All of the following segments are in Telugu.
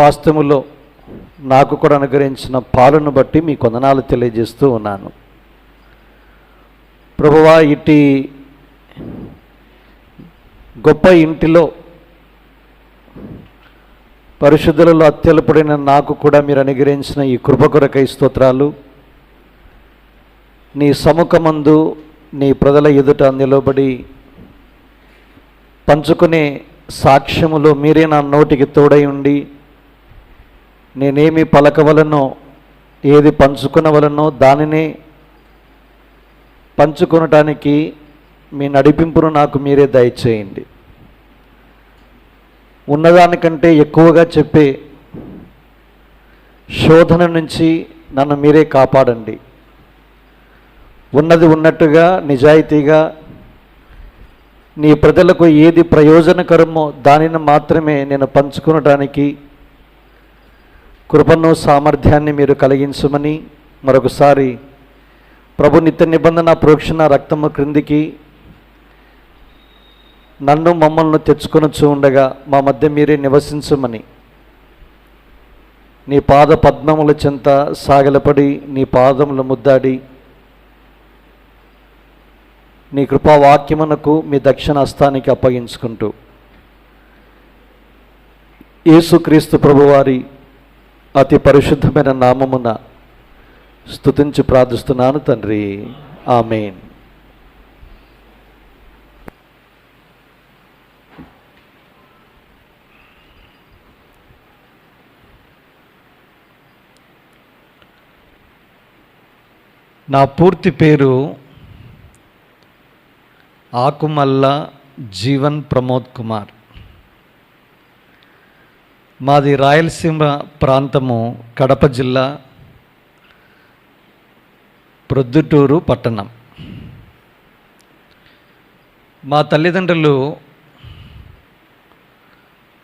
వాస్తవములో నాకు కూడా అనుగ్రహించిన పాలను బట్టి మీ వందనాలు తెలియజేస్తూ ఉన్నాను. ప్రభువా, ఇటు గొప్ప ఇంటిలో పరిశుద్ధులలో అత్యల్పుడైన నాకు కూడా మీరు అనుగ్రహించిన ఈ కృప కొరకై స్తోత్రాలు. నీ సముఖమందు నీ ప్రజల ఎదుట నిలబడి పంచుకునే సాక్ష్యములో మీరే నా నోటికి తోడై ఉండి నేనేమి పలకవలనో, ఏది పంచుకునవలనో దానినే పంచుకొనటానికి మీ నడిపింపును నాకు మీరే దయచేయండి. ఉన్నదానికంటే ఎక్కువగా చెప్పే శోధన నుంచి నన్ను మీరే కాపాడండి. ఉన్నది ఉన్నట్టుగా నిజాయితీగా నీ ప్రజలకు ఏది ప్రయోజనకరమో దానిని మాత్రమే నేను పంచుకునటానికి కృపను సామర్థ్యాన్ని మీరు కలిగించమని మరొకసారి ప్రభు నిత్య నిబంధన ప్రోక్షణ రక్తము క్రిందికి నన్ను మమ్మల్ని తెచ్చుకొనొచ్చు ఉండగా మా మధ్య మీరే నివసించమని నీ పాద పద్మముల చెంత సాగలపడి నీ పాదములు ముద్దాడి నీ కృపావాక్యమునకు మీ దక్షిణ హస్తానికి అప్పగించుకుంటూ యేసుక్రీస్తు ప్రభువారి అతి పరిశుద్ధమైన నామమున స్తుతించి ప్రార్థిస్తున్నాను తండ్రి, ఆమేన్. నా పూర్తి పేరు ఆకుమల్ల జీవన్ ప్రమోద్ కుమార్. మాది రాయలసీమ ప్రాంతము, కడప జిల్లా, ప్రొద్దుటూరు పట్టణం. మా తల్లిదండ్రులు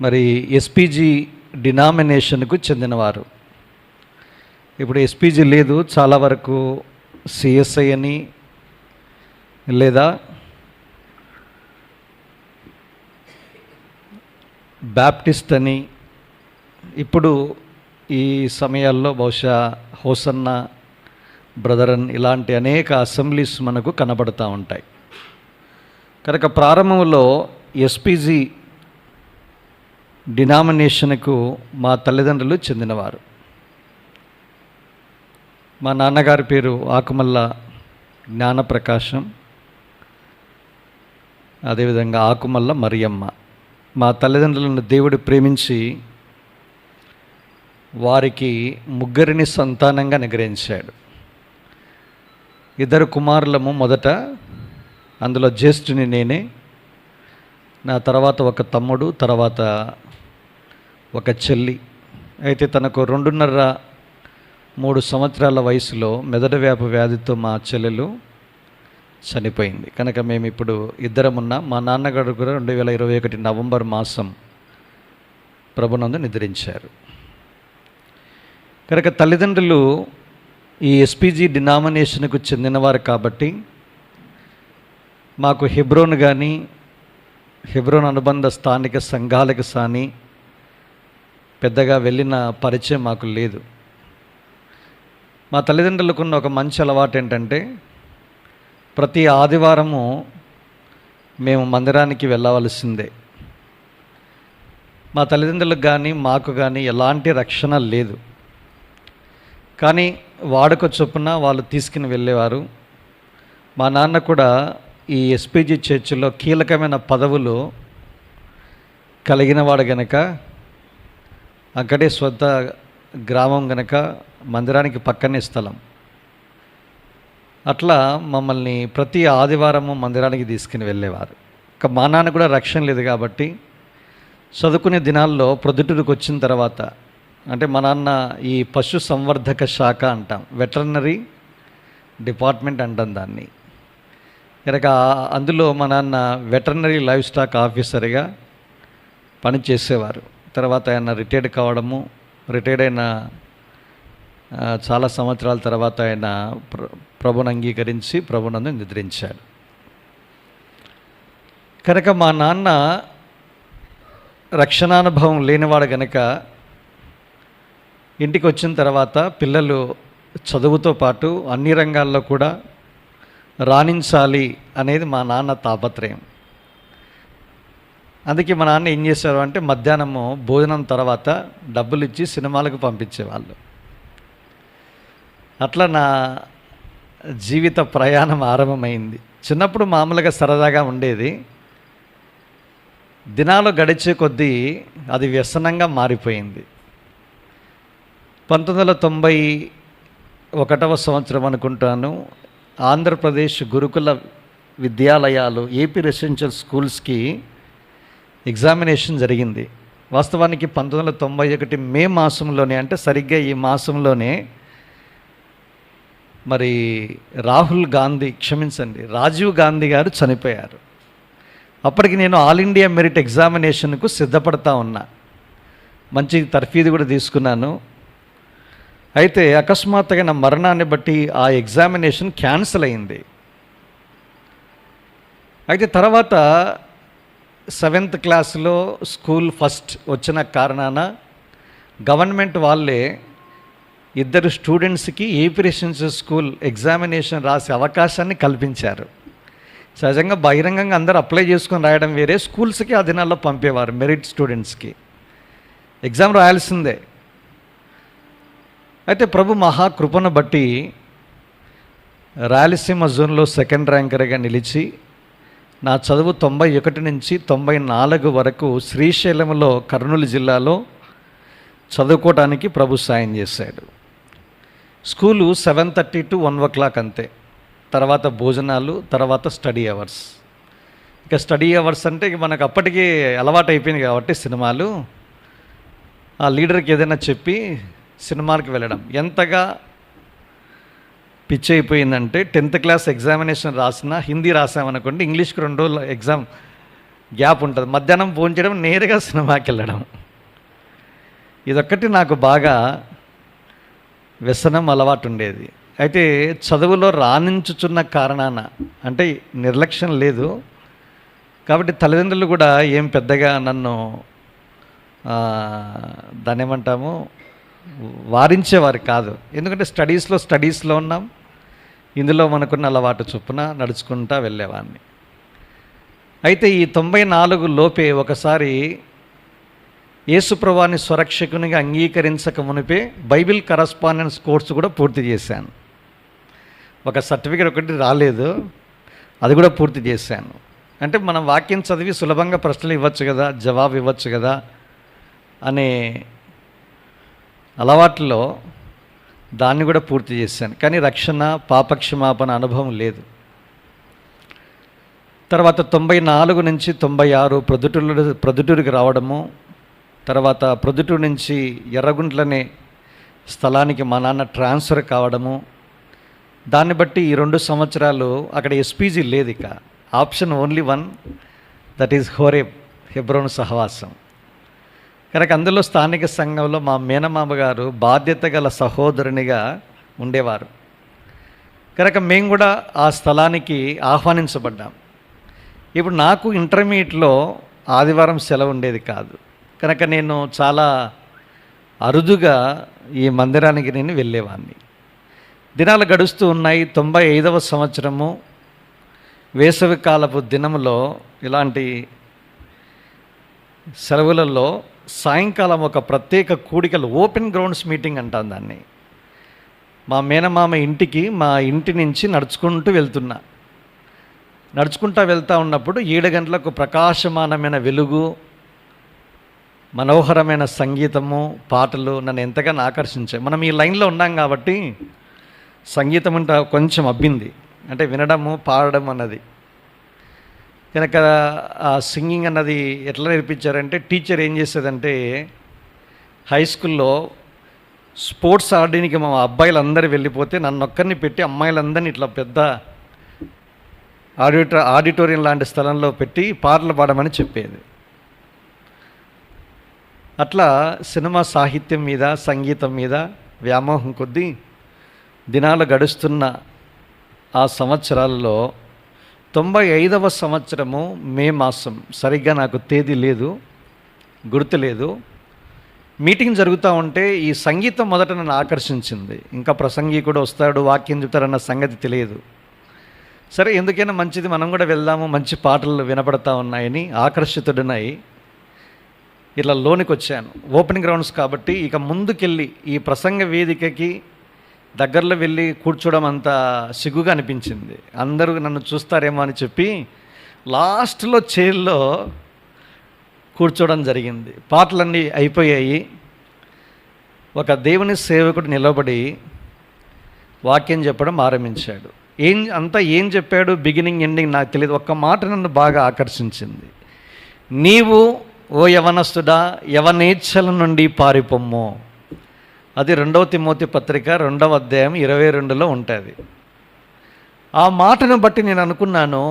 మరి ఎస్పీజీ డినామినేషన్కు చెందినవారు. ఇప్పుడు ఎస్పీజీ లేదు, చాలా వరకు సిఎస్ఐ అని లేదా బ్యాప్టిస్ట్ అని, ఇప్పుడు ఈ సమయాల్లో బహుశా హోసన్న, బ్రదరన్ ఇలాంటి అనేక అసెంబ్లీస్ మనకు కనబడుతూ ఉంటాయి. కనుక ప్రారంభంలో ఎస్పీజీ డినామినేషన్కు మా తల్లిదండ్రులు చెందినవారు. మా నాన్నగారి పేరు ఆకుమల్ల జ్ఞానప్రకాశం, అదేవిధంగా ఆకుమల్ల మరియమ్మ. మా తల్లిదండ్రులను దేవుడు ప్రేమించి వారికి ముగ్గురిని సంతానంగా అనుగ్రహించాడు. 2 కుమారులము. మొదట అందులో జ్యేష్ఠుని నేనే, నా తర్వాత ఒక తమ్ముడు, తర్వాత ఒక చెల్లి. అయితే తనకు 2.5-3 సంవత్సరాల వయసులో మెదడు వ్యాధితో మా చెల్లెలు చనిపోయింది. కనుక మేము ఇప్పుడు ఇద్దరం ఉన్నాం. మా నాన్నగారు కూడా 2021 నవంబర్ మాసం ప్రభునందు నిద్రించారు. కనుక తల్లిదండ్రులు ఈ ఎస్పీజీ డినామినేషన్కు చెందినవారు కాబట్టి మాకు హెబ్రోన్ కానీ, హెబ్రోన్ అనుబంధ స్థానిక సంఘాలకు కానీ పెద్దగా వెళ్ళిన పరిచయం మాకు లేదు. మా తల్లిదండ్రులకున్న ఒక మంచి అలవాటు ఏంటంటే ప్రతి ఆదివారము మేము మందిరానికి వెళ్ళవలసిందే. మా తల్లిదండ్రులకు కానీ మాకు కానీ ఎలాంటి రక్షణ లేదు, కానీ వాడుక చొప్పున వాళ్ళు తీసుకుని వెళ్ళేవారు. మా నాన్న కూడా ఈ ఎస్పీజీ చర్చిలో కీలకమైన పదవులు కలిగినవాడు గనక, అక్కడే స్వంత గ్రామం గనక మందిరానికి పక్కనే స్థలం. అట్లా మమ్మల్ని ప్రతి ఆదివారము మందిరానికి తీసుకుని వెళ్ళేవారు. ఇక మా నాన్న కూడా రక్షణ లేదు కాబట్టి చదువుకునే దినాల్లో ప్రొద్దుటూరుకు వచ్చిన తర్వాత, అంటే మా నాన్న ఈ పశు సంవర్ధక శాఖ అంటాం, వెటర్నరీ డిపార్ట్మెంట్ అంటాం దాన్ని. కనుక అందులో మా నాన్న వెటర్నరీ లైవ్ స్టాక్ ఆఫీసర్గా పనిచేసేవారు. తర్వాత ఆయన రిటైర్డ్ కావడము, రిటైర్డ్ అయిన చాలా సంవత్సరాల తర్వాత ఆయన ప్రభుని అంగీకరించి ప్రభునందు నిద్రించాడు. కనుక మా నాన్న రక్షణానుభవం లేనివాడు గనక ఇంటికి వచ్చిన తర్వాత పిల్లలు చదువుతో పాటు అన్ని రంగాల్లో కూడా రాణించాలి అనేది మా నాన్న తాపత్రయం. అందుకే మా నాన్న ఏం చేశారు అంటే మధ్యాహ్నము భోజనం తర్వాత డబ్బులు ఇచ్చి సినిమాలకు పంపించేవాళ్ళు. అట్లా నా జీవిత ప్రయాణం ఆరంభమైంది. చిన్నప్పుడు మామూలుగా సరదాగా ఉండేది. దినాలు గడిచే కొద్దీ అది వ్యసనంగా మారిపోయింది. 1991వ సంవత్సరం అనుకుంటాను, ఆంధ్రప్రదేశ్ గురుకుల విద్యాలయాలు ఏపీ రెసిడెన్షియల్ స్కూల్స్కి ఎగ్జామినేషన్ జరిగింది. వాస్తవానికి 1991 మే మాసంలోనే, అంటే సరిగ్గా ఈ మాసంలోనే మరి రాజీవ్ గాంధీ గారు చనిపోయారు. అప్పటికి నేను ఆల్ ఇండియా మెరిట్ ఎగ్జామినేషన్కు సిద్ధపడతా ఉన్నా. మంచి తర్ఫీదు కూడా తీసుకున్నాను. అయితే అకస్మాత్తుగా నా మరణాన్ని బట్టి ఆ ఎగ్జామినేషన్ క్యాన్సిల్ అయింది. అయితే తర్వాత 7th క్లాస్లో స్కూల్ ఫస్ట్ వచ్చిన కారణాన గవర్నమెంట్ వాళ్ళే 2 స్టూడెంట్స్కి ఏపీ రెసిడెన్షియల్ స్కూల్ ఎగ్జామినేషన్ రాసే అవకాశాన్ని కల్పించారు. సహజంగా బహిరంగంగా అందరూ అప్లై చేసుకొని రాయడం వేరే, స్కూల్స్కి ఆ దినాల్లో పంపేవారు. మెరిట్ స్టూడెంట్స్కి ఎగ్జామ్ రాయాల్సిందే. అయితే ప్రభు మహాకృపను బట్టి రాయలసీమ జోన్లో 2nd ర్యాంకర్గా నిలిచి నా చదువు 91 నుంచి 94 వరకు శ్రీశైలంలో కర్నూలు జిల్లాలో చదువుకోవడానికి ప్రభు సాయం చేశాడు. స్కూలు 7:30 to 1 o'clock అంతే. తర్వాత భోజనాలు, తర్వాత స్టడీ అవర్స్. ఇక స్టడీ అవర్స్ అంటే ఇక మనకు అప్పటికే అలవాటు అయిపోయింది కాబట్టి సినిమాలు, ఆ లీడర్కి ఏదైనా చెప్పి సినిమాలకు వెళ్ళడం. ఎంతగా పిచ్చి అయిపోయిందంటే 10th క్లాస్ ఎగ్జామినేషన్ రాసినా, హిందీ రాసామనుకోండి, ఇంగ్లీష్కి 2 రోజులు ఎగ్జామ్ గ్యాప్ ఉంటుంది. మధ్యాహ్నం ఫోన్ చేయడం, నేరుగా సినిమాకి వెళ్ళడం. ఇదొక్కటి నాకు బాగా వ్యసనం అలవాటు ఉండేది. అయితే చదువులో రాణించుచున్న కారణాన, అంటే నిర్లక్ష్యం లేదు కాబట్టి తల్లిదండ్రులు కూడా ఏం పెద్దగా నన్ను దాన్ని ఏమంటాము వారించేవారు కాదు. ఎందుకంటే స్టడీస్లో ఉన్నాం, ఇందులో మనకున్న అలవాటు చొప్పున నడుచుకుంటా వెళ్ళేవాడిని. అయితే ఈ 94 లోపే ఒకసారి యేసుప్రభుని స్వరక్షకునిగా అంగీకరించక మునిపే బైబిల్ కరస్పాండెన్స్ కోర్సు కూడా పూర్తి చేశాను. ఒక సర్టిఫికేట్ ఒకటి రాలేదు, అది కూడా పూర్తి చేశాను. అంటే మనం వాక్యం చదివి సులభంగా ప్రశ్నలు ఇవ్వచ్చు కదా, జవాబు ఇవ్వచ్చు కదా అనే అలవాట్లో దాన్ని కూడా పూర్తి చేశాను. కానీ రక్షణ, పాపక్షమాపణ అనుభవం లేదు. తర్వాత 94 నుంచి 96 ప్రొద్దుటూరుకి రావడము, తర్వాత ప్రొద్దుటూరు నుంచి ఎర్రగుంట్లనే స్థలానికి మా నాన్న ట్రాన్స్ఫర్ కావడము. దాన్ని బట్టి ఈ 2 సంవత్సరాలు అక్కడ ఎస్పీజీ లేదు, ఇక option only 1, that is Horeb, Hebron సహవాసం. కనుక అందులో స్థానిక సంఘంలో మా మేనమామ గారు బాధ్యత గల సహోదరునిగా ఉండేవారు. కనుక మేము కూడా ఆ స్థలానికి ఆహ్వానించబడ్డాం. ఇప్పుడు నాకు ఇంటర్మీడియట్లో ఆదివారం సెలవు ఉండేది కాదు. కనుక నేను చాలా అరుదుగా ఈ మందిరానికి నేను వెళ్ళేవాడిని. దినాలు గడుస్తూ ఉన్నాయి. 95వ సంవత్సరము వేసవి కాలపు దినములో ఇలాంటి సెలవులలో సాయంకాలం ఒక ప్రత్యేక కూడికలు, ఓపెన్ గ్రౌండ్స్ మీటింగ్ అంటాం దాన్ని, మా మేనమామ ఇంటికి, మా ఇంటి నుంచి నడుచుకుంటూ వెళ్తూ ఉన్నప్పుడు 7 గంటలకు ప్రకాశమానమైన వెలుగు, మనోహరమైన సంగీతము, పాటలు నన్ను ఎంతగానో ఆకర్షించాయి. మనం ఈ లైన్లో ఉన్నాం కాబట్టి సంగీతం అంటే కొంచెం అబ్బింది, అంటే వినడము, పాడడం అన్నది. కనుక ఆ సింగింగ్ అన్నది ఎట్లా నేర్పించారంటే, టీచర్ ఏం చేసేదంటే హై స్కూల్లో స్పోర్ట్స్ ఆడడానికి మా అబ్బాయిలందరూ వెళ్ళిపోతే నన్ను ఒక్కరిని పెట్టి అమ్మాయిలందరినీ ఇట్లా పెద్ద ఆడిటోరియం లాంటి స్థలంలో పెట్టి పాటలు పాడమని చెప్పేది. అట్లా సినిమా సాహిత్యం మీద, సంగీతం మీద వ్యామోహం కొద్దీ దినాలు గడుస్తున్న ఆ సంవత్సరాలలో 95వ సంవత్సరము మే మాసం, సరిగ్గా నాకు తేదీ లేదు, గుర్తులేదు, మీటింగ్ జరుగుతూ ఉంటే ఈ సంగీతం మొదట నన్ను ఆకర్షించింది. ఇంకా ప్రసంగికుడు వస్తాడు, వాక్యం చెప్తారన్న సంగతి తెలియదు. సరే, ఎందుకైనా మంచిది, మనం కూడా వెళ్దాము, మంచి పాటలు వినపడతా ఉన్నాయని ఆకర్షితుడినై ఇలా లోనికి వచ్చాను. ఓపెనింగ్ గ్రౌండ్స్ కాబట్టి ఇక ముందుకెళ్ళి ఈ ప్రసంగ వేదికకి దగ్గరలో వెళ్ళి కూర్చోవడం అంత సిగ్గుగా అనిపించింది. అందరూ నన్ను చూస్తారేమో అని చెప్పి లాస్ట్లో చైర్లో కూర్చోవడం జరిగింది. పాటలన్నీ అయిపోయాయి. ఒక దేవుని సేవకుడు నిలబడి వాక్యం చెప్పడం ఆరంభించాడు. ఏం చెప్పాడు, బిగినింగ్ ఎండింగ్ నాకు తెలియదు. ఒక్క మాట నన్ను బాగా ఆకర్షించింది. నీవు ఓ యవనస్తుడా యవనేచ్ఛల నుండి పారిపొమ్ము. అది 2 తిమోతి పత్రిక 2వ అధ్యాయం 22లో ఉంటుంది. ఆ మాటను బట్టి నేను అనుకున్నాను,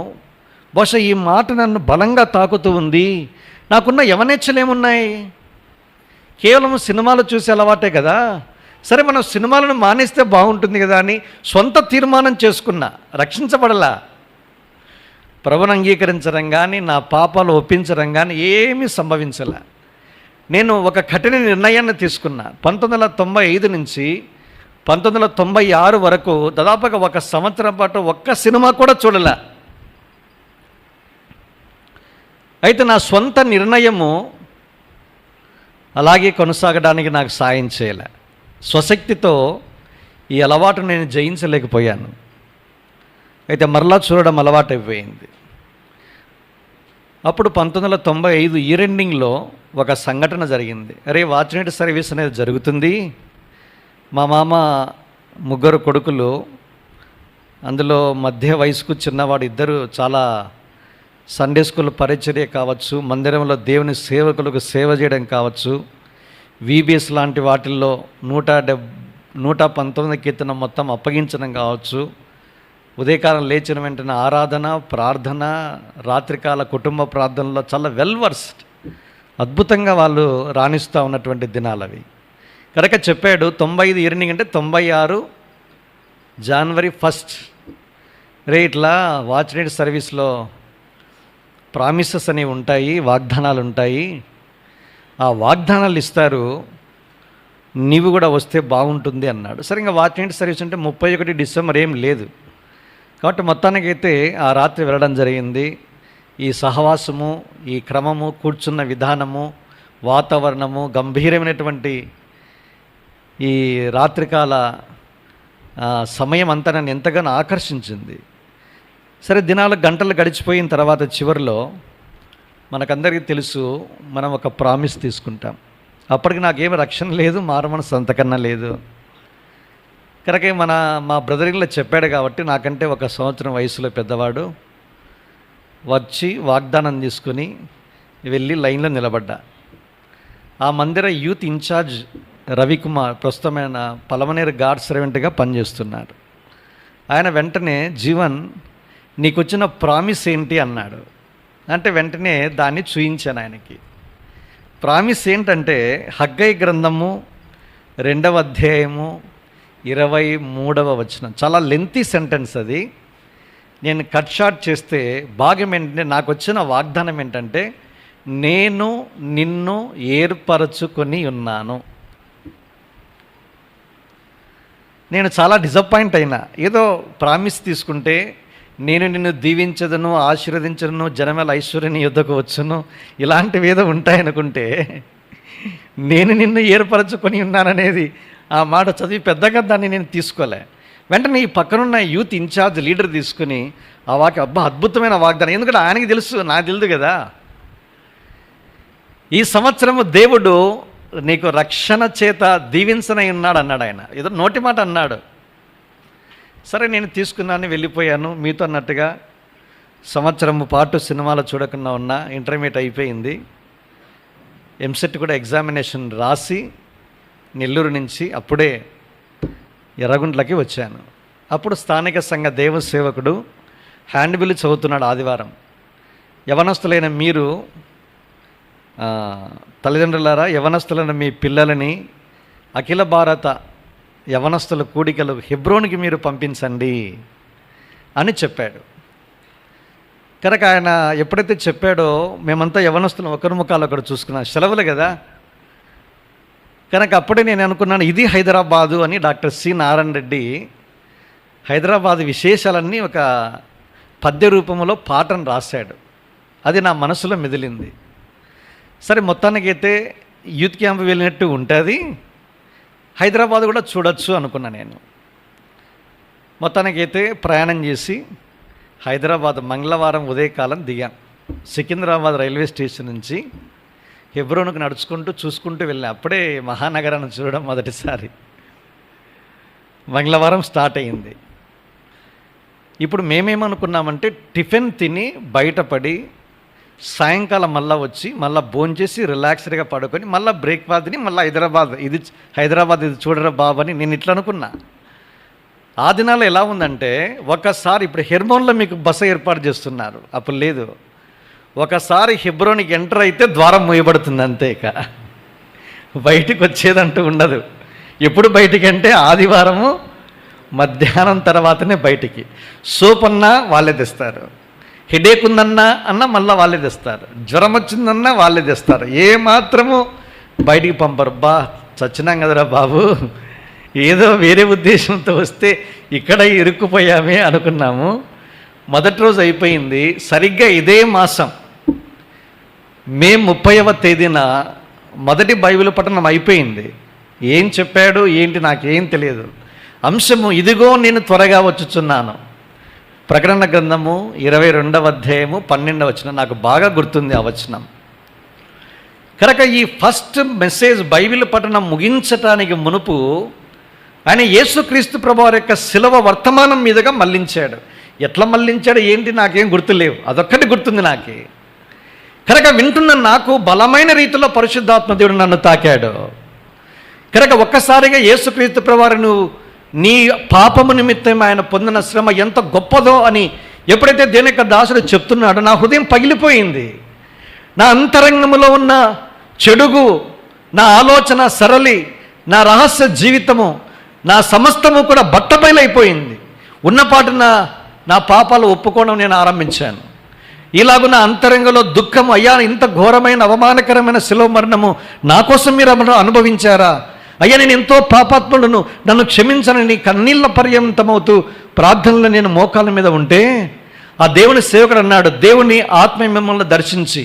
బహుశా ఈ మాట నన్ను బలంగా తాకుతూ ఉంది. నాకున్న యవనేచ్ఛలు ఏమున్నాయి? కేవలం సినిమాలు చూసే అలవాటే కదా. సరే, మనం సినిమాలను మానేస్తే బాగుంటుంది కదా అని సొంత తీర్మానం చేసుకున్నా. రక్షించబడలా. ప్రభువును అంగీకరించడం కానీ, నా పాపాలు ఒప్పించడం కానీ ఏమీ సంభవించలే. నేను ఒక కఠిన నిర్ణయాన్ని తీసుకున్నా. 1995 నుంచి 1996 వరకు దాదాపుగా 1 సంవత్సరం పాటు ఒక్క సినిమా కూడా చూడలే. అయితే నా సొంత నిర్ణయము అలాగే కొనసాగడానికి నాకు సాయం చేయలే. స్వశక్తితో ఈ అలవాటు నేను జయించలేకపోయాను. అయితే మరలా చూడడం అలవాటు అయిపోయింది. అప్పుడు 1995 ఇయర్ ఎండింగ్లో ఒక సంఘటన జరిగింది. అరే, వాచ్ నైట్ సర్వీస్ అనేది జరుగుతుంది. మా మామ 3 కొడుకులు, అందులో మధ్య వయసుకు చిన్నవాడు 2 చాలా సండే స్కూల్ పరిచర్య కావచ్చు, మందిరంలో దేవుని సేవకులకు సేవ చేయడం కావచ్చు, వీబీఎస్ లాంటి వాటిల్లో 119 కీర్తన మొత్తం అప్పగించడం కావచ్చు, ఉదయకాలం లేచిన వెంటనే ఆరాధన, ప్రార్థన, రాత్రికాల కుటుంబ ప్రార్థనలో చాలా వెల్వర్స్డ్, అద్భుతంగా వాళ్ళు రాణిస్తూ ఉన్నటువంటి దినాలు అవి. కనుక చెప్పాడు 95 ఇయర్నింగ్ అంటే 96 జనవరి 1 రే ఇట్లా వాచ్ నైట్ సర్వీస్లో ప్రామిసెస్ అనేవి ఉంటాయి, వాగ్దానాలు ఉంటాయి. ఆ వాగ్దానాలు ఇస్తారు, నీవు కూడా వస్తే బాగుంటుంది అన్నాడు. సరే, ఇంకా వాచ్ నైట్ సర్వీస్ అంటే 31 డిసెంబర్ ఏం లేదు కాబట్టి మొత్తానికైతే ఆ రాత్రి వెళ్ళడం జరిగింది. ఈ సహవాసము, ఈ క్రమము, కూర్చున్న విధానము, వాతావరణము, గంభీరమైనటువంటి ఈ రాత్రికాల సమయం అంతా నన్ను ఎంతగానో ఆకర్షించింది. సరే, గంటలు గడిచిపోయిన తర్వాత చివరిలో మనకందరికీ తెలుసు, మనం ఒక ప్రామిస్ తీసుకుంటాం. అప్పటికి నాకేమి రక్షణ లేదు, మారుమనసు అంతకన్నా లేదు. కనుక మా బ్రదర్ ఇన్లా చెప్పాడు కాబట్టి, నాకంటే 1 సంవత్సరం వయసులో పెద్దవాడు, వచ్చి వాగ్దానం తీసుకుని వెళ్ళి లైన్లో నిలబడ్డా. ఆ మందిర యూత్ ఇన్ఛార్జ్ రవికుమార్ ప్రస్తుతమైన పలమనేరు గాడ్ సర్వెంట్గా పనిచేస్తున్నాడు. ఆయన వెంటనే, జీవన్ నీకు వచ్చిన ప్రామిస్ ఏంటి అన్నాడు. అంటే వెంటనే దాన్ని చూయించాను ఆయనకి. ప్రామిస్ ఏంటంటే హగ్గై గ్రంథము 2వ అధ్యాయము 23వ వచనం. చాలా లెంతీ సెంటెన్స్ అది. నేను కట్ షార్ట్ చేస్తే భాగం ఏంటంటే, నాకు వచ్చిన వాగ్దానం ఏంటంటే, నేను నిన్ను ఏర్పరచుకొని ఉన్నాను. నేను చాలా డిసప్పాయింట్ అయినా. ఏదో ప్రామిస్ తీసుకుంటే, నేను నిన్ను దీవించదను, ఆశీర్వదించను, జనమేల ఐశ్వర్యని యుద్ధకు వచ్చును, ఇలాంటివి ఏదో ఉంటాయనుకుంటే, నేను నిన్ను ఏర్పరచుకొని ఉన్నాననేది ఆ మాట చదివి పెద్దగా దాన్ని నేను తీసుకోలే. వెంటనే ఈ పక్కనున్న యూత్ ఇన్ఛార్జ్ లీడర్ తీసుకుని ఆ వాక్యం, అబ్బా అద్భుతమైన వాగ్దానం, ఎందుకంటే ఆయనకి తెలుసు, నాకు తెలియదు కదా. ఈ సంవత్సరము దేవుడు నీకు రక్షణ చేత దీవించనై ఉన్నాడు అన్నాడు. ఆయన ఏదో నోటి మాట అన్నాడు. సరే, నేను తీసుకున్నాను, వెళ్ళిపోయాను. మీతో అన్నట్టుగా సంవత్సరము పాటు సినిమాలు చూడకుండా ఉన్నా. ఇంటర్మీడియట్ అయిపోయింది. ఎంసెట్ కూడా ఎగ్జామినేషన్ రాసి నెల్లూరు నుంచి అప్పుడే ఎర్రగుంట్లకి వచ్చాను. అప్పుడు స్థానిక సంఘ దేవ సేవకుడు హ్యాండ్బిల్ చదువుతున్నాడు ఆదివారం. యవనస్తులైన మీరు, తల్లిదండ్రులారా, యవనస్తులైన మీ పిల్లలని అఖిల భారత యవనస్తుల కూడికలు హెబ్రోన్కి మీరు పంపించండి అని చెప్పాడు. కనుక ఆయన ఎప్పుడైతే చెప్పాడో మేమంతా యవనస్తులు ఒకరి ముఖాలు ఒకరు చూసుకున్నాం. సెలవులు కదా, కనుక అప్పుడే నేను అనుకున్నాను ఇది హైదరాబాదు అని. డాక్టర్ సి నారాయణ రెడ్డి హైదరాబాద్ విశేషాలన్నీ ఒక పద్య రూపంలో పాటను రాశాడు. అది నా మనసులో మెదిలింది. సరే, మొత్తానికైతే యూత్ క్యాంప్ వెళ్ళినట్టు ఉంటుంది, హైదరాబాద్ కూడా చూడొచ్చు అనుకున్నా నేను. మొత్తానికైతే ప్రయాణం చేసి హైదరాబాద్ మంగళవారం ఉదయకాలం దిగాం. సికింద్రాబాద్ రైల్వే స్టేషన్ నుంచి హెబ్రోన్కు నడుచుకుంటూ చూసుకుంటూ వెళ్ళాం. అప్పుడే మహానగరాన్ని చూడడం మొదటిసారి. మంగళవారం స్టార్ట్ అయింది. ఇప్పుడు మేమేమనుకున్నామంటే టిఫిన్ తిని బయటపడి సాయంకాలం మళ్ళీ వచ్చి మళ్ళీ భోంచేసి రిలాక్స్డ్గా పడుకొని మళ్ళీ బ్రేక్ఫాస్ట్ తిని మళ్ళీ హైదరాబాద్ ఇది చూడరా బాబు అని నేను ఇట్లా అనుకున్నా. ఆ దినాల్లో ఎలా ఉందంటే ఒకసారి ఇప్పుడు హెబ్రోన్లో మీకు బస ఏర్పాటు చేస్తున్నారు, అప్పుడు లేదు. ఒకసారి హెబ్రోన్కి ఎంటర్ అయితే ద్వారం మూయబడుతుంది అంతే, ఇక బయటికి వచ్చేదంటూ ఉండదు. ఎప్పుడు బయటికి అంటే ఆదివారము మధ్యాహ్నం తర్వాతనే బయటికి. సోప్ అన్నా వాళ్ళే తెస్తారు, హెడేక్ ఉందన్నా మళ్ళీ వాళ్ళే తెస్తారు, జ్వరం వచ్చిందన్నా వాళ్ళే తెస్తారు, ఏమాత్రము బయటికి పంపరు. చచ్చినాం కదరా బాబు, ఏదో వేరే ఉద్దేశంతో వస్తే ఇక్కడ ఇరుక్కుపోయామే అనుకున్నాము. మొదటి రోజు అయిపోయింది. సరిగ్గా ఇదే మాసం మే 30వ తేదీన మొదటి బైబిల్ పఠనం అయిపోయింది. ఏం చెప్పాడు ఏంటి నాకేం తెలియదు. అంశము ఇదిగో నేను త్వరగా వచ్చుచున్నాను. ప్రకటన గ్రంథము 22వ అధ్యాయము 12వ వచనం నాకు బాగా గుర్తుంది ఆ వచనం. కనుక ఈ ఫస్ట్ మెసేజ్ బైబిల్ పఠనం ముగించటానికి మునుపు ఆయన యేసుక్రీస్తు ప్రభువారి యొక్క శిలువ వర్తమానం మీదుగా మళ్ళించాడు. ఎట్లా మళ్ళించాడు ఏంటి నాకేం గుర్తులేవు, అదొక్కటి గుర్తుంది నాకే. కనుక వింటున్న నాకు బలమైన రీతిలో పరిశుద్ధాత్మ దేవుడు నన్ను తాకాడు. కనుక ఒక్కసారిగా యేసుక్రీస్తు ప్రభువారు నువ్వు నీ పాపము నిమిత్తం ఆయన పొందిన శ్రమ ఎంత గొప్పదో అని ఎప్పుడైతే దేని యొక్క దాసుడు చెప్తున్నాడో నా హృదయం పగిలిపోయింది. నా అంతరంగంలో ఉన్న చెడుగు, నా ఆలోచన సరళి, నా రహస్య జీవితము, నా సమస్తము కూడా బట్టబయలైపోయింది. ఉన్నపాటున నా పాపాలు ఒప్పుకోవడం నేను ఆరంభించాను. ఇలాగ నా అంతరంగంలో దుఃఖం, అయ్యా ఇంత ఘోరమైన అవమానకరమైన శిలువ మరణము నా కోసం మీరు అనుభవించారా, అయ్యా నేను ఎంతో పాపాత్ములను, నన్ను క్షమించనని కన్నీళ్ళ పర్యంతమవుతూ ప్రార్థనలో నేను మోకాళ్ళ మీద ఉంటే ఆ దేవుని సేవకుడు అన్నాడు, దేవుని ఆత్మ మిమ్మల్ని దర్శించి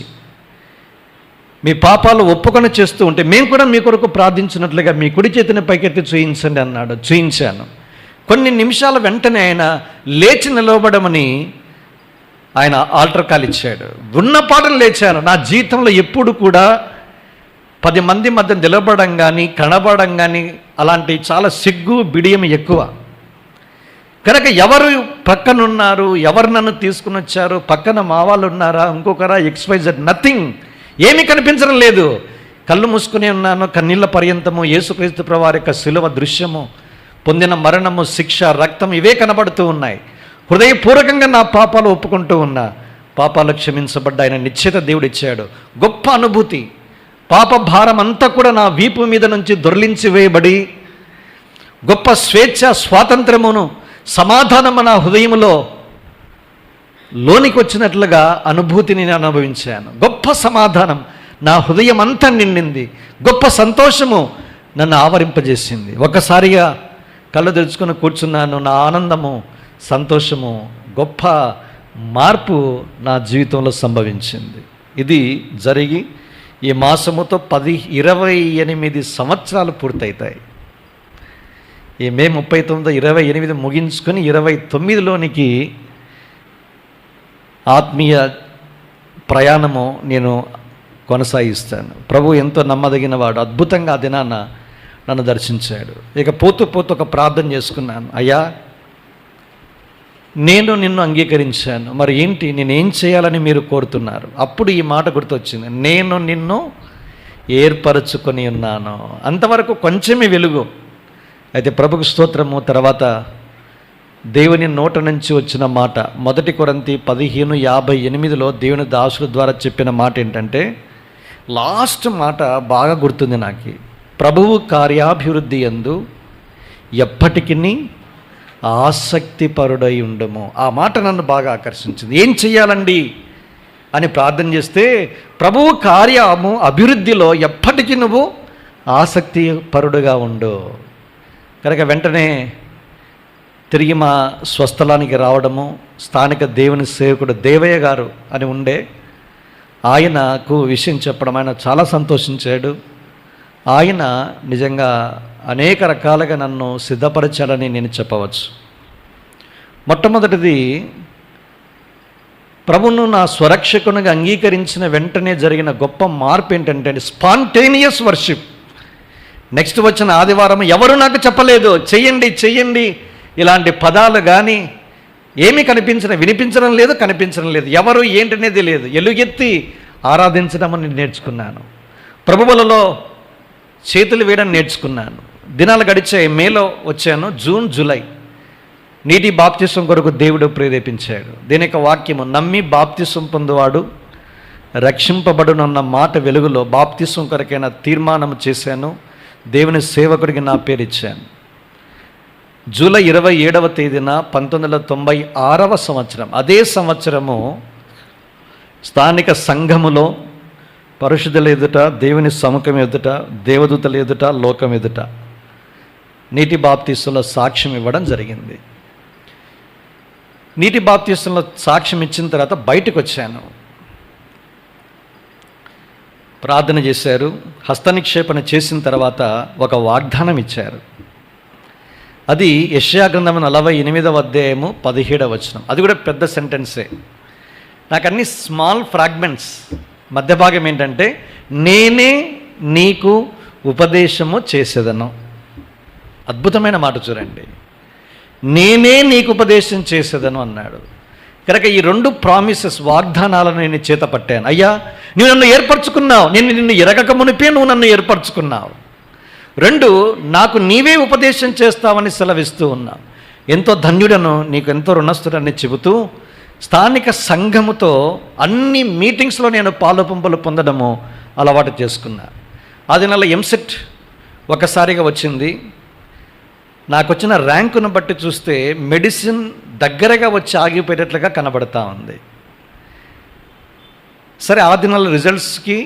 మీ పాపాలు ఒప్పుకొని చేస్తూ ఉంటే మేము కూడా మీ కొరకు ప్రార్థించినట్లుగా మీ కుడి చేతిని పైకెత్తి చూయించండి అన్నాడు. చూయించాను. కొన్ని నిమిషాల వెంటనే ఆయన లేచి నిలవబడమని ఆయన ఆల్టర్ కాల్ ఇచ్చాడు. ఉన్న పాటలు లేచాను. నా జీవితంలో ఎప్పుడు కూడా 10 మంది మధ్య నిలబడడం కానీ కనబడడం కానీ అలాంటి చాలా సిగ్గు బిడియం ఎక్కువ. కనుక ఎవరు పక్కనున్నారు, ఎవరు నన్ను తీసుకుని వచ్చారు, పక్కన మా వాళ్ళు ఉన్నారా, ఇంకొకరా, XYZ, నథింగ్, ఏమీ కనిపించడం లేదు. కళ్ళు మూసుకునే ఉన్నాను. కన్నీళ్ళ పర్యంతము యేసుక్రీస్తు ప్రభువారి యొక్క శిలువ దృశ్యము, పొందిన మరణము, శిక్ష, రక్తం ఇవే కనబడుతూ ఉన్నాయి. హృదయపూర్వకంగా నా పాపాలు ఒప్పుకుంటూ ఉన్నా. పాపాలు క్షమించబడ్డ ఆయన నిశ్చిత దేవుడు ఇచ్చాడు. గొప్ప అనుభూతి. పాప భారం అంతా కూడా నా వీపు మీద నుంచి దొర్లించి వేయబడి గొప్ప స్వేచ్ఛ, స్వాతంత్రమును, సమాధానము నా హృదయంలో లోనికి వచ్చినట్లుగా అనుభూతిని నేను అనుభవించాను. గొప్ప సమాధానం నా హృదయం అంతా నిండింది. గొప్ప సంతోషము నన్ను ఆవరింపజేసింది. ఒక్కసారిగా కళ్ళు తెరుచుకొని కూర్చున్నాను. నా ఆనందము, సంతోషము, గొప్ప మార్పు నా జీవితంలో సంభవించింది. ఇది జరిగి ఈ మాసముతో 28 సంవత్సరాలు పూర్తవుతాయి. ఈ మే 29, 28 ముగించుకొని 29లోనికి ఆత్మీయ ప్రయాణము నేను కొనసాగిస్తాను. ప్రభు ఎంతో నమ్మదగిన వాడు. అద్భుతంగా ఆ దినాన నన్ను దర్శించాడు. ఇక పోతూ ఒక ప్రార్థన చేసుకున్నాను. అయ్యా, నేను నిన్ను అంగీకరించాను, మరి ఏంటి, నేనేం చేయాలని మీరు కోరుతున్నారు? అప్పుడు ఈ మాట గుర్తొచ్చింది, నేను నిన్ను ఏర్పరచుకొని ఉన్నాను. అంతవరకు కొంచెమే వెలుగు. అయితే ప్రభుకు స్తోత్రము. తర్వాత దేవుని నోట నుంచి వచ్చిన మాట, 1 కొరింథీ 15:58లో దేవుని దాసుల ద్వారా చెప్పిన మాట ఏంటంటే, లాస్ట్ మాట బాగా గుర్తుంది నాకు. ప్రభువు కార్యాభివృద్ధి యందు ఎప్పటికీ ఆసక్తిపరుడై ఉండము. ఆ మాట నన్ను బాగా ఆకర్షించింది. ఏం చెయ్యాలండి అని ప్రార్థన చేస్తే, ప్రభువు కార్యము అభివృద్ధిలో ఎప్పటికీ నువ్వు ఆసక్తి పరుడుగా ఉండు. కనుక వెంటనే తిరిగి మా స్వస్థలానికి రావడము, స్థానిక దేవుని సేవకుడు దేవయ్య గారు అని ఉండే ఆయనకు విషయం చెప్పడం, ఆయన చాలా సంతోషించాడు. ఆయన నిజంగా అనేక రకాలుగా నన్ను సిద్ధపరచాడని నేను చెప్పవచ్చు. మొట్టమొదటిది, ప్రభువును నా స్వరక్షకునిగా అంగీకరించిన వెంటనే జరిగిన గొప్ప మార్పు ఏంటంటే స్పాంటేనియస్ వర్షిప్. నెక్స్ట్ వచ్చిన ఆదివారం ఎవరు నాకు చెప్పలేదు, చెయ్యండి చెయ్యండి ఇలాంటి పదాలు కానీ ఏమీ వినిపించడం లేదు, కనిపించడం లేదు. ఎవరు ఏంటనేది లేదు. ఎలుగెత్తి ఆరాధించడం అని నేర్చుకున్నాను. ప్రభువులలో చేతులు వేయడం నేర్చుకున్నాను. దినాలు గడిచాయి. మేలో వచ్చాను, జూన్ జూలై నీటి బాప్తిసం కొరకు దేవుడు ప్రేరేపించాడు. దీని యొక్క వాక్యము, నమ్మి బాప్తిసం పొందువాడు రక్షింపబడునన్న మాట వెలుగులో బాప్తిసం కొరకైనా తీర్మానం చేశాను. దేవుని సేవకుడికి నా పేరు ఇచ్చాను. జూలై 27వ తేదీన 1996వ సంవత్సరం, అదే సంవత్సరము స్థానిక సంఘములో పరిశుద్ధుల ఎదుట, దేవుని సముఖం ఎదుట, దేవదూతల ఎదుట, లోకం ఎదుట నీటి బాప్తిసంలో సాక్ష్యం ఇవ్వడం జరిగింది. నీటి బాప్తిసంలో సాక్ష్యం ఇచ్చిన తర్వాత బయటకు వచ్చాను. ప్రార్థన చేశారు. హస్తనిక్షేపణ చేసిన తర్వాత ఒక వాగ్దానం ఇచ్చారు. అది యెషయా గ్రంథం 48వ అధ్యాయము 17వ వచనం. అది కూడా పెద్ద సెంటెన్సే. నాకు అన్ని స్మాల్ ఫ్రాగ్మెంట్స్. మధ్య భాగం ఏంటంటే, నేనే నీకు ఉపదేశము చేసేదను. అద్భుతమైన మాట చూడండి. నేనే నీకు ఉపదేశం చేసేదను అన్నాడు. కనుక ఈ రెండు ప్రామిసెస్, వాగ్దానాలను నేను చేత పట్టాను. అయ్యా, నువ్వు నన్ను ఏర్పరచుకున్నావు, నేను నిన్ను ఎరగక మునిపే నువ్వు నన్ను ఏర్పరచుకున్నావు. రెండు, నాకు నీవే ఉపదేశం చేస్తావని సెలవిస్తూ ఉన్నావు. ఎంతో ధన్యుడను, నీకు ఎంతో రుణస్థుడని చెబుతూ స్థానిక సంఘముతో అన్ని మీటింగ్స్లో నేను పాలుపంపులు పొందడము అలవాటు చేసుకున్నా. అది నెల ఎంసెట్ ఒకసారిగా వచ్చింది. నాకు వచ్చిన ర్యాంకును బట్టి చూస్తే మెడిసిన్ దగ్గరగా వచ్చి ఆగిపోయేటట్లుగా కనబడతా ఉంది. సరే, ఆ దినాల రిజల్ట్స్కి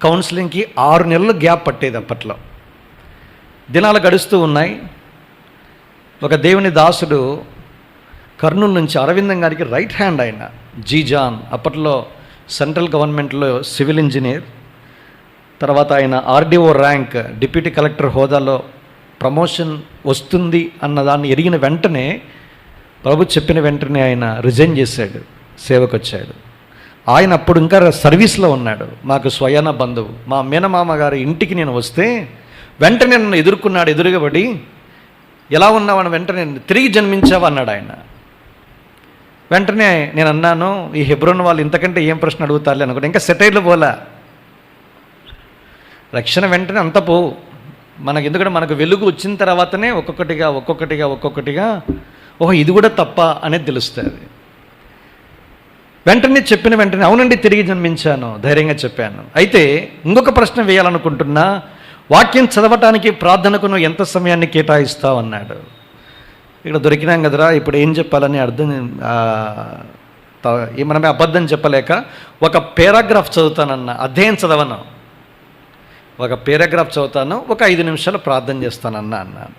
కౌన్సిలింగ్కి 6 నెలలు గ్యాప్ పట్టేది. అప్పట్లో దినాలు గడుస్తూ ఉన్నాయి. ఒక దేవుని దాసుడు కర్నూలు నుంచి, అరవిందం గారికి రైట్ హ్యాండ్ ఆయన, జీ జాన్, అప్పట్లో సెంట్రల్ గవర్నమెంట్లో సివిల్ ఇంజనీర్. తర్వాత ఆయన ఆర్డీఓ ర్యాంక్, డిప్యూటీ కలెక్టర్ హోదాలో ప్రమోషన్ వస్తుంది అన్నదాన్ని ఎరిగిన వెంటనే, ప్రభు చెప్పిన వెంటనే ఆయన రిజైన్ చేశాడు, సేవకు వచ్చాడు. ఆయన అప్పుడు ఇంకా సర్వీస్లో ఉన్నాడు. మాకు స్వయాన బంధువు. మా మేనమామ గారి ఇంటికి నేను వస్తే వెంటనే నన్ను ఎదుర్కొన్నాడు. ఎదురుగబడి, ఎలా ఉన్నావని వెంటనే తిరిగి జన్మించావా అన్నాడు ఆయన. వెంటనే నేను అన్నాను, ఈ హెబ్రోన్ వాళ్ళు ఇంతకంటే ఏం ప్రశ్న అడుగుతారులే అనుకుంటే, ఇంకా సెటైర్లు పోలా. రక్షణ వెంటనే అంత పోవు మనకు. ఎందుకంటే మనకు వెలుగు వచ్చిన తర్వాతనే ఒక్కొక్కటిగా ఓహో ఇది కూడా తప్ప అనేది తెలుస్తుంది. వెంటనే చెప్పిన వెంటనే అవునండి తిరిగి జన్మించాను ధైర్యంగా చెప్పాను. అయితే ఇంకొక ప్రశ్న వేయాలనుకుంటున్నా, వాక్యం చదవటానికి ప్రార్థనకు నువ్వు ఎంత సమయాన్ని కేటాయిస్తావు అన్నాడు. ఇక్కడ దొరికినాం కదరా, ఇప్పుడు ఏం చెప్పాలని అర్థం, మనమే అబద్ధం చెప్పలేక ఒక పేరాగ్రాఫ్ చదువుతానన్న, అధ్యాయం చదవను, ఒక పేరాగ్రాఫ్ చదువుతాను, ఒక 5 నిమిషాలు ప్రార్థన చేస్తానన్నా అన్నాను.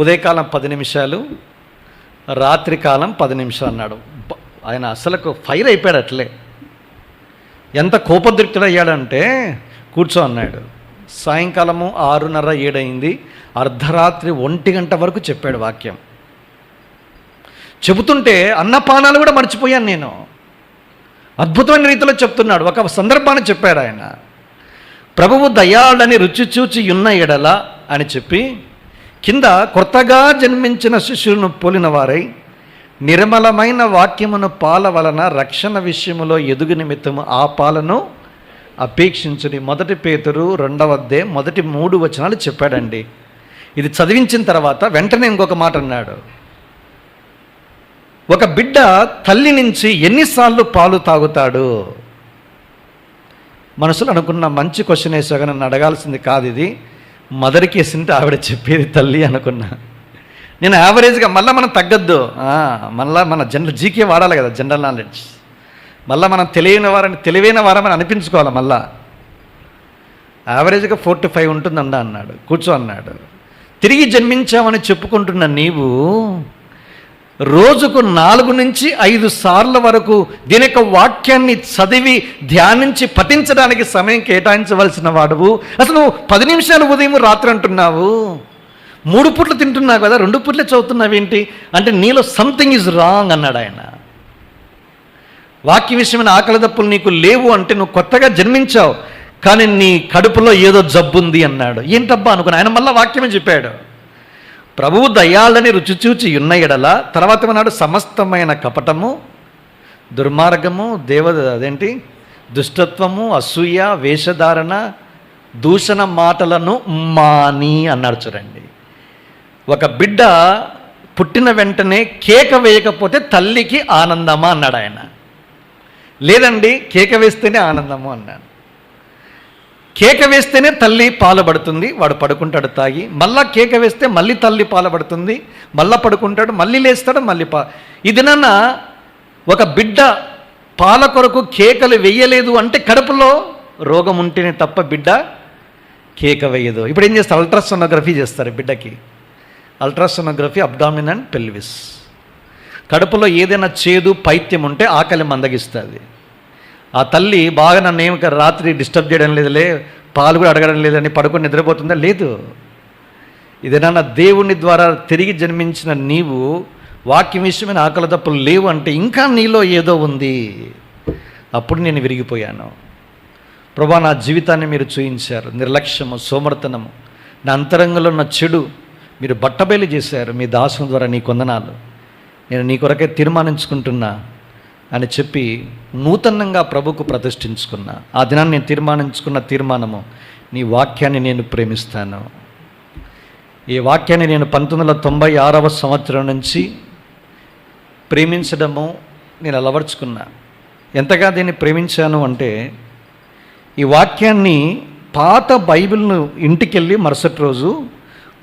ఉదయకాలం 10 నిమిషాలు, రాత్రికాలం 10 నిమిషాలు అన్నాడు. ఆయన అసలుకు ఫైర్ అయిపోయాడు. అట్లే ఎంత కోపదృక్తుడయ్యాడంటే, కూర్చో అన్నాడు. సాయంకాలము 6:30, 7 అయింది. అర్ధరాత్రి 1 గంట వరకు చెప్పాడు వాక్యం. చెబుతుంటే అన్నపానాలు కూడా మర్చిపోయాను నేను. అద్భుతమైన రీతిలో చెప్తున్నాడు. ఒక సందర్భాన్ని చెప్పాడు ఆయన, ప్రభువు దయాళని రుచి చూచి ఉన్న ఎడల అని చెప్పి, కింద కొత్తగా జన్మించిన శిశువును పోలిన వారై నిర్మలమైన వాక్యమును పాల వలన రక్షణ విషయములో ఎదుగు నిమిత్తము ఆ పాలను అపేక్షించుని. 1 పేతురు 2వ అధ్యాయం మొదటి 3 వచనాలు చెప్పాడండి. ఇది చదివించిన తర్వాత వెంటనే ఇంకొక మాట అన్నాడు, ఒక బిడ్డ తల్లి నుంచి ఎన్నిసార్లు పాలు తాగుతాడు? మనసులో అనుకున్న మంచి క్వశ్చన్ వేసాక నన్ను అడగాల్సింది కాదు ఇది. మదర్కి వేసింటే ఆవిడ చెప్పేది తల్లి అనుకున్నా. నేను యావరేజ్గా, మళ్ళీ మనం తగ్గద్దు, మళ్ళీ మన జనరల్ జీకే వాడాలి కదా, జనరల్ నాలెడ్జ్. మళ్ళీ మనం తెలివైన వారని అనిపించుకోవాలి. మళ్ళా యావరేజ్గా 4 to 5 ఉంటుందండి అన్నాడు. కూర్చో అన్నాడు. తిరిగి జన్మించామని చెప్పుకుంటున్న నీవు రోజుకు 4 నుంచి 5 సార్ల వరకు దీని యొక్క వాక్యాన్ని చదివి ధ్యానించి పఠించడానికి సమయం కేటాయించవలసిన వాడువు. అసలు 10 నిమిషాలు ఉదయం రాత్రి అంటున్నావు. 3 పూట్లు తింటున్నావు కదా, 2 పూట్లే చదువుతున్నావు ఏంటి అంటే నీలో సంథింగ్ ఈజ్ రాంగ్ అన్నాడు ఆయన. వాక్య విషయమైన ఆకలి దప్పులు నీకు లేవు అంటే నువ్వు కొత్తగా జన్మించావు, కానీ నీ కడుపులో ఏదో జబ్బు ఉంది అన్నాడు. ఏంటబ్బా అనుకున్నా. ఆయన మళ్ళీ వాక్యమే చెప్పాడు. ప్రభువు దయాలని రుచి చూచి ఉన్న ఎడల, తర్వాత అన్నాడు సమస్తమైన కపటము, దుర్మార్గము, అదేంటి దుష్టత్వము, అసూయ, వేషధారణ, దూషణ మాటలను మాని అన్నాడు. చూడండి, ఒక బిడ్డ పుట్టిన వెంటనే కేక వేయకపోతే తల్లికి ఆనందమా అన్నాడు ఆయన. లేదండి, కేక వేస్తేనే ఆనందము అన్నాడు. కేక వేస్తేనే తల్లి పాలబడుతుంది, వాడు పడుకుంటాడు తాగి. మళ్ళా కేక వేస్తే మళ్ళీ తల్లి పాలబడుతుంది, మళ్ళా పడుకుంటాడు, మళ్ళీ లేస్తాడు, మళ్ళీ ఇదినన్న ఒక బిడ్డ పాల కొరకు కేకలు వేయలేదు అంటే కడుపులో రోగం ఉంటేనే తప్ప బిడ్డ కేక వేయదు. ఇప్పుడు ఏం చేస్తారు? అల్ట్రాసోనోగ్రఫీ చేస్తారు బిడ్డకి. Ultrasonography abdomen and pelvis. కడుపులో ఏదైనా చేదు పైత్యం ఉంటే ఆకలి మందగిస్తుంది. ఆ తల్లి బాగా నన్ను ఏమి రాత్రి డిస్టర్బ్ చేయడం లేదులే, పాలు కూడా అడగడం లేదని పడుకొని నిద్రపోతుందా? లేదు. ఇదేనా దేవుని ద్వారా తిరిగి జన్మించిన నీవు వాక్యం విషయమైన ఆకలి తప్పులు లేవు అంటే ఇంకా నీలో ఏదో ఉంది. అప్పుడు నేను విరిగిపోయాను. ప్రభా, నా జీవితాన్ని మీరు చూయించారు. నిర్లక్ష్యము, సోమర్తనము, నా అంతరంగంలో ఉన్న చెడు మీరు బట్టబయలు చేశారు. మీ దాసుని ద్వారా నీ కొందనాలు. నేను నీ కొరకే తీర్మానించుకుంటున్నా అని చెప్పి నూతనంగా ప్రభుకు ప్రతిష్ఠించుకున్నా. ఆ దినాన్ని నేను తీర్మానించుకున్న తీర్మానము, నీ వాక్యాన్ని నేను ప్రేమిస్తాను. ఈ వాక్యాన్ని నేను 1996వ సంవత్సరం నుంచి ప్రేమించడము నేను అలవర్చుకున్నా. ఎంతగా దీన్ని ప్రేమించాను అంటే, ఈ వాక్యాన్ని పాత బైబిల్ను ఇంటికెళ్ళి మరుసటి రోజు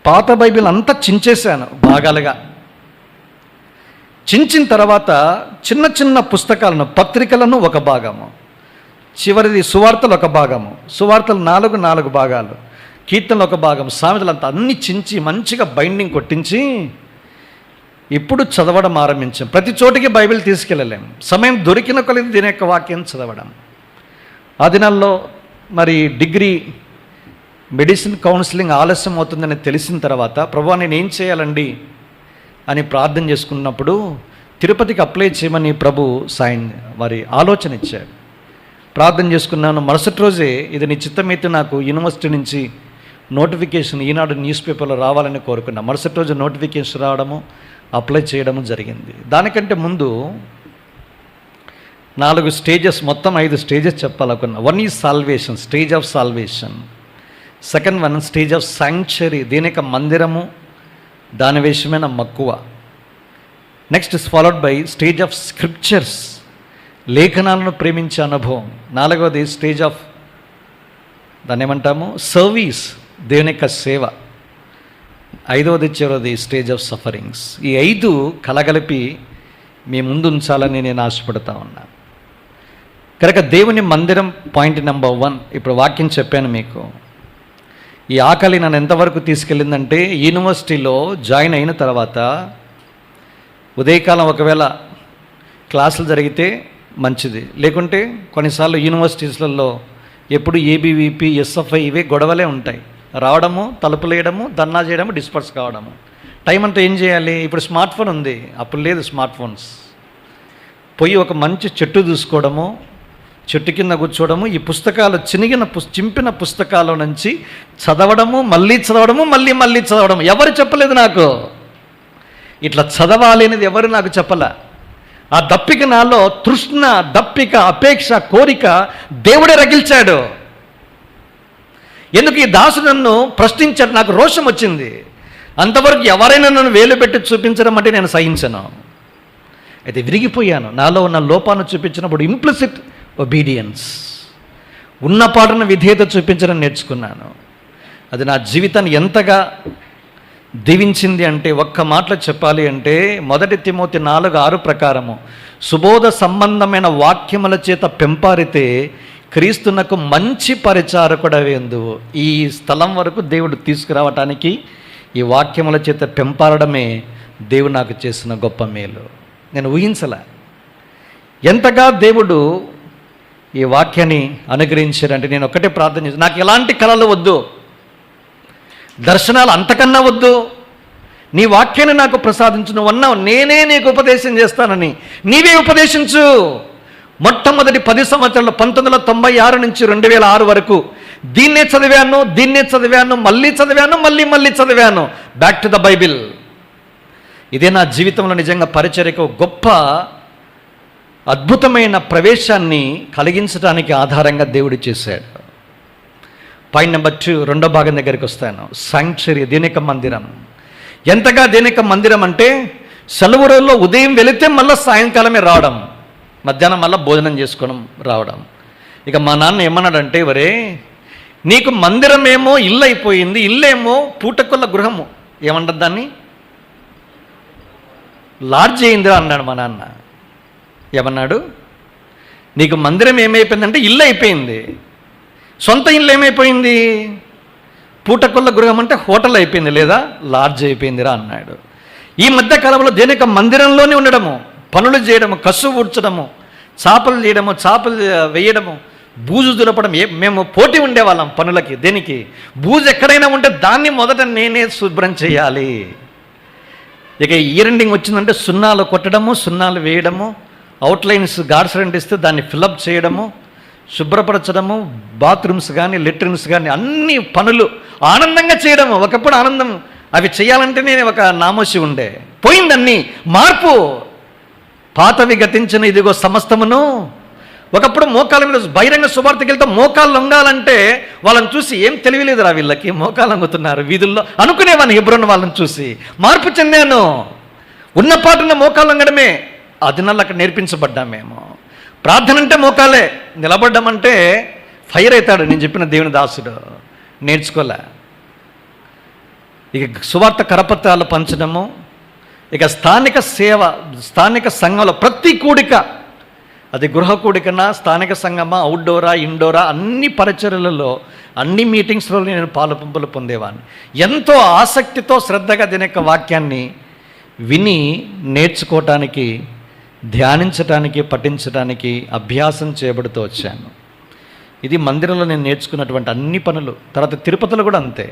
పాత బైబిల్ అంతా చించేశాను భాగాలుగా. చించిన తర్వాత చిన్న చిన్న పుస్తకాలను, పత్రికలను ఒక భాగము, చివరిది సువార్తలు ఒక భాగము, సువార్తలు 4 భాగాలు, కీర్తనలు ఒక భాగం, సామెతలంతా అన్నీ చించి మంచిగా బైండింగ్ కొట్టించి ఇప్పుడు చదవడం ఆరంభించాం. ప్రతి చోటికి బైబిల్ తీసుకెళ్ళలేం. సమయం దొరికిన కొలది దీని యొక్క వాక్యం చదవడం. ఆ దినాల్లో మరి డిగ్రీ మెడిసిన్ కౌన్సిలింగ్ ఆలస్యం అవుతుందని తెలిసిన తర్వాత, ప్రభువా నేను ఏం చేయాలండి అని ప్రార్థన చేసుకున్నప్పుడు తిరుపతికి అప్లై చేయమని ప్రభు వారి ఆలోచన ఇచ్చాడు. ప్రార్థన చేసుకున్నాను. మరుసటి రోజే ఇది నీ చిత్తమైతే నాకు యూనివర్సిటీ నుంచి నోటిఫికేషన్ ఈనాడు న్యూస్ పేపర్లో రావాలని కోరుకున్నా. మరుసటి రోజు నోటిఫికేషన్ రావడము, అప్లై చేయడము జరిగింది. దానికంటే ముందు 4 స్టేజెస్, మొత్తం 5 స్టేజెస్ చెప్పాలనుకున్నా. 1 is salvation, stage of salvation. Second 1 stage of sanctuary, దీని యొక్క మందిరము, దాని విషయమైన మక్కువ. Next is followed by stage of scriptures, లేఖనాలను ప్రేమించే అనుభవం. 4వది స్టేజ్ ఆఫ్, దాన్ని ఏమంటాము, సర్వీస్, దేవుని యొక్క సేవ. 5వది చివరిది స్టేజ్ ఆఫ్ సఫరింగ్స్. ఈ 5 కలగలిపి మీ ముందు ఉంచాలని నేను ఆశపడతా ఉన్నా. కనుక దేవుని మందిరం పాయింట్ నెంబర్ 1. ఇప్పుడు వాక్యం చెప్పాను మీకు. ఈ ఆకలి నన్ను ఎంతవరకు తీసుకెళ్ళిందంటే, యూనివర్సిటీలో జాయిన్ అయిన తర్వాత ఉదయకాలం ఒకవేళ క్లాసులు జరిగితే మంచిది, లేకుంటే కొన్నిసార్లు యూనివర్సిటీస్లలో ఎప్పుడు ఏబీవీపీ, ఎస్ఎఫ్ఐ ఇవే గొడవలే ఉంటాయి. రావడము, తలుపులు వేయడము, ధర్నా చేయడము, డిస్పర్స్ కావడము. టైం అంతా ఏం చేయాలి? ఇప్పుడు స్మార్ట్ ఫోన్ ఉంది, అప్పుడు లేదు స్మార్ట్ ఫోన్స్. పోయి ఒక మంచి చెట్టు చూసుకోవడము, చెట్టు కింద కూర్చోవడము, ఈ పుస్తకాలు చింపిన పుస్తకాల నుంచి చదవడము, మళ్ళీ చదవడము, మళ్ళీ చదవడము. ఎవరు చెప్పలేదు నాకు ఇట్లా చదవాలి అనేది, ఎవరు నాకు చెప్పలే. ఆ దప్పిక నాలో తృష్ణ, దప్పిక, అపేక్ష, కోరిక దేవుడే రగిల్చాడు. ఎందుకు ఈ దాసు నన్ను ప్రశ్నించాడు, నాకు రోషం వచ్చింది. అంతవరకు ఎవరైనా నన్ను వేలు పెట్టి చూపించడం అంటే నేను సహించను. అయితే విరిగిపోయాను. నాలో ఉన్న లోపాన్ని చూపించినప్పుడు ఇంప్లిసిట్ ఒబీడియన్స్, ఉన్న పాటను విధేయత చూపించడం నేర్చుకున్నాను. అది నా జీవితాన్ని ఎంతగా దీవించింది అంటే, ఒక్క మాటలో చెప్పాలి అంటే, 1 తిమోతి 4:6 ప్రకారము సుబోధ సంబంధమైన వాక్యముల చేత పెంపారితే క్రీస్తునకు మంచి పరిచారకుడవేందువు. ఈ స్థలం వరకు దేవుడు తీసుకురావటానికి ఈ వాక్యముల చేత పెంపారడమే దేవుడు నాకు చేసిన గొప్ప మేలు. నేను ఊహించలే ఎంతగా దేవుడు ఈ వాక్యాన్ని అనుగ్రహించారంటే. నేను ఒక్కటే ప్రార్థన చేసి, నాకు ఎలాంటి కళలు వద్దు, దర్శనాలు అంతకన్నా వద్దు, నీ వాక్యాన్ని నాకు ప్రసాదించు. నువ్వు అన్నావు నేనే నీకు ఉపదేశం చేస్తానని, నీవే ఉపదేశించు. మొట్టమొదటి 10 సంవత్సరాలు 1996 నుంచి 2006 వరకు దీన్నే చదివాను, మళ్ళీ చదివాను. Back to the Bible. ఇదే నా జీవితంలో నిజంగా పరిచర్యకు గొప్ప అద్భుతమైన ప్రవేశాన్ని కలిగించడానికి ఆధారంగా దేవుడు చేశాడు. పాయింట్ నెంబర్ 2, రెండో భాగం దగ్గరికి వస్తాను. సాంక్చురీ, దేనిక మందిరం. ఎంతగా దేనిక మందిరం అంటే సెలవు రోజుల్లో ఉదయం వెళితే మళ్ళీ సాయంకాలమే రావడం, మధ్యాహ్నం మళ్ళీ భోజనం చేసుకోవడం రావడం. ఇక మా నాన్న ఏమన్నాడంటే, వరే నీకు మందిరం ఏమో ఇల్లు అయిపోయింది, ఇల్లేమో పూటకొల్ల గృహము, ఏమంటారు దాన్ని, లాడ్జ్ అయిందిరా అన్నాడు మా నాన్న. ఏమన్నాడు, నీకు మందిరం ఏమైపోయిందంటే ఇల్లు అయిపోయింది, సొంత ఇల్లు ఏమైపోయింది, పూటకొల్ల గృహం అంటే హోటల్ అయిపోయింది లేదా లాడ్జ్ అయిపోయిందిరా అన్నాడు. ఈ మధ్య కాలంలో దేనిక మందిరంలోనే ఉండడము, పనులు చేయడము, కసువు ఊడ్చడము, చేపలు చేయడము, చేపలు వేయడము, బూజు దులపడం. మేము పోటీ ఉండేవాళ్ళం పనులకి. దేనికి, బూజు ఎక్కడైనా ఉంటే దాన్ని మొదట నేనే శుభ్రం చేయాలి. ఇక ఇయర్ ఎండింగ్ వచ్చిందంటే సున్నాలు కొట్టడము, సున్నాలు వేయడము, అవుట్లైన్స్ గాడ్స్ రెంట్ ఇస్తే దాన్ని ఫిలప్ చేయడము, శుభ్రపరచడము, బాత్రూమ్స్ కానీ లెట్రిన్స్ కానీ అన్ని పనులు ఆనందంగా చేయడము. ఒకప్పుడు ఆనందం, అవి చేయాలంటే నేను ఒక నామోషి ఉండే, పోయిందన్నీ మార్పు. పాతవి గతించిన ఇదిగో సమస్తమును. ఒకప్పుడు మోకాళ్ళ మీద బహిరంగ సువార్తకి వెళ్తే మోకాళ్ళు లొంగాలంటే వాళ్ళని చూసి ఏం తెలియలేదురా వీళ్ళకి, మోకాళ్ళు లొంగుతున్నారు వీధుల్లో అనుకునేవాడిని. హెబ్రోన్ వాళ్ళని చూసి మార్పు చెందాను. ఉన్న పాటున్న మోకాళ్ళు లొంగడమే అది నన్ను అక్కడ నేర్పించబడ్డా. మేము ప్రార్థన అంటే మోకాలే, నిలబడ్డామంటే ఫైర్ అవుతాడు. నేను చెప్పిన దేవుని దాసుడు నేర్చుకోలే. ఇక సువార్త కరపత్రాలు పంచడము, ఇక స్థానిక సేవ, స్థానిక సంఘంలో ప్రతి కూడిక, అది గృహ కూడికనా, స్థానిక సంఘమా, అవుట్డోరా, ఇండోరా, అన్ని పరిచర్యలలో, అన్ని మీటింగ్స్లో నేను పాలుపంపులు పొందేవాడిని. ఎంతో ఆసక్తితో శ్రద్ధగా దీని యొక్క వాక్యాన్ని విని నేర్చుకోవటానికి, ధ్యానించటానికి, పఠించడానికి అభ్యాసం చేయబడుతూ వచ్చాను. ఇది మందిరంలో నేను నేర్చుకున్నటువంటి అన్ని పనులు. తర్వాత తిరుపతిలో కూడా అంతే.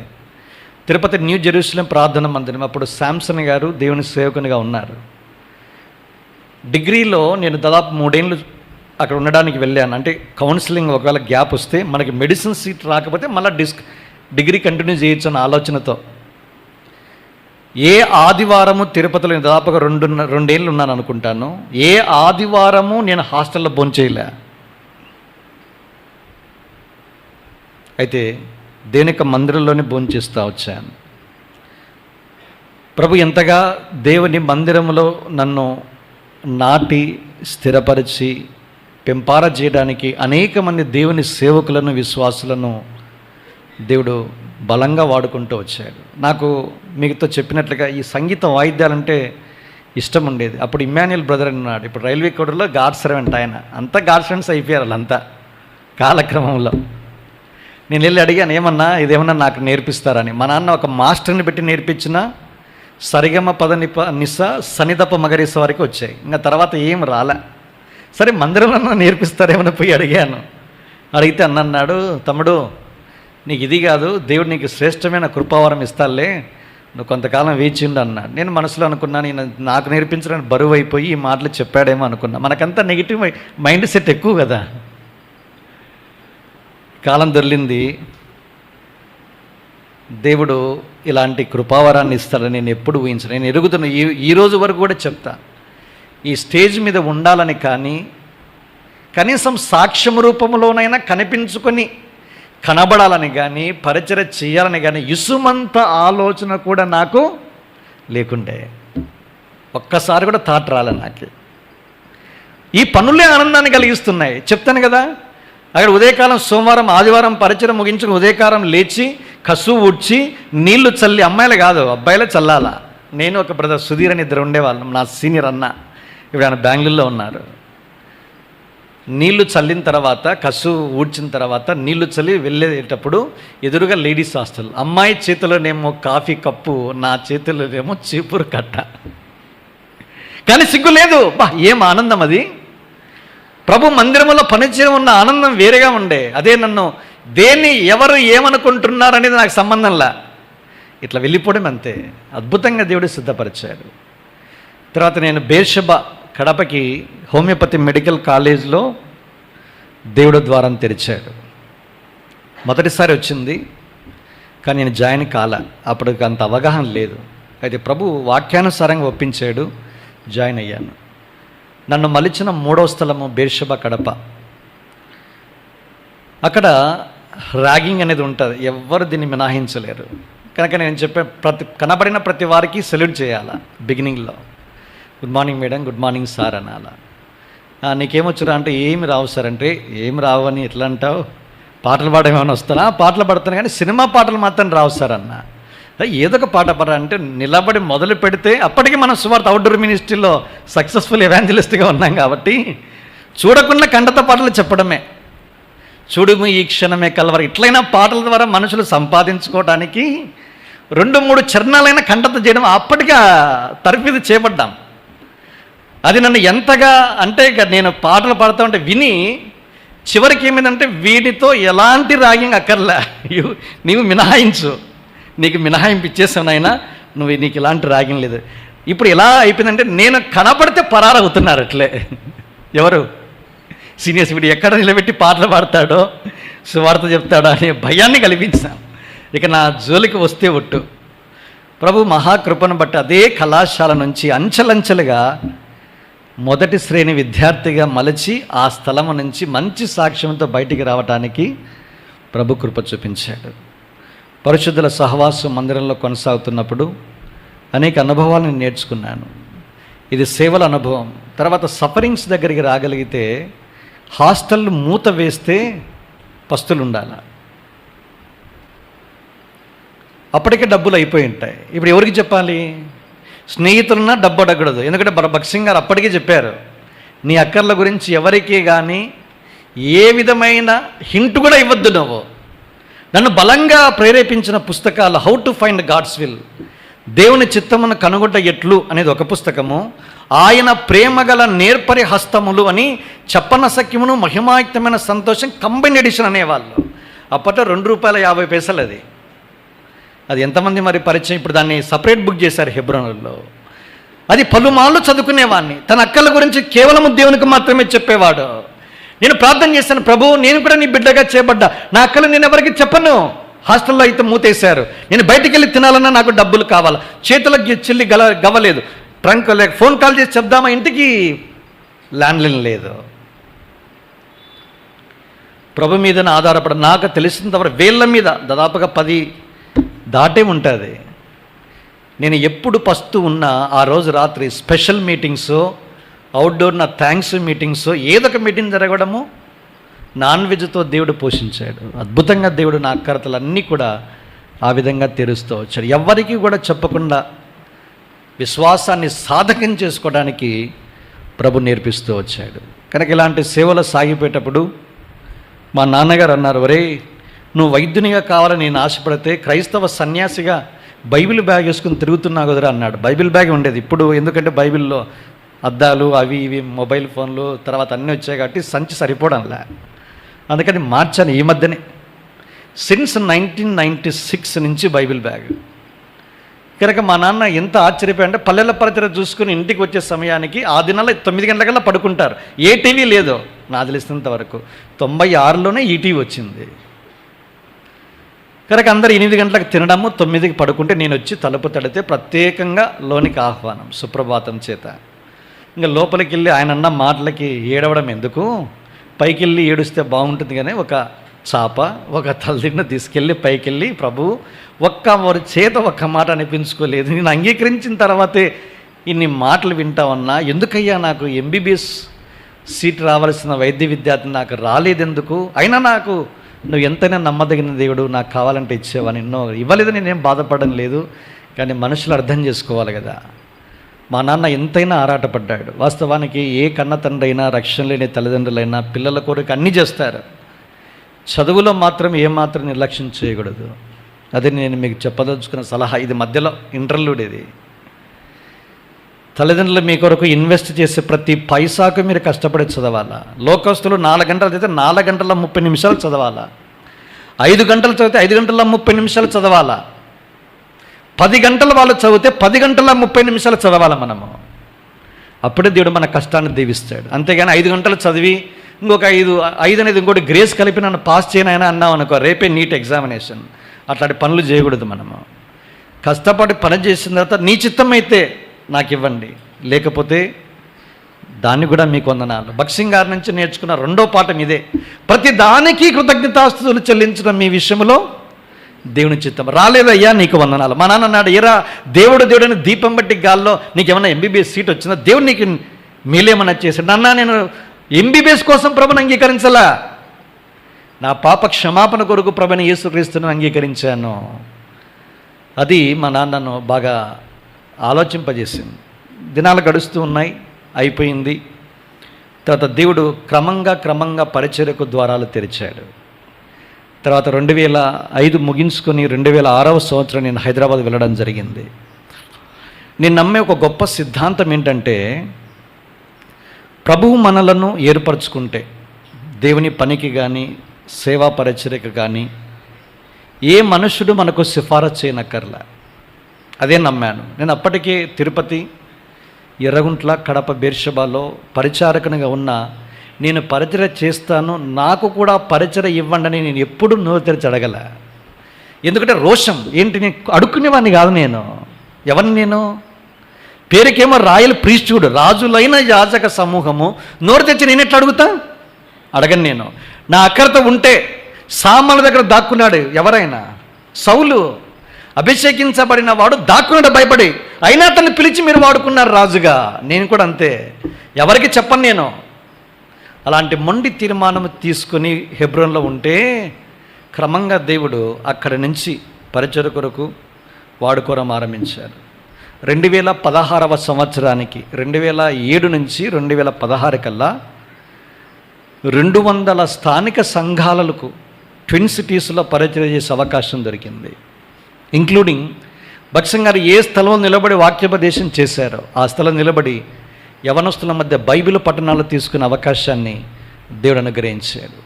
తిరుపతి న్యూ జెరూసలేం ప్రార్థన మందిరం, అప్పుడు శాంసన్ గారు దేవుని సేవకునిగా ఉన్నారు. డిగ్రీలో నేను దాదాపు 3 ఏళ్ళు అక్కడ ఉండడానికి వెళ్ళాను. అంటే కౌన్సిలింగ్ ఒకవేళ గ్యాప్ వస్తే మనకి మెడిసిన్ సీట్ రాకపోతే మళ్ళీ డిగ్రీ కంటిన్యూ చేయొచ్చు అన్న ఆలోచనతో ఏ ఆదివారము తిరుపతిలో నేను దాదాపుగా 2 ఏళ్ళు ఉన్నాను అనుకుంటాను. ఏ ఆదివారము నేను హాస్టల్లో భోంచేయలే. అయితే దేనిక మందిరంలోనే భోంచేస్తూ వచ్చాను. ప్రభు ఎంతగా దేవుని మందిరంలో నన్ను నాటి స్థిరపరిచి పెంపార చేయడానికి అనేక మంది దేవుని సేవకులను, విశ్వాసులను దేవుడు బలంగా వాడుకుంటూ వచ్చాడు. నాకు మీతో చెప్పినట్లుగా ఈ సంగీత వాయిద్యాలంటే ఇష్టం ఉండేది. అప్పుడు ఇమ్మాన్యుయల్ బ్రదర్ అని ఉన్నాడు, ఇప్పుడు రైల్వే కోడలో గాడ్ సర్వెంట్. ఆయన అంతా గాడ్ సర్వెంట్స్ అయిపోయారు వాళ్ళంతా కాలక్రమంలో. నేను వెళ్ళి అడిగాను, ఏమన్నా ఇదేమన్నా నాకు నేర్పిస్తారని. మా నాన్న ఒక మాస్టర్ని పెట్టి నేర్పించిన సరిగమ పదనిప నిస సనిదప మగరిస వరకు వచ్చాయి. ఇంకా తర్వాత ఏం రాలే. సరే మందిరంలో నేర్పిస్తారేమని పోయి అడిగాను. అడిగితే అన్నాడు, తమ్ముడు నీకు ఇది కాదు, దేవుడు నీకు శ్రేష్టమైన కృపావరం ఇస్తాలే, నువ్వు కొంతకాలం వేచిండు అన్నాడు. నేను మనసులో అనుకున్నాను, నేను నాకు నేర్పించడానికి బరువు అయిపోయి ఈ మాటలు చెప్పాడేమో అనుకున్నా. మనకంతా నెగిటివ్ మైండ్ సెట్ ఎక్కువ కదా. కాలం దొర్లింది, దేవుడు ఇలాంటి కృపావరాన్ని ఇస్తాడని నేను ఎప్పుడు ఊహించను. నేను ఎరుగుతున్న ఈ రోజు వరకు కూడా చెప్తా, ఈ స్టేజ్ మీద ఉండాలని కానీ, కనీసం సాక్ష్యం రూపంలోనైనా కనిపించుకొని కనబడాలని కానీ, పరిచర్య చేయాలని కానీ ఇసుమంత ఆలోచన కూడా నాకు లేకుండే. ఒక్కసారి కూడా థాట్ రాలే నాకు. ఈ పనులే ఆనందాన్ని కలిగిస్తున్నాయి. చెప్తాను కదా, అక్కడ ఉదయకాలం సోమవారం ఆదివారం పరిచయం ముగించుకుని ఉదయకాలం లేచి కసువు ఊడ్చి నీళ్లు చల్లి, అమ్మాయిలు కాదు అబ్బాయిలే చల్లాలా. నేను ఒక బ్రదర్ సుధీర్ అని 2 ఉండేవాళ్ళం, నా సీనియర్ అన్న. ఇప్పుడు ఆయన బెంగళూరులో ఉన్నారు. నీళ్లు చల్లిన తర్వాత, కసు ఊడ్చిన తర్వాత నీళ్లు చల్లి వెళ్ళేటప్పుడు ఎదురుగా లేడీస్ హాస్టల్. అమ్మాయి చేతిలోనేమో కాఫీ కప్పు, నా చేతిలోనేమో చీపురు కట్ట. కానీ సిగ్గు లేదు. ఏం ఆనందం అది! ప్రభు మందిరంలో పనిచేయడం ఉన్న ఆనందం వేరేగా ఉండే. అదే నన్ను దేన్ని ఎవరు ఏమనుకుంటున్నారు అనేది నాకు సంబంధంలా, ఇట్లా వెళ్ళిపోవడం అంతే. అద్భుతంగా దేవుడు సిద్ధపరిచాడు. తర్వాత నేను బేర్షెబా కడపకి హోమియోపతి మెడికల్ కాలేజ్లో దేవుడు ద్వారం తెరిచాడు. మొదటిసారి వచ్చింది, కానీ నేను జాయిన్ కాల. అప్పటికి అంత అవగాహన లేదు. అయితే ప్రభు వాక్యానుసారంగా ఒప్పించాడు, జాయిన్ అయ్యాను. నన్ను మలిచిన 3వ స్థలము బేర్షెబా కడప. అక్కడ ర్యాగింగ్ అనేది ఉంటుంది, ఎవ్వరు దీన్ని మినహాయించలేరు. కనుక నేను చెప్పే కనబడిన ప్రతి వారికి సెల్యూట్ చేయాలా. బిగినింగ్లో good morning madam, good morning sir అనాలా. నీకేమొచ్చురా అంటే ఏమి రావు సార్ అంటే, ఏమి రావు అని ఎట్లా అంటావు, పాటలు పాడేమని వస్తానా? పాటలు పాడుతాను కానీ సినిమా పాటలు మాత్రం రావు సార్ అన్న. ఏదో ఒక పాట పాడ అంటే నిలబడి మొదలు పెడితే, అప్పటికి మనం సువార్త అవుట్డోర్ మినిస్ట్రీలో సక్సెస్ఫుల్ ఎవాంజలిస్ట్గా ఉన్నాం కాబట్టి చూడకుండా కంఠత పాటలు చెప్పడమే. చూడుము ఈ క్షణమే కలవర, ఇట్లయినా పాటల ద్వారా మనుషులు సంపాదించుకోవడానికి 2-3 చరణాలైన కంఠత చేయడం అప్పటిగా తరఫీదు చేయబడ్డాం. అది నన్ను ఎంతగా అంటే, ఇక నేను పాటలు పాడుతూ ఉంటే విని చివరికి ఏమైందంటే, వీడితో ఎలాంటి రాగింగ్ అక్కర్లే, నీవు మినహాయించు, నీకు మినహాయింపు ఇచ్చేసావు నాయనా, నీకు ఇలాంటి రాగింగ్ లేదు. ఇప్పుడు ఎలా అయిపోయిందంటే, నేను కనపడితే పరారవుతున్నారు అట్లే. ఎవరు సీనియర్స్, వీడు ఎక్కడ నిలబెట్టి పాటలు పాడతాడో, సువార్త చెప్తాడో అనే భయాన్ని కల్పించాను. ఇక నా జోలికి వస్తే ఒట్టు. ప్రభు మహాకృపను బట్టి అదే కళాశాల నుంచి అంచెలంచెలుగా మొదటి శ్రేణి విద్యార్థిగా మలచి ఆ స్థలము నుంచి మంచి సాక్ష్యంతో బయటికి రావటానికి ప్రభు కృప చూపించాడు. పరిశుద్ధుల సహవాసం మందిరంలో కొనసాగుతున్నప్పుడు అనేక అనుభవాలను నేర్చుకున్నాను. ఇది సేవల అనుభవం. తర్వాత సఫరింగ్స్ దగ్గరికి రాగలిగితే, హాస్టల్ మూత వేస్తే పస్తులు ఉండాలి. అప్పటికే డబ్బులు అయిపోయి ఉంటాయి. ఇప్పుడు ఎవరికి చెప్పాలి? స్నేహితులన్నా డబ్బు అడగకూడదు. ఎందుకంటే భగత్ సింగ్ గారు అప్పటికే చెప్పారు, నీ అక్కర్ల గురించి ఎవరికి కానీ ఏ విధమైన హింట్ కూడా ఇవ్వద్దు. నువ్వు నన్ను బలంగా ప్రేరేపించిన పుస్తకాలు how to find God's will, దేవుని చిత్తమును కనుగొట్ట ఎట్లు అనేది ఒక పుస్తకము, ఆయన ప్రేమగల నేర్పరి హస్తములు అని చెప్పనసక్యమును మహిమాయుక్తమైన సంతోషం కంబైన్ ఎడిషన్ అనేవాళ్ళు. అప్పట్లో ₹2.50 అది. అది ఎంతమంది మరి పరిచయం. ఇప్పుడు దాన్ని సపరేట్ బుక్ చేశారు హెబ్రోనులో. అది పలుమార్లు చదువుకునేవాడిని. తన అక్కల గురించి కేవలం దేవునికి మాత్రమే చెప్పేవాడు. నేను ప్రార్థన చేశాను, ప్రభు నేను కూడా నీ బిడ్డగా చేయబడ్డా, నా అక్కలు నేను ఎవరికి చెప్పను. హాస్టల్లో అయితే మూతేశారు. నేను బయటికి వెళ్ళి తినాలన్నా నాకు డబ్బులు కావాలి. చేతులకు చెల్లి గవ్వలేదు. ట్రంక్ లేక ఫోన్ కాల్ చేసి చెప్దామా ఇంటికి, ల్యాండ్లైన్ లేదు. ప్రభు మీద ఆధారపడ నాకు తెలిసినంతవరకు వేళ్ళ మీద దాదాపుగా 10 దాటే ఉంటుంది. నేను ఎప్పుడు పస్తూ ఉన్నా ఆ రోజు రాత్రి స్పెషల్ మీటింగ్స్, అవుట్డోర్ నా థ్యాంక్స్ మీటింగ్స్, ఏదొక మీటింగ్ జరగడము నాన్ వెజ్తో దేవుడు పోషించాడు. అద్భుతంగా దేవుడు నా అక్కరతలన్నీ కూడా ఆ విధంగా తెరుస్తూ వచ్చాడు. ఎవరికి కూడా చెప్పకుండా విశ్వాసాన్ని సాధకం చేసుకోవడానికి ప్రభు నేర్పిస్తూ వచ్చాడు. కనుక ఇలాంటి సేవలు సాగిపోయేటప్పుడు మా నాన్నగారు అన్నారు, ఒరే నువ్వు వైద్యునిగా కావాలని నేను ఆశపడితే క్రైస్తవ సన్యాసిగా బైబిల్ బ్యాగ్ వేసుకుని తిరుగుతున్నావు కదరా అన్నాడు. బైబిల్ బ్యాగ్ ఉండేది. ఇప్పుడు ఎందుకంటే బైబిల్లో అద్దాలు అవి ఇవి మొబైల్ ఫోన్లు తర్వాత అన్నీ వచ్చాయి కాబట్టి సంచి సరిపోవడంలే. అందుకని మార్చాను ఈ మధ్యనే. సిన్స్ 1996 నుంచి బైబిల్ బ్యాగ్. కనుక మా నాన్న ఎంత ఆశ్చర్యపోయాడంటే, పల్లెల పరిచయం చూసుకుని ఇంటికి వచ్చే సమయానికి ఆ దినాల్లో 9 గంటలకల్లా పడుకుంటారు. ఏ టీవీ లేదు నాకు తెలిసినంత వరకు. 96లోనే ఈటీవీ వచ్చింది. కనుక అందరు 8 గంటలకు తినడము, 9కి పడుకుంటే నేను వచ్చి తలుపు తడితే ప్రత్యేకంగా లోనికి ఆహ్వానం సుప్రభాతం చేత. ఇంకా లోపలికి వెళ్ళి ఆయన అన్న మాటలకి ఏడవడం ఎందుకు, పైకి వెళ్ళి ఏడుస్తే బాగుంటుంది కానీ ఒక చాప ఒక తల్లిని తీసుకెళ్ళి పైకి వెళ్ళి, ప్రభు వారి చేత ఒక్క మాట అనిపించుకోలేదు, నేను అంగీకరించిన తర్వాతే ఇన్ని మాటలు వింటావన్నా, ఎందుకయ్యా నాకు ఎంబీబీఎస్ సీట్ రావాల్సిన వైద్య విద్యార్థి నాకు రాలేదెందుకు, అయినా నాకు నువ్వు ఎంతైనా నమ్మదగిన దేవుడు, నాకు కావాలంటే ఇచ్చేవాని, ఎన్నో ఇవ్వలేదని నేనేం బాధపడడం లేదు, కానీ మనుషులు అర్థం చేసుకోవాలి కదా. మా నాన్న ఎంతైనా ఆరాటపడ్డాడు. వాస్తవానికి ఏ కన్న తండ్రి అయినా, రక్షణ లేని తల్లిదండ్రులైనా పిల్లల కొరకు అన్నీ చేస్తారు. చదువులో మాత్రం ఏమాత్రం నిర్లక్ష్యం చేయకూడదు. అది నేను మీకు చెప్పదలుచుకున్న సలహా. ఇది మధ్యలో ఇంటర్లూడ్. ఇది తల్లిదండ్రులు మీ కొరకు ఇన్వెస్ట్ చేసే ప్రతి పైసాకు మీరు కష్టపడి చదవాలా. లోకస్తులు 4 గంటలు చదివితే 4 గంటల 30 నిమిషాలు చదవాలా. 5 గంటలు చదివితే 5 గంటల 30 నిమిషాలు చదవాలా. 10 గంటలు వాళ్ళు చదివితే 10 గంటల 30 నిమిషాలు చదవాలి మనము. అప్పుడే దేవుడు మన కష్టాన్ని దీవిస్తాడు. అంతేగాని 5 గంటలు చదివి ఇంకొక 5 అనేది ఇంకోటి గ్రేస్ కలిపి నన్ను పాస్ చేయనైనా అన్నాం అనుకో, రేపే నీట్ ఎగ్జామినేషన్. అట్లాంటి పనులు చేయకూడదు మనము. కష్టపడి పని చేసిన తర్వాత నీ చిత్తం అయితే నాకు ఇవ్వండి, లేకపోతే దాన్ని కూడా మీకు వందనాలు. భక్సింగ్ గారి నుంచి నేర్చుకున్న 2వ పాఠం ఇదే. ప్రతి దానికి కృతజ్ఞతాస్తుతులు చెల్లించడం మీ విషయంలో దేవుని చిత్తం. రాలేదయ్యా నీకు వందనాలు. మా నాన్న అన్నాడు, ఎరా దేవుడని దీపం బట్టి గాల్లో నీకేమన్నా ఎంబీబీఎస్ సీట్ వచ్చిందా, దేవుడు నీకు మేలేమన్నా చేశాడు. నాన్న నేను ఎంబీబీఎస్ కోసం ప్రభుని అంగీకరించలా, నా పాప క్షమాపణ కొరకు ప్రభుని యేసుక్రీస్తుని అంగీకరించాను. అది మా నాన్నను బాగా ఆలోచింపజేసింది. దినాలు గడుస్తూ ఉన్నాయి, అయిపోయింది. తర్వాత దేవుడు క్రమంగా పరిచర్యకు ద్వారాలు తెరిచాడు. తర్వాత 2005 ముగించుకొని 2006వ సంవత్సరం నేను హైదరాబాద్ వెళ్ళడం జరిగింది. నేను నమ్మే ఒక గొప్ప సిద్ధాంతం ఏంటంటే, ప్రభువు మనలను ఏర్పరచుకుంటే దేవుని పనికి కానీ సేవా పరిచర్యకు కానీ ఏ మనుషుడు మనకు సిఫారసు చేయనక్కర్లా. అదే నమ్మాను నేను. అప్పటికే తిరుపతి, ఎర్రగుంట్ల, కడప, బేర్షబాలో పరిచారకునిగా ఉన్న నేను పరిచర్య చేస్తాను, నాకు కూడా పరిచర్య ఇవ్వండి అని నేను ఎప్పుడు నోరు తెరిచి అడగల. ఎందుకంటే రోషం ఏంటి, నేను అడుక్కునేవాడిని కాదు. నేను ఎవరిని, నేను పేరుకేమో రాయల్ ప్రీస్టుడ్, రాజులైన యాజక సమూహము. నోరు తెచ్చి నేను ఎట్లా అడుగుతా? అడగను నేను. నా అక్కరత ఉంటే సామాన్ల దగ్గర దాక్కున్నాడు ఎవరైనా. సౌలు అభిషేకించబడిన వాడు దాక్కున్నాడు భయపడి, అయినా అతన్ని పిలిచి మీరు వాడుకున్నారు రాజుగా. నేను కూడా అంతే, ఎవరికి చెప్పను నేను. అలాంటి మొండి తీర్మానం తీసుకుని హెబ్రోన్లో ఉంటే క్రమంగా దేవుడు అక్కడి నుంచి పరిచర్య కొరకు వాడుకోవడం ఆరంభించారు. 2016వ సంవత్సరానికి 2007 నుంచి 2016 కల్లా 200 స్థానిక సంఘాలకు ట్విన్ సిటీస్లో పరిచర్య చేసే అవకాశం దొరికింది. ఇంక్లూడింగ్ భక్సింగ్ గారు ఏ స్థలంలో నిలబడి వాక్యోపదేశం చేశారో ఆ స్థలం నిలబడి యవనస్తుల మధ్య బైబిల్ పట్టణాలు తీసుకునే అవకాశాన్ని దేవుడు అనుగ్రహించాడు.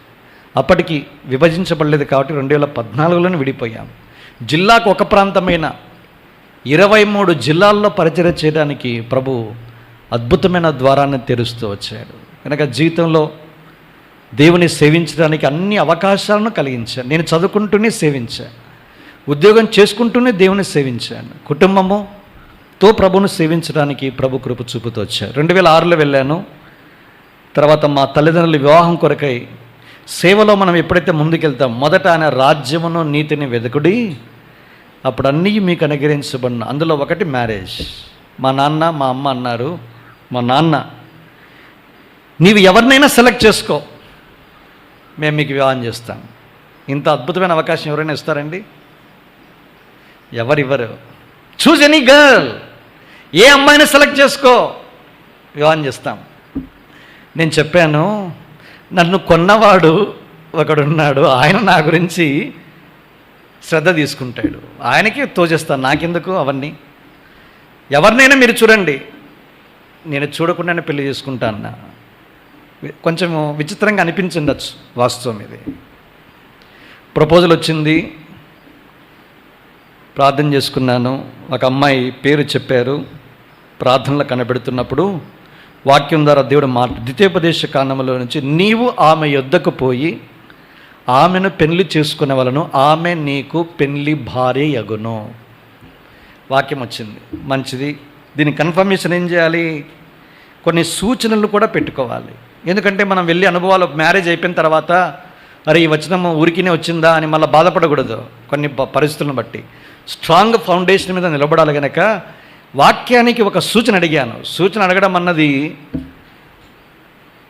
అప్పటికి విభజించబడలేదు కాబట్టి 2014లోనే విడిపోయాం. జిల్లాకు ఒక ప్రాంతమైన 23 జిల్లాల్లో పరిచర్య చేయడానికి ప్రభు అద్భుతమైన ద్వారాన్ని తెరుస్తూ వచ్చాడు. కనుక జీవితంలో దేవుని సేవించడానికి అన్ని అవకాశాలను కలిగించాను. నేను చదువుకుంటూనే సేవించాను, ఉద్యోగం చేసుకుంటూనే దేవుని సేవించాను, కుటుంబముతో ప్రభును సేవించడానికి ప్రభు కృప చూపుతూ వచ్చాను. 2006లో వెళ్ళాను. తర్వాత మా తల్లిదండ్రుల వివాహం కొరకై సేవలో మనం ఎప్పుడైతే ముందుకెళ్తాం, మొదట ఆయన రాజ్యమును నీతిని వెదకుడి, అప్పుడు అన్నీ మీకు అనుగ్రహించబడిన. అందులో ఒకటి మ్యారేజ్. మా నాన్న మా అమ్మ అన్నారు, మా నాన్న నీవు ఎవరినైనా సెలెక్ట్ చేసుకో, మేము మీకు వివాహం చేస్తాం. ఇంత అద్భుతమైన అవకాశం ఎవరైనా ఇస్తారండి? ఎవరివ్వరు. చూజ్ ఎనీ గర్ల్, ఏ అమ్మాయిని సెలెక్ట్ చేసుకో, వివాహం చేస్తాం. నేను చెప్పాను, నన్ను కొన్నవాడు ఒకడున్నాడు, ఆయన నా గురించి శ్రద్ధ తీసుకుంటాడు, ఆయనకి తోచేస్తాను, నాకెందుకు అవన్నీ. ఎవరినైనా మీరు చూడండి, నేను చూడకుండానే పెళ్లి చేసుకుంటాను. కొంచెం విచిత్రంగా అనిపించిండొచ్చు, వాస్తవం ఇది. ప్రపోజల్ వచ్చింది, ప్రార్థన చేసుకున్నాను. ఒక అమ్మాయి పేరు చెప్పారు. ప్రార్థనలో కనబెడుతున్నప్పుడు వాక్యం ద్వారా దేవుడు ద్వితీయోపదేశ కాండములో నుంచి, నీవు ఆమె యొద్దకు పోయి ఆమెను పెళ్లి చేసుకునే వాళ్ళను, ఆమె నీకు పెళ్లి భార్య యగును. వాక్యం వచ్చింది, మంచిది. దీని కన్ఫర్మేషన్ ఏం చేయాలి? కొన్ని సూచనలు కూడా పెట్టుకోవాలి. ఎందుకంటే మనం వెళ్ళి అనుభవాలు, మ్యారేజ్ అయిపోయిన తర్వాత అరే ఈ వచనం ఊరికినే వచ్చిందా అని మళ్ళీ బాధపడకూడదు. కొన్ని పరిస్థితులను బట్టి స్ట్రాంగ్ ఫౌండేషన్ మీద నిలబడాలి. కనుక వాక్యానికి ఒక సూచన అడిగాను. సూచన అడగడం అన్నది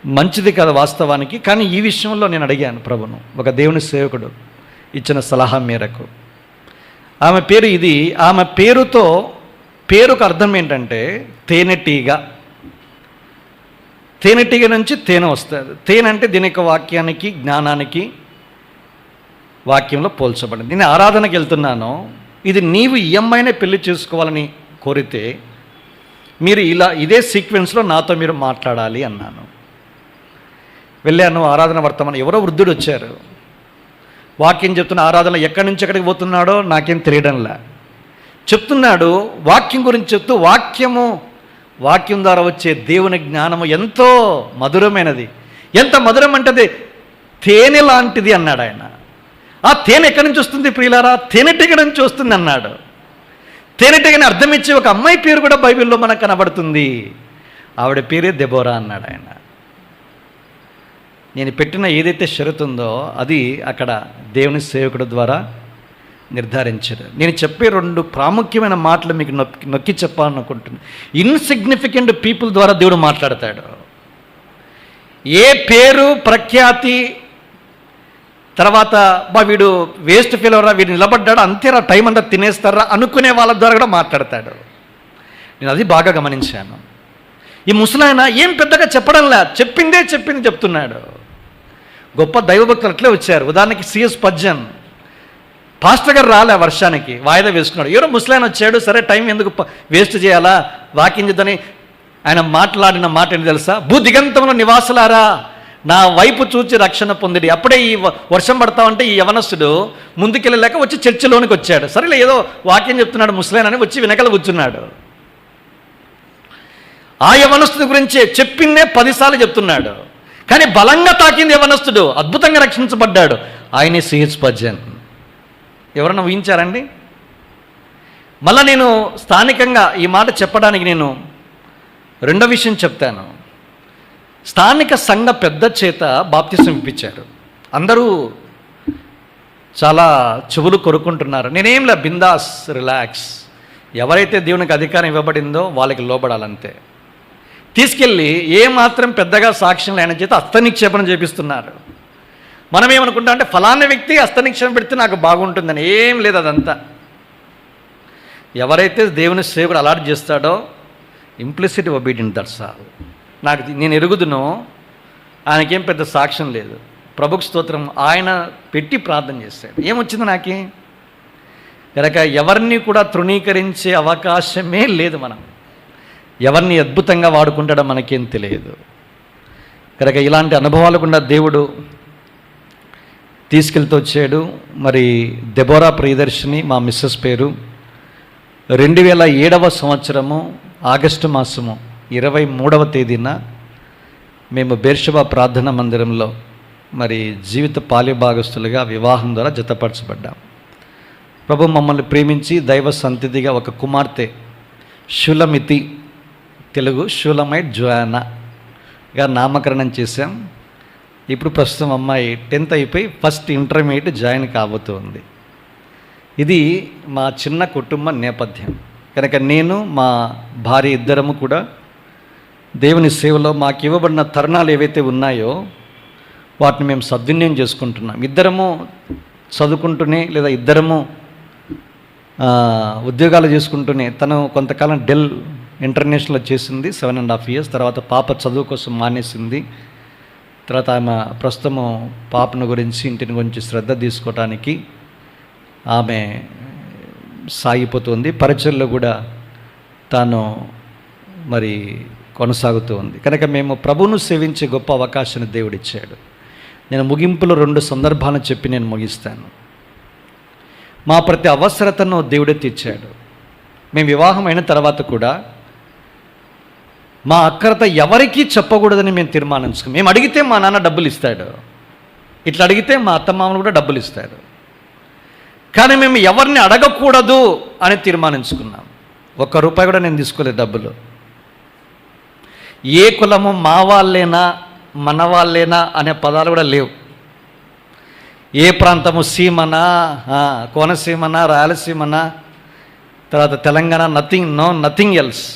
మంచిది కదా వాస్తవానికి, కానీ ఈ విషయంలో నేను అడిగాను ప్రభును. ఒక దేవుని సేవకుడు ఇచ్చిన సలహా మేరకు ఆమె పేరు ఇది. ఆమె పేరుతో పేరుకు అర్థం ఏంటంటే తేనెటీగ. తేనెటీగ నుంచి తేనె వస్తుంది. తేనె అంటే దీని యొక్క వాక్యానికి, జ్ఞానానికి వాక్యంలో పోల్చబడింది. నేను ఆరాధనకి వెళ్తున్నాను, ఇది నీవు ఈ అమ్మాయినే పెళ్లి చేసుకోవాలని కోరితే మీరు ఇదే సీక్వెన్స్లో నాతో మీరు మాట్లాడాలి అన్నాను. వెళ్ళాను, ఆరాధన వర్తమానం, ఎవరో వృద్ధుడు వచ్చారు, వాక్యం చెప్తున్న, ఆరాధన ఎక్కడి నుంచి ఎక్కడికి పోతున్నాడో నాకేం తెలియడంలా చెప్తున్నాడు. వాక్యం గురించి చెప్తూ వాక్యం ద్వారా వచ్చే దేవుని జ్ఞానము ఎంతో మధురమైనది. ఎంత మధురం అంటే అది తేనె లాంటిది అన్నాడు ఆయన. ఆ తేనె ఎక్కడి నుంచి వస్తుంది ప్రియులారా? తేనెటీగ నుంచి వస్తుంది అన్నాడు. తేనెటీగని అర్థం ఇచ్చే ఒక అమ్మాయి పేరు కూడా బైబిల్లో మనకు కనబడుతుంది. ఆవిడ పేరే దెబోరా అన్నాడు ఆయన. నేను పెట్టిన ఏదైతే షరతు ఉందో అది అక్కడ దేవుని సేవకుడు ద్వారా నిర్ధారించారు. నేను చెప్పే 2 ప్రాముఖ్యమైన మాటలు మీకు నొక్కి చెప్పాలనుకుంటున్నాను. ఇన్సిగ్నిఫికెంట్ పీపుల్ ద్వారా దేవుడు మాట్లాడతాడు. ఏ పేరు, ప్రఖ్యాతి, తర్వాత వీడు వేస్ట్ ఫెయిల్వరా, వీడు నిలబడ్డాడు, అంతేరా, టైం అంతా తినేస్తారా అనుకునే వాళ్ళ ద్వారా కూడా మాట్లాడతాడు. నేను అది బాగా గమనించాను. ఈ ముసలాయన ఏం పెద్దగా చెప్పడంలా, చెప్పింది చెప్తున్నాడు. గొప్ప దైవభక్తులు అట్లే వచ్చారు. ఉదాహరణకి సిఎస్ పజ్జన్ పాస్టర్ గారు రాలే, వర్షానికి వాయిదా వేసుకున్నాడు. ఎవరో ముసలాయన వచ్చాడు, సరే టైం ఎందుకు వేస్ట్ చేయాలా, వాకింగ్ చేద్దని ఆయన మాట్లాడిన మాట ఏంటి తెలుసా? భూదిగంతంలో నివాసులారా, నా వైపు చూచి రక్షణ పొందిడి. అప్పుడే ఈ వర్షం పడతా ఉంటే ఈ యవనస్తుడు ముందుకెళ్ళలేక వచ్చి చర్చిలోనికి వచ్చాడు. సరేలే ఏదో వాక్యం చెప్తున్నాడు ముసలాయనని వచ్చి వెనకల కూర్చున్నాడు. ఆ యవనస్తుడి గురించి చెప్పిందే 10 సార్లు చెప్తున్నాడు. కానీ బలంగా తాకింది యవనస్తుడు, అద్భుతంగా రక్షించబడ్డాడు. ఆయనే సిహెచ్ పజ్జన్. ఎవరన్నా ఊహించారండి? మళ్ళీ నేను స్థానికంగా ఈ మాట చెప్పడానికి నేను రెండో విషయం చెప్తాను. స్థానిక సంఘ పెద్ద చేత బాప్తిసం ఇప్పించారు. అందరూ చాలా చెవులు కొరుకుంటున్నారు. నేనేంలే, బిందాస్, రిలాక్స్. ఎవరైతే దేవునికి అధికారం ఇవ్వబడిందో వాళ్ళకి లోబడాలంతే. తీసుకెళ్ళి ఏమాత్రం పెద్దగా సాక్ష్యం లేని చేత హస్తనిక్షేపణ చేపిస్తున్నారు. మనం ఏమనుకుంటా అంటే ఫలానా వ్యక్తి హస్తనిక్షేపణ పెడితే నాకు బాగుంటుందని. ఏం లేదు, అదంతా ఎవరైతే దేవుని సేవకుడు అలాట్ చేస్తాడో ఇంప్లిసిట్ ఒబీడియంట్, దట్స్ ఆల్. నేను ఎరుగుదునో ఆయనకేం పెద్ద సాక్ష్యం లేదు. ప్రభుకు స్తోత్రం, ఆయన పెట్టి ప్రార్థన చేశాడు. ఏమొచ్చింది నాకే? కనుక ఎవరిని కూడా తృణీకరించే అవకాశమే లేదు. మనం ఎవరిని అద్భుతంగా వాడుకుంటాడో మనకేం తెలియదు. కనుక ఇలాంటి అనుభవాలు కూడా దేవుడు తీసుకెళ్తూ వచ్చాడు. మరి దెబోరా ప్రియదర్శిని మా మిస్సెస్ పేరు. 2007వ సంవత్సరము ఆగస్టు మాసము 23వ తేదీన మేము బేర్షబా ప్రార్థనా మందిరంలో మరి జీవిత పాలిభాగస్తులుగా వివాహం ద్వారా జతపరచబడ్డాం. ప్రభు మమ్మల్ని ప్రేమించి దైవ సంతతిగా ఒక కుమార్తె షులమితి, తెలుగు షూలమైట్ జోయానాగా నామకరణం చేశాం. ఇప్పుడు ప్రస్తుతం అమ్మాయి 10th అయిపోయి ఫస్ట్ ఇంటర్మీడియట్ జాయిన్ కాబోతుంది. ఇది మా చిన్న కుటుంబ నేపథ్యం. కనుక నేను మా భార్య ఇద్దరము కూడా దేవుని సేవలో మాకు ఇవ్వబడిన తరుణాలు ఏవైతే ఉన్నాయో వాటిని మేము సద్వినియోగం చేసుకుంటున్నాం. ఇద్దరము చదువుకుంటూనే లేదా ఇద్దరము ఉద్యోగాలు చేసుకుంటూనే, తను కొంతకాలం డెల్ ఇంటర్నేషనల్లో చేసింది 7.5 years. తర్వాత పాప చదువు కోసం మానేసింది. తర్వాత ఆమె ప్రస్తుతము పాపను గురించి, ఇంటిని గురించి శ్రద్ధ తీసుకోవటానికి ఆమె సాగిపోతుంది. పరిచయలో కూడా తాను మరి కొనసాగుతూ ఉంది. కనుక మేము ప్రభువును సేవించే గొప్ప అవకాశాన్ని దేవుడిచ్చాడు. నేను ముగింపులో 2 సందర్భాలను చెప్పి నేను ముగిస్తాను. మా ప్రతి అవసరతను దేవుడే తీర్చాడు. మేము వివాహం అయిన తర్వాత కూడా మా అక్కరత ఎవరికీ చెప్పకూడదని మేము తీర్మానించుకున్నాం. మేము అడిగితే మా నాన్న డబ్బులు ఇస్తాడు, ఇట్లా అడిగితే మా అత్తమామలు కూడా డబ్బులు ఇస్తారు. కానీ మేము ఎవరిని అడగకూడదు అని తీర్మానించుకున్నాం. ₹1 కూడా నేను తీసుకోలేదు డబ్బులు. ఏ కులము మా వాళ్ళేనా మన వాళ్ళేనా అనే పదాలు కూడా లేవు. ఏ ప్రాంతము సీమనా, కోనసీమనా, రాయలసీమనా, తర్వాత Telangana, nothing else.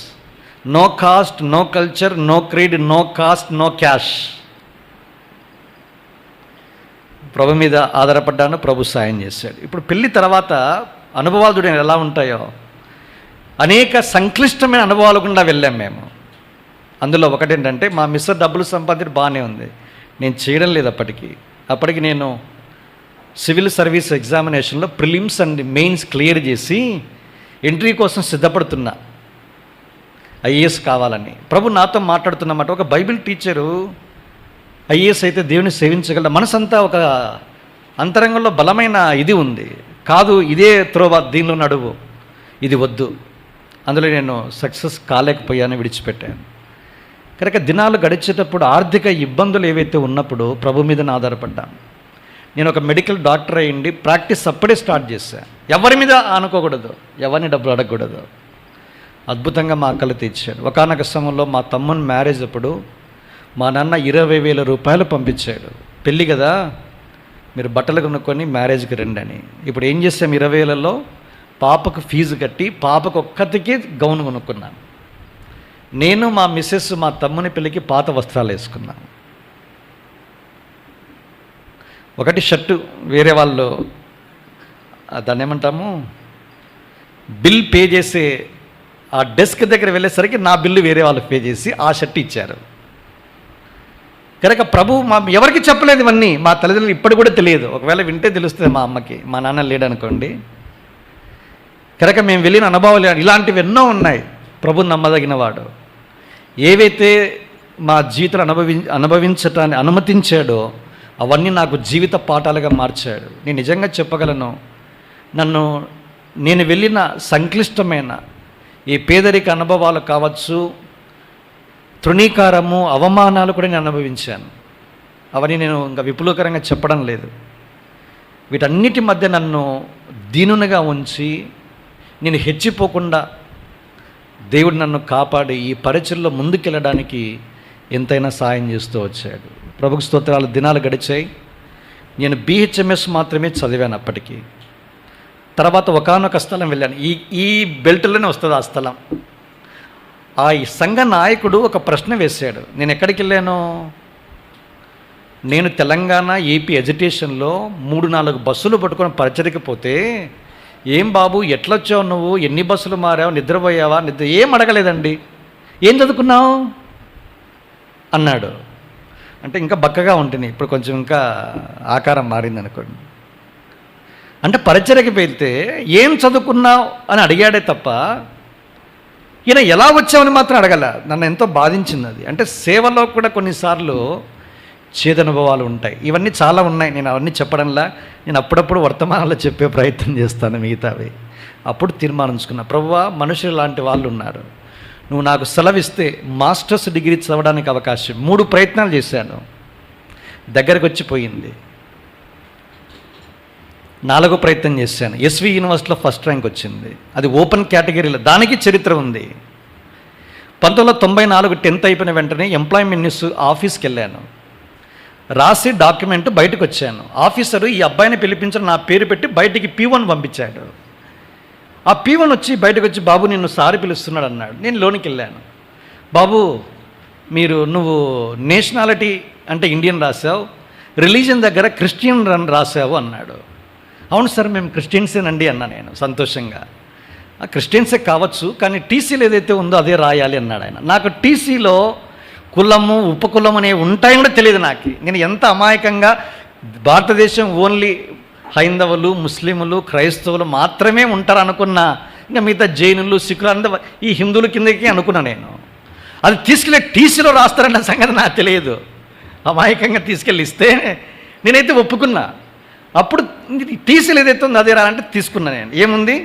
No caste, no culture, no creed, no caste, no cash. ప్రభు మీద ఆధారపడ్డాను, ప్రభు సాయం చేశాడు. ఇప్పుడు పెళ్ళి తర్వాత అనుభవాలు చూడండి ఎలా ఉంటాయో. అనేక సంక్లిష్టమైన అనుభవాలు గుండా వెళ్ళాం మేము. అందులో ఒకటేంటంటే మా మిస్టర్ డబ్బులు సంపాదించడం బాగానే ఉంది, నేను చేయడం లేదు. అప్పటికి నేను సివిల్ సర్వీస్ ఎగ్జామినేషన్లో ప్రిలిమ్స్ అండ్ మెయిన్స్ క్లియర్ చేసి ఎంట్రీ కోసం సిద్ధపడుతున్నా, ఐఏఎస్ కావాలని. ప్రభు నాతో మాట్లాడుతున్నమాట. ఒక బైబిల్ టీచరు ఐఏఎస్ అయితే దేవుని సేవించగలరా? మనసంతా ఒక అంతరంగంలో బలమైన ఇది ఉంది, కాదు ఇదే త్రోవ, దీనిలో నడువు, ఇది వద్దు. అందులో నేను సక్సెస్ కాలేకపోయాను, విడిచిపెట్టాను. కనుక దినాలు గడిచేటప్పుడు ఆర్థిక ఇబ్బందులు ఏవైతే ఉన్నప్పుడు ప్రభు మీద ఆధారపడ్డాను. నేను ఒక మెడికల్ డాక్టర్ అయ్యిండి ప్రాక్టీస్ అప్పుడే స్టార్ట్ చేశాను. ఎవరి మీద ఆనుకోకూడదు, ఎవరిని డబ్బులు అడగకూడదు. అద్భుతంగా మా ఆకలి తీర్చాడు. ఒకానొక సమయంలో మా తమ్ముని మ్యారేజ్ అప్పుడు మా నాన్న 20,000 రూపాయలు పంపించాడు. పెళ్ళి కదా, మీరు బట్టలు కొనుక్కొని మ్యారేజ్కి రండి అని. ఇప్పుడు ఏం చేసాం, 20,000లో పాపకు ఫీజు కట్టి పాపకు ఒక్కతికి గౌన్ కొనుక్కున్నాను. నేను మా మిస్సెస్ మా తమ్ముని పెళ్ళికి పాత వస్త్రాలు వేసుకున్నాను. ఒకటి షర్టు వేరే వాళ్ళు దాన్ని ఏమంటాము, బిల్ పే చేసే ఆ డెస్క్ దగ్గర వెళ్ళేసరికి నా బిల్లు వేరే వాళ్ళు పే చేసి ఆ షర్ట్ ఇచ్చారు. కనుక ప్రభు మా ఎవరికి చెప్పలేదు ఇవన్నీ. మా తల్లిదండ్రులు ఇప్పటి కూడా తెలియదు. ఒకవేళ వింటే తెలుస్తుంది మా అమ్మకి, మా నాన్న లేడనుకోండి. కనుక మేము వెళ్ళిన అనుభవాలు ఇలాంటివి ఎన్నో ఉన్నాయి. ప్రభు నమ్మదగిన వాడు. ఏవైతే మా జీవితం అనుభవించటాన్ని అనుమతించాడో అవన్నీ నాకు జీవిత పాఠాలుగా మార్చాడు. నేను నిజంగా చెప్పగలను, నేను వెళ్ళిన సంక్లిష్టమైన ఈ పేదరిక అనుభవాలు కావచ్చు, తృణీకారము, అవమానాలు కూడా నేను అనుభవించాను. అవన్నీ నేను ఇంకా విపులకరంగా చెప్పడం లేదు. వీటన్నిటి మధ్య నన్ను దీనునిగా ఉంచి నేను హెచ్చిపోకుండా దేవుడు నన్ను కాపాడి ఈ పరిచయలో ముందుకెళ్ళడానికి ఎంతైనా సాయం చేస్తూ వచ్చాడు. ప్రభుకు స్తోత్రాలు. దినాలు గడిచాయి. నేను BHMS మాత్రమే చదివాను అప్పటికి. తర్వాత ఒకానొక స్థలం వెళ్ళాను. ఈ బెల్ట్లోనే వస్తుంది ఆ స్థలం. ఆ సంఘ నాయకుడు ఒక ప్రశ్న వేశాడు. నేను ఎక్కడికి వెళ్ళాను, నేను తెలంగాణ AP ఎడ్యుకేషన్లో 3-4 బస్సులు పట్టుకొని పరిచయకి పోతే, ఏం బాబు ఎట్లొచ్చావు నువ్వు, ఎన్ని బస్సులు మారావు, నిద్రపోయావా, ఏం అడగలేదండి, ఏం చదువుకున్నావు అన్నాడు. అంటే ఇంకా బక్కగా ఉంటుంది, ఇప్పుడు కొంచెం ఇంకా ఆకారం మారింది అనుకోండి. అంటే పరిచర్యకి వెళ్తే ఏం చదువుకున్నావు అని అడిగాడే తప్ప ఈయన ఎలా వచ్చావని మాత్రం అడగల. నన్ను ఎంతో బాధించింది అది. అంటే సేవలో కూడా కొన్నిసార్లు చేదనుభవాలు ఉంటాయి. ఇవన్నీ చాలా ఉన్నాయి. నేను అవన్నీ చెప్పడంలా, నేను అప్పుడప్పుడు వర్తమానాల్లో చెప్పే ప్రయత్నం చేస్తాను మిగతావి. అప్పుడు తీర్మానించుకున్నా, ప్రభువా మనుషులు లాంటి వాళ్ళు ఉన్నారు, నువ్వు నాకు సెలవిస్తే మాస్టర్స్ డిగ్రీ చదవడానికి అవకాశం. 3 ప్రయత్నాలు చేశాను, దగ్గరకు వచ్చిపోయింది. 4వ ప్రయత్నం చేశాను. SV యూనివర్సిటీలో ఫస్ట్ ర్యాంక్ వచ్చింది. అది ఓపెన్ కేటగిరీలో, దానికి చరిత్ర ఉంది. 1994 10th అయిపోయిన వెంటనే ఎంప్లాయ్మెంట్ న్యూస్ ఆఫీస్కి వెళ్ళాను. రాసి డాక్యుమెంట్ బయటకు వచ్చాను. ఆఫీసరు ఈ అబ్బాయిని పిలిపించడం నా పేరు పెట్టి బయటికి P1 పంపించాడు. ఆ P1 వచ్చి బయటకు వచ్చి, బాబు నిన్ను సారి పిలుస్తున్నాడు అన్నాడు. నేను లోనికి వెళ్ళాను. బాబు నువ్వు నేషనాలిటీ అంటే ఇండియన్ రాసావు, రిలీజన్ దగ్గర క్రిస్టియన్ రాసావు అన్నాడు. అవును సార్ మేము క్రిస్టియన్సేనండి అన్నా నేను సంతోషంగా. క్రిస్టియన్సే కావచ్చు కానీ టీసీలో ఏదైతే ఉందో అదే రాయాలి అన్నాడు ఆయన. నాకు టీసీలో కులము ఉపకులం అనేవి ఉంటాయని కూడా తెలియదు నాకు. నేను ఎంత అమాయకంగా, భారతదేశం ఓన్లీ హైందవులు, ముస్లింలు, క్రైస్తవులు మాత్రమే ఉంటారు అనుకున్నా. ఇంకా మిగతా జైనులు, సిక్కులు అందరూ ఈ హిందువుల కిందకి అనుకున్నా నేను. అది తీసుకెళ్ళి టీసీలో రాస్తారన్న సంగతి నాకు తెలియదు. అమాయకంగా తీసుకెళ్ళి ఇస్తే నేనైతే ఒప్పుకున్నా. అప్పుడు టీసీలు ఏదైతే ఉందో అదే రాలంటే తీసుకున్నా నేను. ఏముంది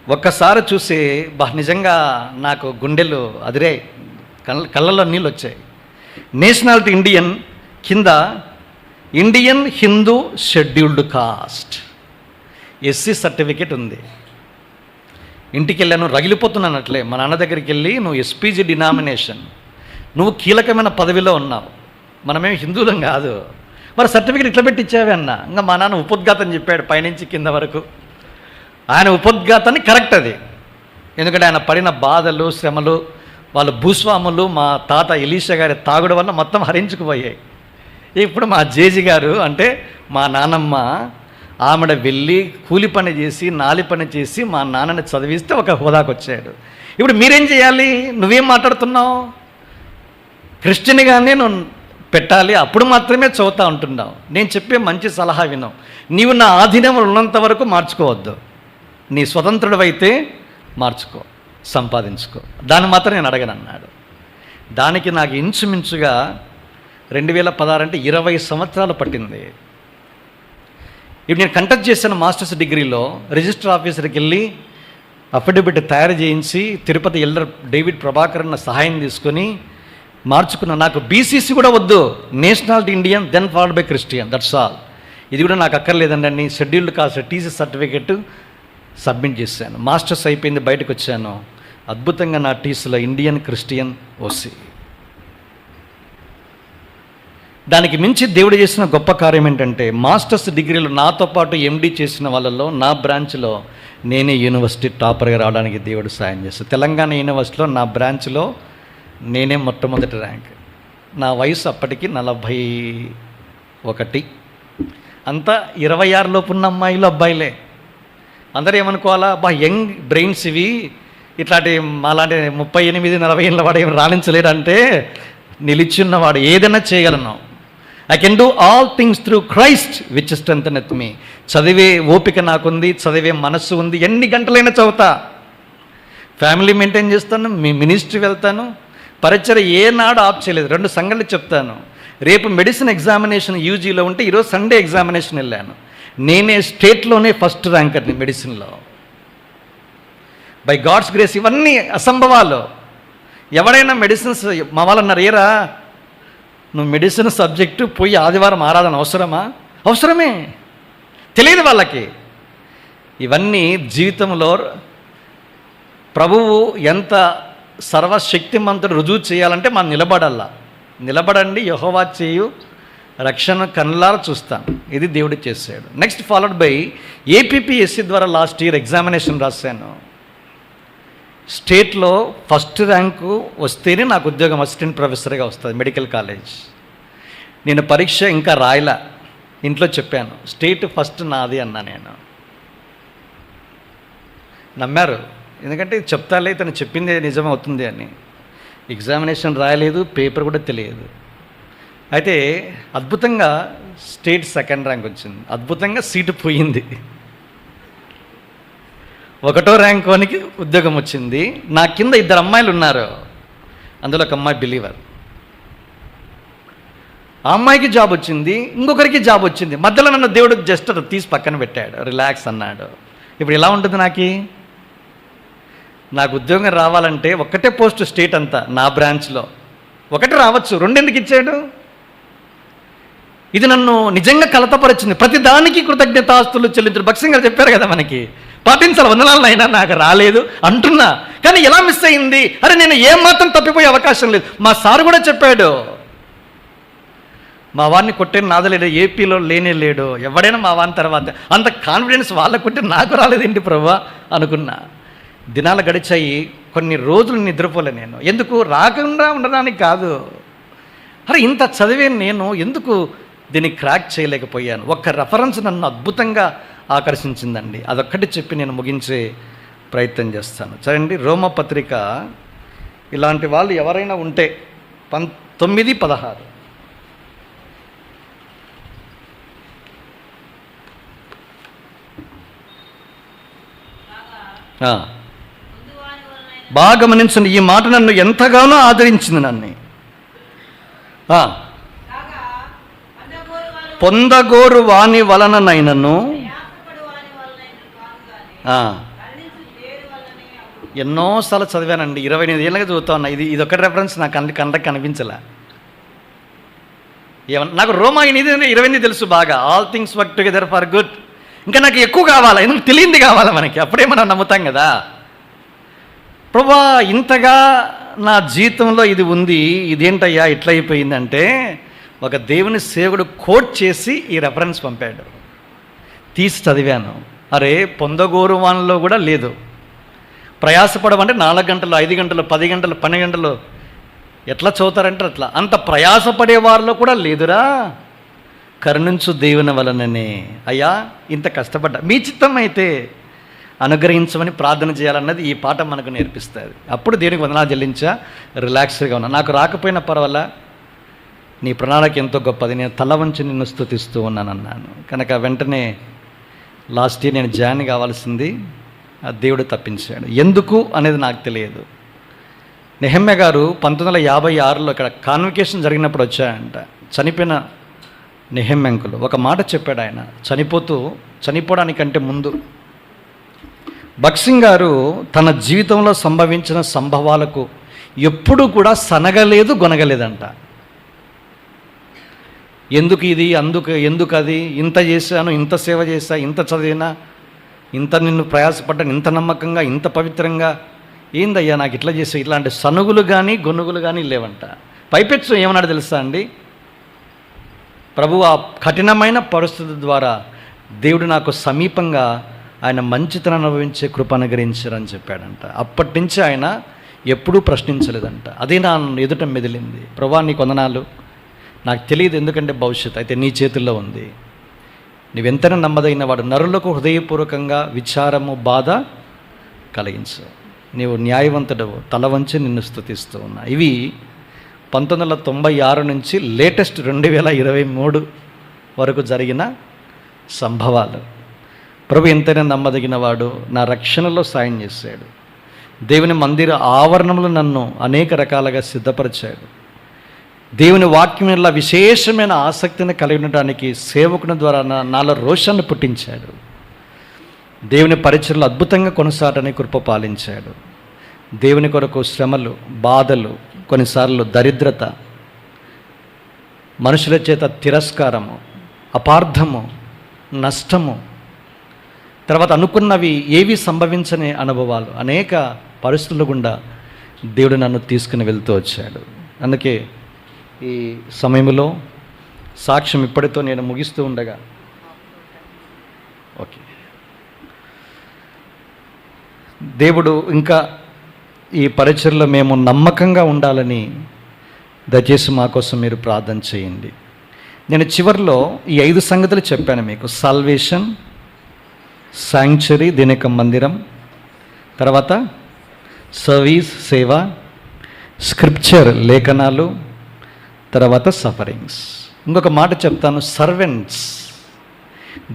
ఒక్కసారి చూసి నిజంగా నాకు గుండెలు అదిరే, కళ్ళల్లో నీళ్ళు వచ్చాయి. నేషనాలిటీ ఇండియన్ కింద Indian Hindu scheduled cost SC certificate ఉంది. ఇంటికి వెళ్ళాను, రగిలిపోతున్నాను అట్లే. మా నాన్న దగ్గరికి వెళ్ళి, నువ్వు SPG డినామినేషన్, నువ్వు కీలకమైన పదవిలో ఉన్నావు, మనమేమి హిందువులం కాదు, మరి సర్టిఫికేట్ ఇట్లా పెట్టి ఇచ్చావే అన్న. ఇంకా మా నాన్న ఉపోద్ఘాతం చెప్పాడు పైనుంచి కింద వరకు. ఆయన ఉపోద్ఘాతాన్ని కరెక్ట్ అది. ఎందుకంటే ఆయన పడిన బాధలు, శ్రమలు, వాళ్ళ భూస్వాములు, మా తాత ఎలీషా గారి తాగుడు వల్ల మొత్తం హరించుకుపోయాయి. ఇప్పుడు మా జేజీ గారు అంటే మా నానమ్మ ఆమెడ వెళ్ళి కూలి పని చేసి నాలి పని చేసి మా నాన్నని చదివిస్తే ఒక హోదాకు వచ్చాడు. ఇప్పుడు మీరేం చేయాలి? నువ్వేం మాట్లాడుతున్నావు? క్రిస్టియన్గానే నువ్వు పెట్టాలి, అప్పుడు మాత్రమే చదువుతా ఉంటున్నావు. నేను చెప్పే మంచి సలహా విను. నీవు నా ఆధీనంలో ఉన్నంత వరకు మార్చుకోవద్దు. నీ స్వతంత్రుడు అయితే మార్చుకో, సంపాదించుకో, దాన్ని మాత్రం నేను అడగను అన్నాడు. దానికి నాకు ఇంచుమించుగా 2016 అంటే 20 సంవత్సరాలు పట్టింది. ఇప్పుడు నేను కండక్ట్ చేసిన మాస్టర్స్ డిగ్రీలో రిజిస్టర్ ఆఫీసర్కి వెళ్ళి అఫిడవిట్ తయారు చేయించి తిరుపతి ఎల్డర్ డేవిడ్ ప్రభాకరన్ సహాయం తీసుకొని మార్చుకున్నా. నాకు బీసీసీ కూడా వద్దు, nationality Indian then followed by Christian, that's all. ఇది కూడా నాకు అక్కర్లేదండి. Scheduled caste TC certificate submit చేశాను. మాస్టర్స్ అయిపోయింది, బయటకు వచ్చాను. అద్భుతంగా నా టీసీలో ఇండియన్ క్రిస్టియన్ ఓసీ. దానికి మించి దేవుడు చేసిన గొప్ప కార్యం ఏంటంటే, మాస్టర్స్ డిగ్రీలో నాతో పాటు ఎండీ చేసిన వాళ్ళలో నా బ్రాంచ్లో నేనే యూనివర్సిటీ టాపర్గా రావడానికి దేవుడు సాయం చేస్తాను. తెలంగాణ యూనివర్సిటీలో నా బ్రాంచ్లో నేనే మొట్టమొదటి ర్యాంక్. నా వయసు అప్పటికి 41. అంతా 26 లోపు ఉన్న అమ్మాయిలు అబ్బాయిలే. అందరూ ఏమనుకోవాలా, యంగ్ బ్రెయిన్స్ ఇవి, ఇట్లాంటి మాలాంటి 38-40 ఏళ్ళ వాడు ఏం రాణించలేడంటే, నిలిచిన్నవాడు ఏదైనా చేయగలను. I can do all things through Christ which strengtheneth me. చదివే ఓపిక నాకుంది, చదివే మనస్సు ఉంది, ఎన్ని గంటలైనా చదువుతా, ఫ్యామిలీ మెయింటైన్ చేస్తాను, మీ మినిస్ట్రీ వెళ్తాను, పరిచయం ఏనాడు ఆఫ్ చేయలేదు. 2 సంగతులు చెప్తాను. రేపు మెడిసిన్ ఎగ్జామినేషన్ యూజీలో ఉంటే ఈరోజు సండే ఎగ్జామినేషన్ వెళ్ళాను. నేనే స్టేట్లోనే ఫస్ట్ ర్యాంకర్ని మెడిసిన్లో, బై గాడ్స్ గ్రేస్. ఇవన్నీ అసంభవాలు. ఎవడైనా మెడిసిన్స్ మా వాళ్ళు అన్నారు, ఏరా నువ్వు మెడిసిన్ సబ్జెక్టు పోయి ఆదివారం ఆరాధన అవసరమా? అవసరమే, తెలియదు వాళ్ళకి. ఇవన్నీ జీవితంలో ప్రభువు ఎంత సర్వశక్తిమంతుడు రుజువు చేయాలంటే మనం నిలబడండి, యెహోవా చేయు రక్షణ కన్నులారా చూస్తాను. ఇది దేవుడు చేశాడు. నెక్స్ట్ ఫాలోడ్ బై ఏపీపీఎస్సీ ద్వారా లాస్ట్ ఇయర్ ఎగ్జామినేషన్ రాశాను. స్టేట్లో ఫస్ట్ ర్యాంకు వస్తేనే నాకు ఉద్యోగం అసిస్టెంట్ ప్రొఫెసర్గా వస్తుంది మెడికల్ కాలేజ్. నేను పరీక్ష ఇంకా రాయలా, ఇంట్లో చెప్పాను స్టేట్ ఫస్ట్ నాది అన్నా. నేను నమ్మారు, ఎందుకంటే చెప్తాలే తను చెప్పిందే నిజమవుతుంది అని. ఎగ్జామినేషన్ రాయలేదు, పేపర్ కూడా తెలియదు. అయితే అద్భుతంగా స్టేట్ సెకండ్ ర్యాంక్ వచ్చింది. అద్భుతంగా సీటు పోయింది. 1వ ర్యాంక్ వానికి ఉద్యోగం వచ్చింది. నా కింద 2 అమ్మాయిలు ఉన్నారు, అందులో ఒక అమ్మాయి బిలీవర్. ఆ అమ్మాయికి జాబ్ వచ్చింది, ఇంకొకరికి జాబ్ వచ్చింది. మధ్యలో నన్ను దేవుడు జస్ట్ తీసి పక్కన పెట్టాడు, రిలాక్స్ అన్నాడు. ఇప్పుడు ఎలా ఉంటుంది నాకు ఉద్యోగం రావాలంటే ఒక్కటే పోస్ట్ స్టేట్ అంతా నా బ్రాంచ్లో, 1 రావచ్చు, 2 ఎందుకు ఇచ్చాడు? ఇది నన్ను నిజంగా కలతపరిచింది. ప్రతి దానికి కృతజ్ఞతాస్తులు చెల్లించు. భక్సింగ్ గారు చెప్పారు కదా, మనకి పాటించాలి. 100 నాకు రాలేదు అంటున్నా, కానీ ఎలా మిస్ అయింది? అరే నేను ఏమాత్రం తప్పిపోయే అవకాశం లేదు. మా సారు కూడా చెప్పాడు, మా వాడిని కొట్టే నాదలేడు, ఏపీలో లేనే లేడు, ఎవడైనా మా వాని తర్వాత. అంత కాన్ఫిడెన్స్ వాళ్ళకు కొట్టి నాకు రాలేదేంటి ప్రభువా అనుకున్నా. దినాలు గడిచాయి, కొన్ని రోజులు నిద్రపోలే నేను. ఎందుకు? రాకుండా ఉండడానికి కాదు. అరే ఇంత చదివే నేను ఎందుకు దీన్ని క్రాక్ చేయలేకపోయాను? ఒక్క రెఫరెన్స్ నన్ను అద్భుతంగా ఆకర్షించిందండి. అదొక్కటి చెప్పి నేను ముగించే ప్రయత్నం చేస్తాను. సరేండి, రోమపత్రిక ఇలాంటి వాళ్ళు ఎవరైనా ఉంటే 9:16. బాగా గమనించండి, ఈ మాట నన్ను ఎంతగానో ఆదరించింది. నన్ను పొందగోరు వాని వలననైనను ఎన్నోసార్లు చదివానండి. 28 ఏళ్ళగా చదువుతా ఉన్నా. ఇది ఒక రెఫరెన్స్ నాకు కంటకు కనిపించలే. నాకు రోమా 28 తెలుసు బాగా. All things work together for good. ఇంకా నాకు ఎక్కువ కావాలా? ఎందుకు తెలియంది కావాలా మనకి? అప్పుడే మనం నమ్ముతాం కదా. ప్రభువా ఇంతగా నా జీవితంలో ఇది ఉంది, ఇదేంటయ్యా ఇట్లా అయిపోయిందంటే, ఒక దేవుని సేవకుడు కోట్ చేసి ఈ రెఫరెన్స్ పంపాడు. తీసి చదివాను. అరే పొందగోరు వానిలో కూడా లేదు. ప్రయాసపడమంటే 4 గంటలు, 5 గంటలు, 10 గంటలు, 12 గంటలు ఎట్లా చదువుతారంటే అట్లా. అంత ప్రయాసపడే వారిలో కూడా లేదురా. కరుణించు దేవుని వలననే. అయ్యా ఇంత కష్టపడ్డా, మీ చిత్తం అయితే అనుగ్రహించమని ప్రార్థన చేయాలన్నది ఈ పాట మనకు నేర్పిస్తుంది. అప్పుడు దేవునికి వందనాలు చెల్లించా, రిలాక్స్గా ఉన్నా. నాకు రాకపోయినా పర్వాలా, నీ ప్రణాళిక ఎంతో గొప్పది, నేను తల వంచి నిన్ను స్తుతిస్తూ ఉన్నానన్నాను. కనుక వెంటనే లాస్ట్ ఇయర్ నేను జాయిన్ కావాల్సింది ఆ దేవుడు తప్పించాడు. ఎందుకు అనేది నాకు తెలియదు. నెహమ్యా గారు 1956లో ఇక్కడ కాన్వకేషన్ జరిగినప్పుడు వచ్చాయంట. చనిపోయిన నెహమ్యా అంకుల్ ఒక మాట చెప్పాడు. ఆయన చనిపోవడానికంటే ముందు భక్సింగ్ గారు తన జీవితంలో సంభవించిన సంభవాలకు ఎప్పుడూ కూడా సనగలేదు, గొనగలేదంట. ఎందుకు ఇది, ఎందుకు అది, ఇంత చేశాను, ఇంత సేవ చేశా, ఇంత చదివినా, ఇంత నిన్ను ప్రయాసపడ్డాను, ఇంత నమ్మకంగా, ఇంత పవిత్రంగా, ఏందయ్యా నాకు ఇట్లా చేసా, ఇట్లాంటి సనుగులు కానీ గొనుగులు కానీ లేవంట. పైపెచ్చు ఏమన్నాడు తెలుసా అండి, ప్రభు ఆ కఠినమైన పరిస్థితి ద్వారా దేవుడు నాకు సమీపంగా ఆయన మంచితనం అనుభవించే కృప అనుగ్రహించారని చెప్పాడంట. అప్పటి నుంచి ఆయన ఎప్పుడూ ప్రశ్నించలేదంట. అదే నా ఎదుట మెదిలింది. ప్రభా నీకు వందనాలు, నాకు తెలియదు ఎందుకంటే భవిష్యత్తు అయితే నీ చేతుల్లో ఉంది, నువ్వెంతైనా నమ్మదగిన వాడు, నరులకు హృదయపూర్వకంగా విచారము బాధ కలిగించు, నీవు న్యాయవంతుడు, తల వంచి నిన్ను స్తుతిస్తూ ఉన్నా. ఇవి 1996 నుంచి లేటెస్ట్ 2023 వరకు జరిగిన సంభవాలు. ప్రభు ఎంతైనా నమ్మదగిన వాడు, నా రక్షణలో సాయం చేశాడు. దేవుని మందిర ఆవరణంలో నన్ను అనేక రకాలుగా సిద్ధపరిచాడు. దేవుని వాక్యం వల్ల విశేషమైన ఆసక్తిని కలిగి ఉండడానికి సేవకుని ద్వారా నాలో రోషాన్ని పుట్టించాడు. దేవుని పరిచయలు అద్భుతంగా కొనసాగడానికి కృప పాలించాడు. దేవుని కొరకు శ్రమలు, బాధలు, కొన్నిసార్లు దరిద్రత, మనుషుల చేత తిరస్కారము, అపార్థము, నష్టము, తర్వాత అనుకున్నవి ఏవి సంభవించని అనుభవాలు, అనేక పరిస్థితుల గుండా దేవుడు నన్ను తీసుకుని వెళ్తూ వచ్చాడు. అందుకే ఈ సమయంలో సాక్ష్యం ఇప్పటితో నేను ముగిస్తూ ఉండగా, ఓకే, దేవుడు ఇంకా ఈ పరిచర్లో మేము నమ్మకంగా ఉండాలని దయచేసి మా కోసం మీరు ప్రార్థన చేయండి. నేను చివరిలో ఈ 5 సంగతులు చెప్పాను మీకు. సాల్వేషన్, శాంక్చురీ, దీని యొక్క మందిరం, తర్వాత సర్వీస్, సేవ, స్క్రిప్చర్, లేఖనాలు, తర్వాత సఫరింగ్స్. ఇంకొక మాట చెప్తాను, సర్వెంట్స్,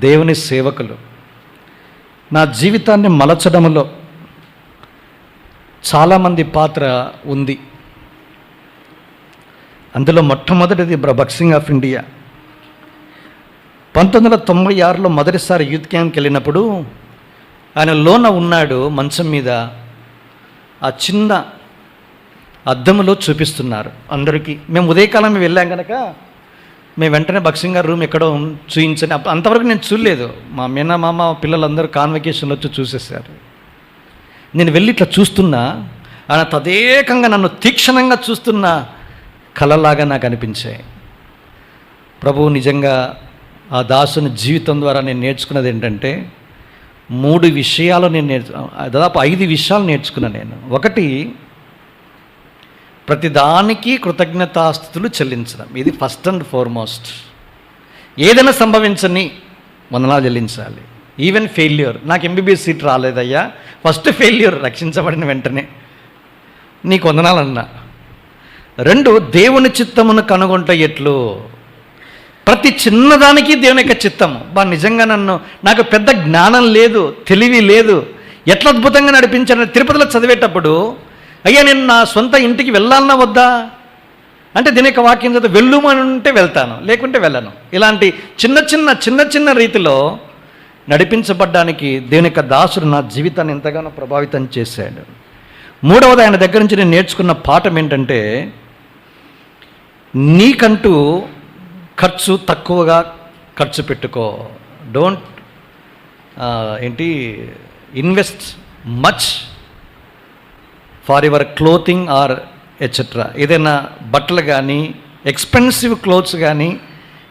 దేవుని సేవకులు. నా జీవితాన్ని మలచడంలో చాలామంది పాత్ర ఉంది. అందులో మొట్టమొదటిది భక్సింగ్ ఆఫ్ ఇండియా. 1996లో మొదటిసారి యూత్ క్యాంప్కి వెళ్ళినప్పుడు ఆయన లోన ఉన్నాడు మంచం మీద, ఆ చిన్న అద్దంలో చూపిస్తున్నారు అందరికీ. మేము ఉదయకాలం వెళ్ళాం కనుక మేము వెంటనే భక్సింగ్ గారి రూమ్ ఎక్కడో చూయించని, అంతవరకు నేను చూడలేదు. మా మేనమామ పిల్లలందరూ కాన్వకేషన్లో వచ్చి చూసేశారు. నేను వెళ్ళి ఇట్లా చూస్తున్నా, ఆయన తదేకంగా నన్ను తీక్షణంగా చూస్తున్న కళలాగా నాకు అనిపించాయి. ప్రభువు నిజంగా ఆ దాసుని జీవితం ద్వారా నేను నేర్చుకున్నది ఏంటంటే 3 విషయాలు దాదాపు 5 విషయాలు నేర్చుకున్నాను నేను. ఒకటి, ప్రతిదానికి కృతజ్ఞతాస్తుతులు చెల్లించడం. ఇది ఫస్ట్ అండ్ ఫార్మోస్ట్. ఏదైనా సంభవించని వందనాలు చెల్లించాలి. ఈవెన్ ఫెయిల్యూర్, నాకు ఎంబీబీఎస్ సీట్ రాలేదయ్యా, ఫస్ట్ ఫెయిల్యూర్, రక్షించబడిన వెంటనే నీకు వందనాలన్నా. 2, దేవుని చిత్తమును కనుగొంట ఎట్లు. ప్రతి చిన్నదానికి దేవుని యొక్క చిత్తము. నిజంగా నాకు పెద్ద జ్ఞానం లేదు, తెలివి లేదు, ఎట్లా అద్భుతంగా నడిపించాను. తిరుపతిలో చదివేటప్పుడు అయ్యా నేను నా సొంత ఇంటికి వెళ్ళాలన్నా వద్దా అంటే దీని యొక్క వాక్యం చదివి వెళ్ళుమని ఉంటే వెళ్తాను, లేకుంటే వెళ్ళను. ఇలాంటి చిన్న చిన్న రీతిలో నడిపించబడ్డానికి దేవుని యొక్క దాసుడు నా జీవితాన్ని ఎంతగానో ప్రభావితం చేశాడు. 3వది, ఆయన దగ్గర నుంచి నేను నేర్చుకున్న పాఠం ఏంటంటే, నీకంటూ తక్కువగా ఖర్చు పెట్టుకో. Don't invest much for your clothing or etcetera. ఏదైనా బట్టలు కానీ, ఎక్స్పెన్సివ్ క్లోత్స్ కానీ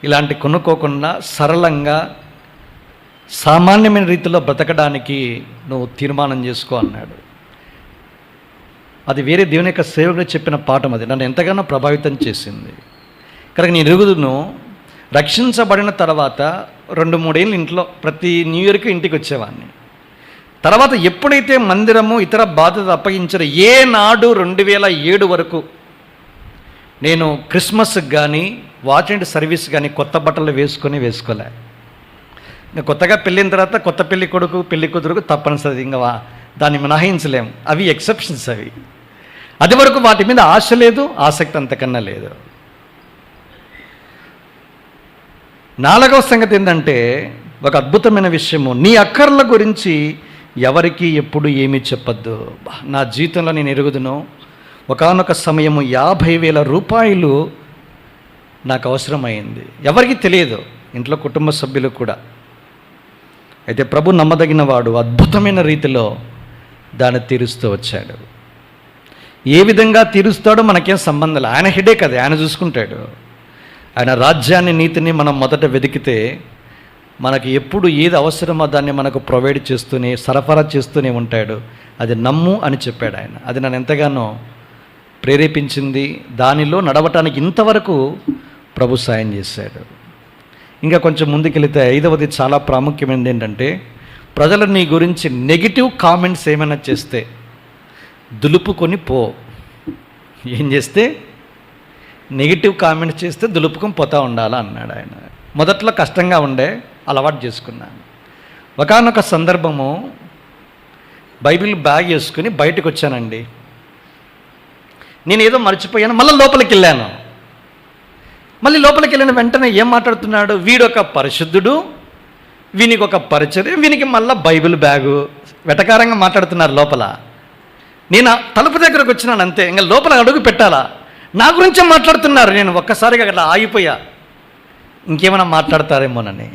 ఇలాంటి కొనుక్కోకుండా సరళంగా సామాన్యమైన రీతిలో బ్రతకడానికి నువ్వు తీర్మానం చేసుకో అన్నాడు. అది వేరే దేవుని యొక్క సేవకుడు చెప్పిన పాఠం. అది నన్ను ఎంతగానో ప్రభావితం చేసింది. కనుక నేను ఎరుగుదును, రక్షించబడిన తర్వాత 2-3 ఏళ్ళు ఇంట్లో ప్రతి న్యూ ఇయర్కి ఇంటికి వచ్చేవాడిని. తర్వాత ఎప్పుడైతే మందిరము ఇతర బాధ్యత అప్పగించారో ఏనాడు 2007 వరకు నేను క్రిస్మస్కి కానీ వాచ్ అండ్ సర్వీస్ కానీ కొత్త బట్టలు వేసుకోలే. ఇంకా కొత్తగా పెళ్ళిన తర్వాత కొత్త పెళ్లి కొడుకు పెళ్లి కూతురుకు తప్పనిసరి ఇంకా దాన్ని మినహాయించలేము. అవి ఎక్సెప్షన్స్. అది వరకు వాటి మీద ఆశ లేదు, ఆసక్తి అంతకన్నా లేదు. 4వ సంగతి ఏంటంటే ఒక అద్భుతమైన విషయము, నీ అక్కర్ల గురించి ఎవరికి ఎప్పుడు ఏమీ చెప్పద్దు. నా జీవితంలో నేను ఎరుగుదును, ఒకానొక సమయము 50,000 రూపాయలు నాకు అవసరమైంది. ఎవరికి తెలియదు, ఇంట్లో కుటుంబ సభ్యులు కూడా. అయితే ప్రభు నమ్మదగిన వాడు, అద్భుతమైన రీతిలో దాన్ని తీరుస్తూ వచ్చాడు. ఏ విధంగా తీరుస్తాడో మనకేం సంబంధం లేదు, ఆయన హెడే కదా, ఆయన చూసుకుంటాడు. ఆయన రాజ్యాన్ని నీతిని మనం మొదట వెతికితే మనకి ఎప్పుడు ఏది అవసరమో దాన్ని మనకు ప్రొవైడ్ చేస్తూనే సరఫరా చేస్తూనే ఉంటాడు. అది నమ్ము అని చెప్పాడు ఆయన. అది నన్ను ఎంతగానో ప్రేరేపించింది. దానిలో నడవటానికి ఇంతవరకు ప్రభు సాయం చేశాడు. ఇంకా కొంచెం ముందుకెళితే 5వది చాలా ప్రాముఖ్యమైనది ఏంటంటే, ప్రజలు నీ గురించి నెగిటివ్ కామెంట్స్ ఏమైనా చేస్తే దులుపుకొని పో. ఏం చేస్తే నెగిటివ్ కామెంట్స్ చేస్తే దులుపుకొని పోతా ఉండాలా అన్నాడు ఆయన. మొదట్లో కష్టంగా ఉండే, అలవాటు చేసుకున్నాను. ఒకానొక సందర్భము బైబిల్ బ్యాగ్ వేసుకుని బయటకు వచ్చానండి. నేను ఏదో మర్చిపోయాను, మళ్ళీ లోపలికి వెళ్ళాను. మళ్ళీ లోపలికి వెళ్ళిన వెంటనే ఏం మాట్లాడుతున్నాడు, వీడొక పరిశుద్ధుడు, వీనికి ఒక పరిచర్య, వీనికి మళ్ళీ బైబిల్ బ్యాగు, వెటకారంగా మాట్లాడుతున్నారు లోపల. నేను తలుపు దగ్గరకు వచ్చినాను అంతే, ఇంకా లోపల అడుగు పెట్టాలా, నా గురించే మాట్లాడుతున్నారు. నేను ఒక్కసారిగా అట్లా ఆగిపోయా, ఇంకేమైనా మాట్లాడతారేమోనని.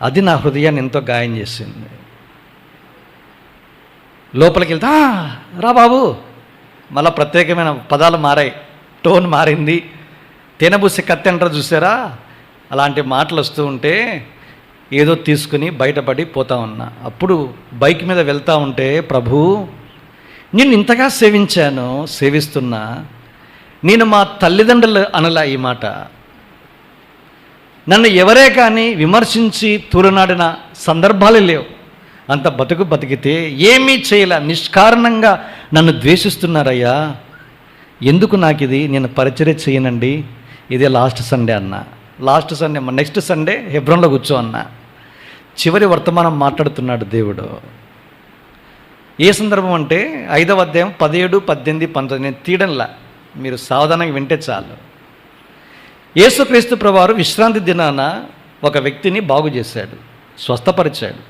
అది నా హృదయాన్ని ఎంతో గాయం చేసింది. లోపలికి వెళ్తా రా బాబు, మళ్ళీ ప్రత్యేకమైన పదాలు మారాయి, టోన్ మారింది. తేనెబూసి కత్తి అంటారు చూసారా, అలాంటి మాటలు వస్తూ ఉంటే ఏదో తీసుకుని బయటపడి పోతా ఉన్నా. అప్పుడు బైక్ మీద వెళ్తూ ఉంటే, ప్రభు నేను ఇంతగా సేవిస్తున్నా, నేను మా తల్లిదండ్రులు అనలా ఈ మాట. నన్ను ఎవరే కానీ విమర్శించి తూలనాడిన సందర్భాలే లేవు. అంత బతికితే ఏమీ చేయలే, నిష్కారణంగా నన్ను ద్వేషిస్తున్నారయ్యా. ఎందుకు నాకు ఇది, నేను పరిచర్య చేయనండి, ఇదే లాస్ట్ సండే అన్నా. లాస్ట్ సండే, నెక్స్ట్ సండే హెబ్రోన్లో కూర్చో అన్నా. చివరి వర్తమానం మాట్లాడుతున్నాడు దేవుడు. ఏ సందర్భం అంటే 5వ అధ్యాయం 17, 18, 19. నేను తీయడంలా, మీరు సావధానంగా వింటే చాలు. యేసుక్రీస్తు ప్రభువారు విశ్రాంతి దినాన ఒక వ్యక్తిని బాగు చేశాడు, స్వస్థపరిచాడు.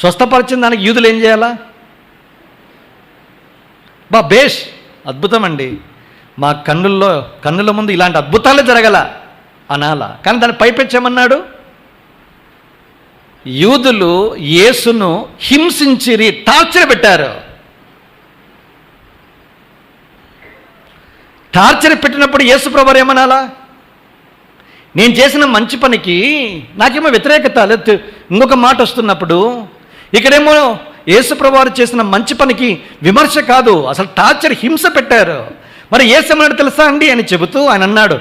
స్వస్థపరిచిన దానికి యూదులు ఏం చేయాలా? బేష్, అద్భుతం అండి, మా కన్నుల ముందు ఇలాంటి అద్భుతాలే జరగల అనాలా. కానీ దాన్ని పైపెచ్చామన్నాడు. యూదులు యేసును హింసించిరి, టార్చర్ పెట్టారు. టార్చర్ పెట్టినప్పుడు యేసు ప్రభువారు ఏమనాలా? నేను చేసిన మంచి పనికి నాకేమో వ్యతిరేకత లేదు. ఇంకొక మాట వస్తున్నప్పుడు ఇక్కడేమో యేసు ప్రభువారు చేసిన మంచి పనికి విమర్శ కాదు, అసలు టార్చర్, హింస పెట్టారు. మరి యేసేమన్నాడు తెలుసా అండి అని చెబుతూ ఆయన అన్నాడు,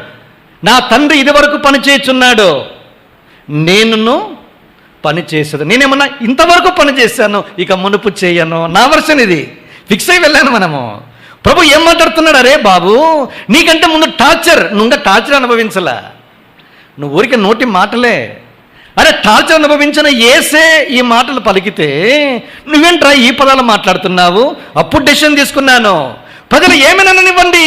నా తండ్రి ఇది వరకు పని చేయుచున్నాడు, నేను పని చేసేది. నేనేమన్నా ఇంతవరకు పని చేశాను, ఇక మునుపు చేయను. నా వర్షన్ ఇది, ఫిక్స్ అయి వెళ్ళాను మనము. ప్రభు ఏం మాట్లాడుతున్నాడు, అరే బాబు నీకంటే ముందు టార్చర్, నువ్వు ఇంకా టార్చర్ అనుభవించలే, నువ్వు ఊరికే నోటి మాటలే. అరే టార్చర్ అనుభవించిన యేసే ఈ మాటలు పలికితే నువ్వేంట్రా ఈ పదాలు మాట్లాడుతున్నావు? అప్పుడు డెసిషన్ తీసుకున్నాను, ప్రజలు ఏమైనానివ్వండి,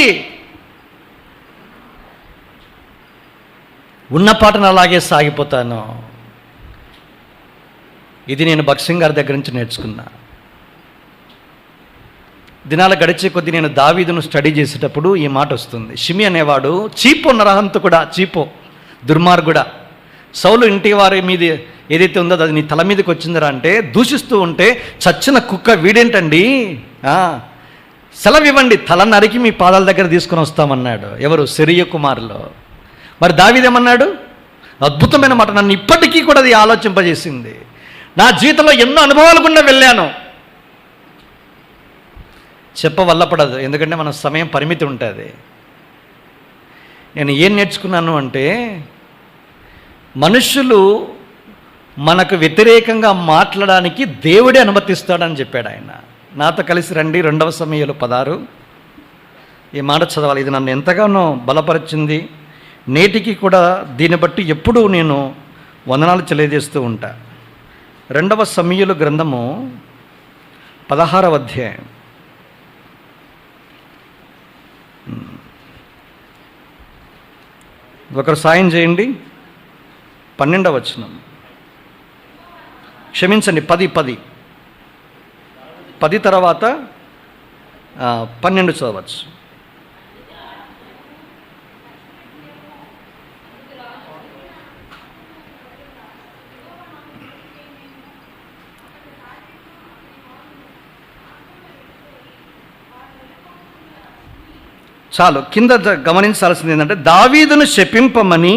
ఉన్న పాటను అలాగే సాగిపోతాను. ఇది నేను భక్సింగ్ గారి దగ్గర నుంచి నేర్చుకున్నా. దినాలు గడిచే కొద్దీ నేను దావీదును స్టడీ చేసేటప్పుడు ఈ మాట వస్తుంది. షిమి అనేవాడు చీపో నరహంతకుడా, చీపో దుర్మార్గుడా, సౌలు ఇంటి వారి మీద ఏదైతే ఉందో అది నీ తల మీదకి వచ్చిందిరా అంటే దూషిస్తూ ఉంటే, చచ్చిన కుక్క వీడేంటండి, సెలవు ఇవ్వండి, తల నరికి మీ పాదాల దగ్గర తీసుకొని వస్తామన్నాడు. ఎవరు? సెరూయా కుమారులు. మరి దావీదేమన్నాడు? అద్భుతమైన మాట, నన్ను ఇప్పటికీ కూడా అది ఆలోచింపజేసింది. నా జీవితంలో ఎన్నో అనుభవాలు గుండా వెళ్ళాను, చెప్పవల్లపడదు, ఎందుకంటే మన సమయం పరిమితి ఉంటుంది. నేను ఏం నేర్చుకున్నాను అంటే, మనుషులు మనకు వ్యతిరేకంగా మాట్లాడడానికి దేవుడే అనుమతిస్తాడని చెప్పాడు ఆయన. నాతో కలిసి రండి 2 సమూయేలు 16. ఈ మాట చదవాలి. ఇది నన్ను ఎంతగానో బలపరిచింది. నేటికి కూడా దీన్ని బట్టి ఎప్పుడూ నేను వందనాలు తెలియజేస్తూ ఉంటా. 2 సమూయేలు గ్రంథము 16వ అధ్యాయం. ఒకరు సాయం చేయండి. 12వ వచనం, క్షమించండి 10 తర్వాత 12 చదవచ్చు. చాలు. కింద గమనించాల్సింది ఏంటంటే, దావీదును శపింపమని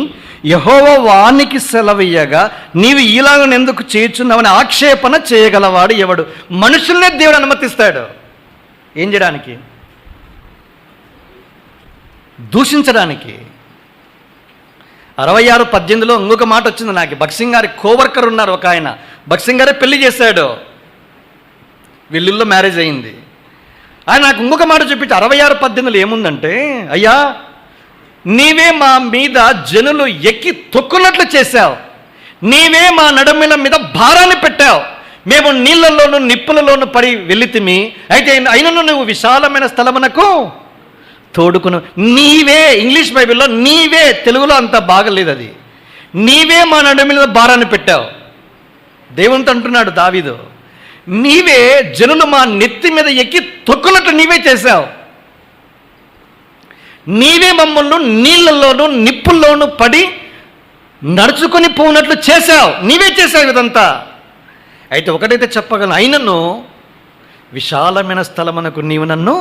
యెహోవా వానికి సెలవీయగా నీవు ఇలాగ ఎందుకు చేయుచున్నావని ఆక్షేపణ చేయగలవాడు ఎవడు? మనుషుల్నే దేవుడు అనుమతిస్తాడు. ఏం చేయడానికి? దూషించడానికి. 66:18లో ఇంకొక మాట వచ్చింది నాకు. భక్సింగ్ గారి కోవర్కర్ ఉన్నారు ఒక ఆయన. భక్సింగ్ గారే పెళ్లి చేశాడు, వీళ్ళిల్లో మ్యారేజ్ అయింది. ఆయన నాకు ఇంకొక మాట చెప్పించి 66:18లో ఏముందంటే, అయ్యా నీవే మా మీద జనులు ఎక్కి తొక్కున్నట్లు చేశావు, నీవే మా నడుముల మీద భారాన్ని పెట్టావు, మేము నీళ్ళలోను నిప్పులలోను పడి వెళ్ళితిమి, అయితే అయినను నువ్వు విశాలమైన స్థలమునకు తోడుకును. నీవే, ఇంగ్లీష్ బైబిల్లో నీవే, తెలుగులో అంత బాగలేదు అది. నీవే మా నడుముల మీద భారాన్ని పెట్టావు. దేవునితో అంటున్నాడు దావీదు, నీవే జనులు మా నెత్తి మీద ఎక్కి తొక్కున్నట్లు నీవే చేశావు, నీవే మమ్మల్ని నీళ్ళలోనూ నిప్పుల్లోనూ పడి నడుచుకొని పోనట్లు చేశావు, నీవే చేశావు ఇదంతా. అయితే ఒకటైతే చెప్పగలను, అయినను విశాలమైన స్థలమునకు నీవు నన్ను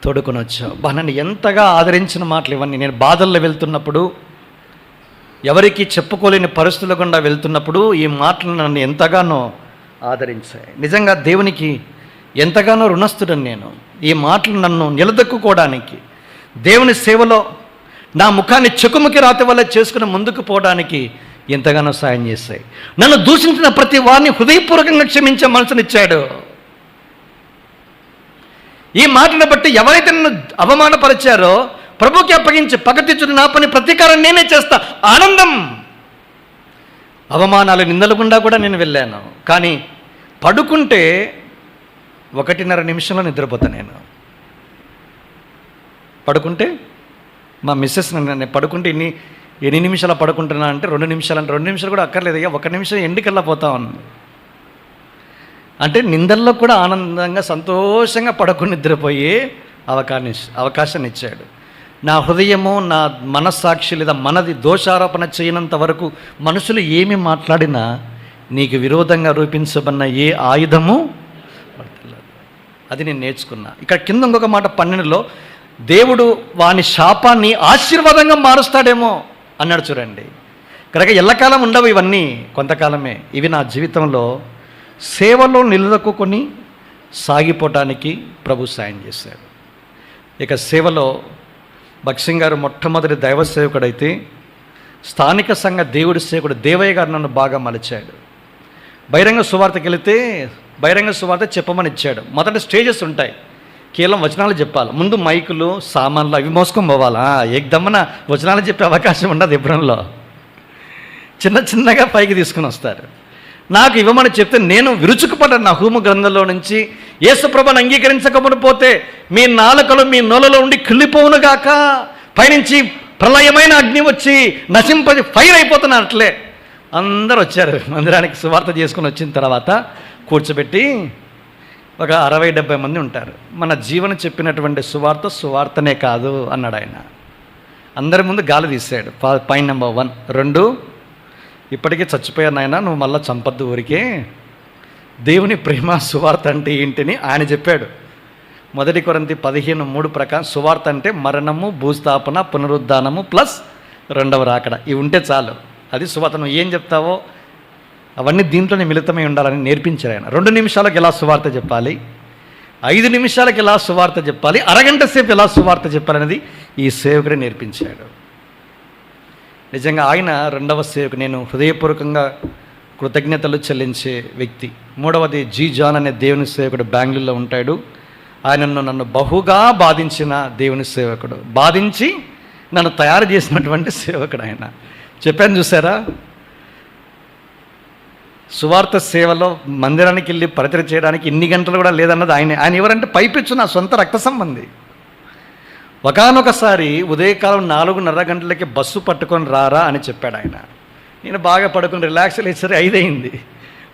తోడుకొని వచ్చావు. నన్ను ఎంతగా ఆదరించిన మాటలు ఇవన్నీ. నేను బాధల్లో వెళ్తున్నప్పుడు, ఎవరికి చెప్పుకోలేని పరిస్థితుల గుండా వెళ్తున్నప్పుడు ఈ మాటలు నన్ను ఎంతగానో ఆదరించాయి. నిజంగా దేవునికి ఎంతగానో రుణస్థుడని నేను. ఈ మాటలు నన్ను నిలదొక్కుకోవడానికి, దేవుని సేవలో నా ముఖాన్ని చెకుముకి రాతి వల్ల చేసుకుని ముందుకు పోవడానికి ఎంతగానో సాయం చేశాయి. నన్ను దూషించిన ప్రతి వారిని హృదయపూర్వకంగా క్షమించే మనసునిచ్చాడు. ఈ మాటను బట్టి ఎవరైతే నన్ను అవమానపరిచారో ప్రభుకి అప్పగించి పగతిచ్చుడు నా పని, ప్రతీకారం నేనే చేస్తా, ఆనందం. అవమానాలు నిందలు గుండా కూడా నేను వెళ్ళాను, కానీ పడుకుంటే 1.5 నిమిషంలో నిద్రపోతా. నేను పడుకుంటే మా మిస్సెస్ నేను పడుకుంటే ఎన్ని నిమిషాలు పడుకుంటున్నా అంటే 2 నిమిషాలు అంటే 2 నిమిషాలు కూడా అక్కర్లేదు, 1 నిమిషం ఎండికల్లా పోతా ఉన్నాను. అంటే నిందల్లో కూడా ఆనందంగా సంతోషంగా పడుకుని నిద్రపోయే అవకాశాన్ని ఇచ్చాడు. నా హృదయము, నా మనస్సాక్షి లేదా మనది దోషారోపణ చేయనంత వరకు మనుషులు ఏమి మాట్లాడినా నీకు విరోధంగా రూపించబడిన ఏ ఆయుధము అది నేను నేర్చుకున్నా. ఇక్కడ కింద ఇంకొక మాట 12లో, దేవుడు వాని శాపాన్ని ఆశీర్వాదంగా మారుస్తాడేమో అన్నాడు. చూడండి, కనుక ఎల్లకాలం ఉండవు ఇవన్నీ, కొంతకాలమే. ఇవి నా జీవితంలో సేవలో నిలదొక్కుని సాగిపోవటానికి ప్రభు సాయం చేశాడు. ఇక సేవలో భక్సింగ్ గారు మొట్టమొదటి దైవ సేవకుడైతే, స్థానిక సంఘ దేవుడి సేవకుడు దేవయ్య గారు నన్ను బాగా మలిచాడు. బహిరంగ సువార్తకి వెళితే బహిరంగ సువార్త చెప్పమని ఇచ్చాడు. మొదట స్టేజెస్ ఉంటాయి, కేవలం వచనాలు చెప్పాలి. ముందు మైకులు, సామాన్లు అవి మోసుకొని పోవాలా. ఏకదమ్మన వచనాలు చెప్పే అవకాశం ఉండదు. ఇబ్రంలో చిన్నగా పైకి తీసుకుని వస్తారు. నాకు ఇవ్వమని చెప్తే నేను విరుచుకుపడ్డాను. నా హోమ గ్రంథంలో నుంచి, యేసుప్రభుని అంగీకరించకపోతే మీ నాలుకలు మీ నోలలో ఉండి కుళ్ళిపోవునుగాక, పైనుంచి ప్రళయమైన అగ్ని వచ్చి నశింప ఫైర్ అయిపోతున్నారు. అట్లే అందరూ వచ్చారు మందిరానికి. సువార్త చేసుకుని వచ్చిన తర్వాత కూర్చోబెట్టి ఒక 60-70 మంది ఉంటారు. మన జీవనం చెప్పినటువంటి సువార్తనే కాదు అన్నాడు ఆయన. అందరి ముందు గాలి తీసాడు. Point number 1. 2, ఇప్పటికే చచ్చిపోయాను నాయన, నువ్వు మళ్ళీ చంపద్దు ఊరికే. దేవుని ప్రేమ సువార్త అంటే ఏంటిని ఆయన చెప్పాడు. 1 కొరింథీ 15:3 ప్రకారం సువార్త అంటే మరణము, భూస్థాపన, పునరుద్ధానము ప్లస్ 2వ రాకడ. ఇవి ఉంటే చాలు, అది సువార్త. నువ్వు ఏం చెప్తావో అవన్నీ దీంట్లోనే మిళితమై ఉండాలని నేర్పించారు ఆయన. 2 నిమిషాలకు ఎలా సువార్త చెప్పాలి, 5 నిమిషాలకు ఎలా సువార్త చెప్పాలి, అరగంట సేపు ఎలా సువార్త చెప్పాలనేది ఈ సేవకుడే నేర్పించాడు. నిజంగా ఆయన రెండవ సేవకు నేను హృదయపూర్వకంగా కృతజ్ఞతలు చెల్లించే వ్యక్తి. మూడవది జీ జాన్ అనే దేవుని సేవకుడు బెంగళూరులో ఉంటాడు. ఆయనను నన్ను బహుగా బాధించిన దేవుని సేవకుడు, బాధించి నన్ను తయారు చేసినటువంటి సేవకుడు ఆయన. చెప్పాను చూసారా, సువార్త సేవలో మందిరానికి వెళ్ళి పరిచయం చేయడానికి ఇన్ని గంటలు కూడా లేదన్నది ఆయన. ఆయన ఎవరంటే పైపిచ్చు నా సొంత రక్త సంబంధి. ఒకానొకసారి ఉదయకాలం 4:30 గంటలకి బస్సు పట్టుకొని రారా అని చెప్పాడు ఆయన. నేను బాగా పడుకుని రిలాక్స్ లేచేసరికి 5 అయింది.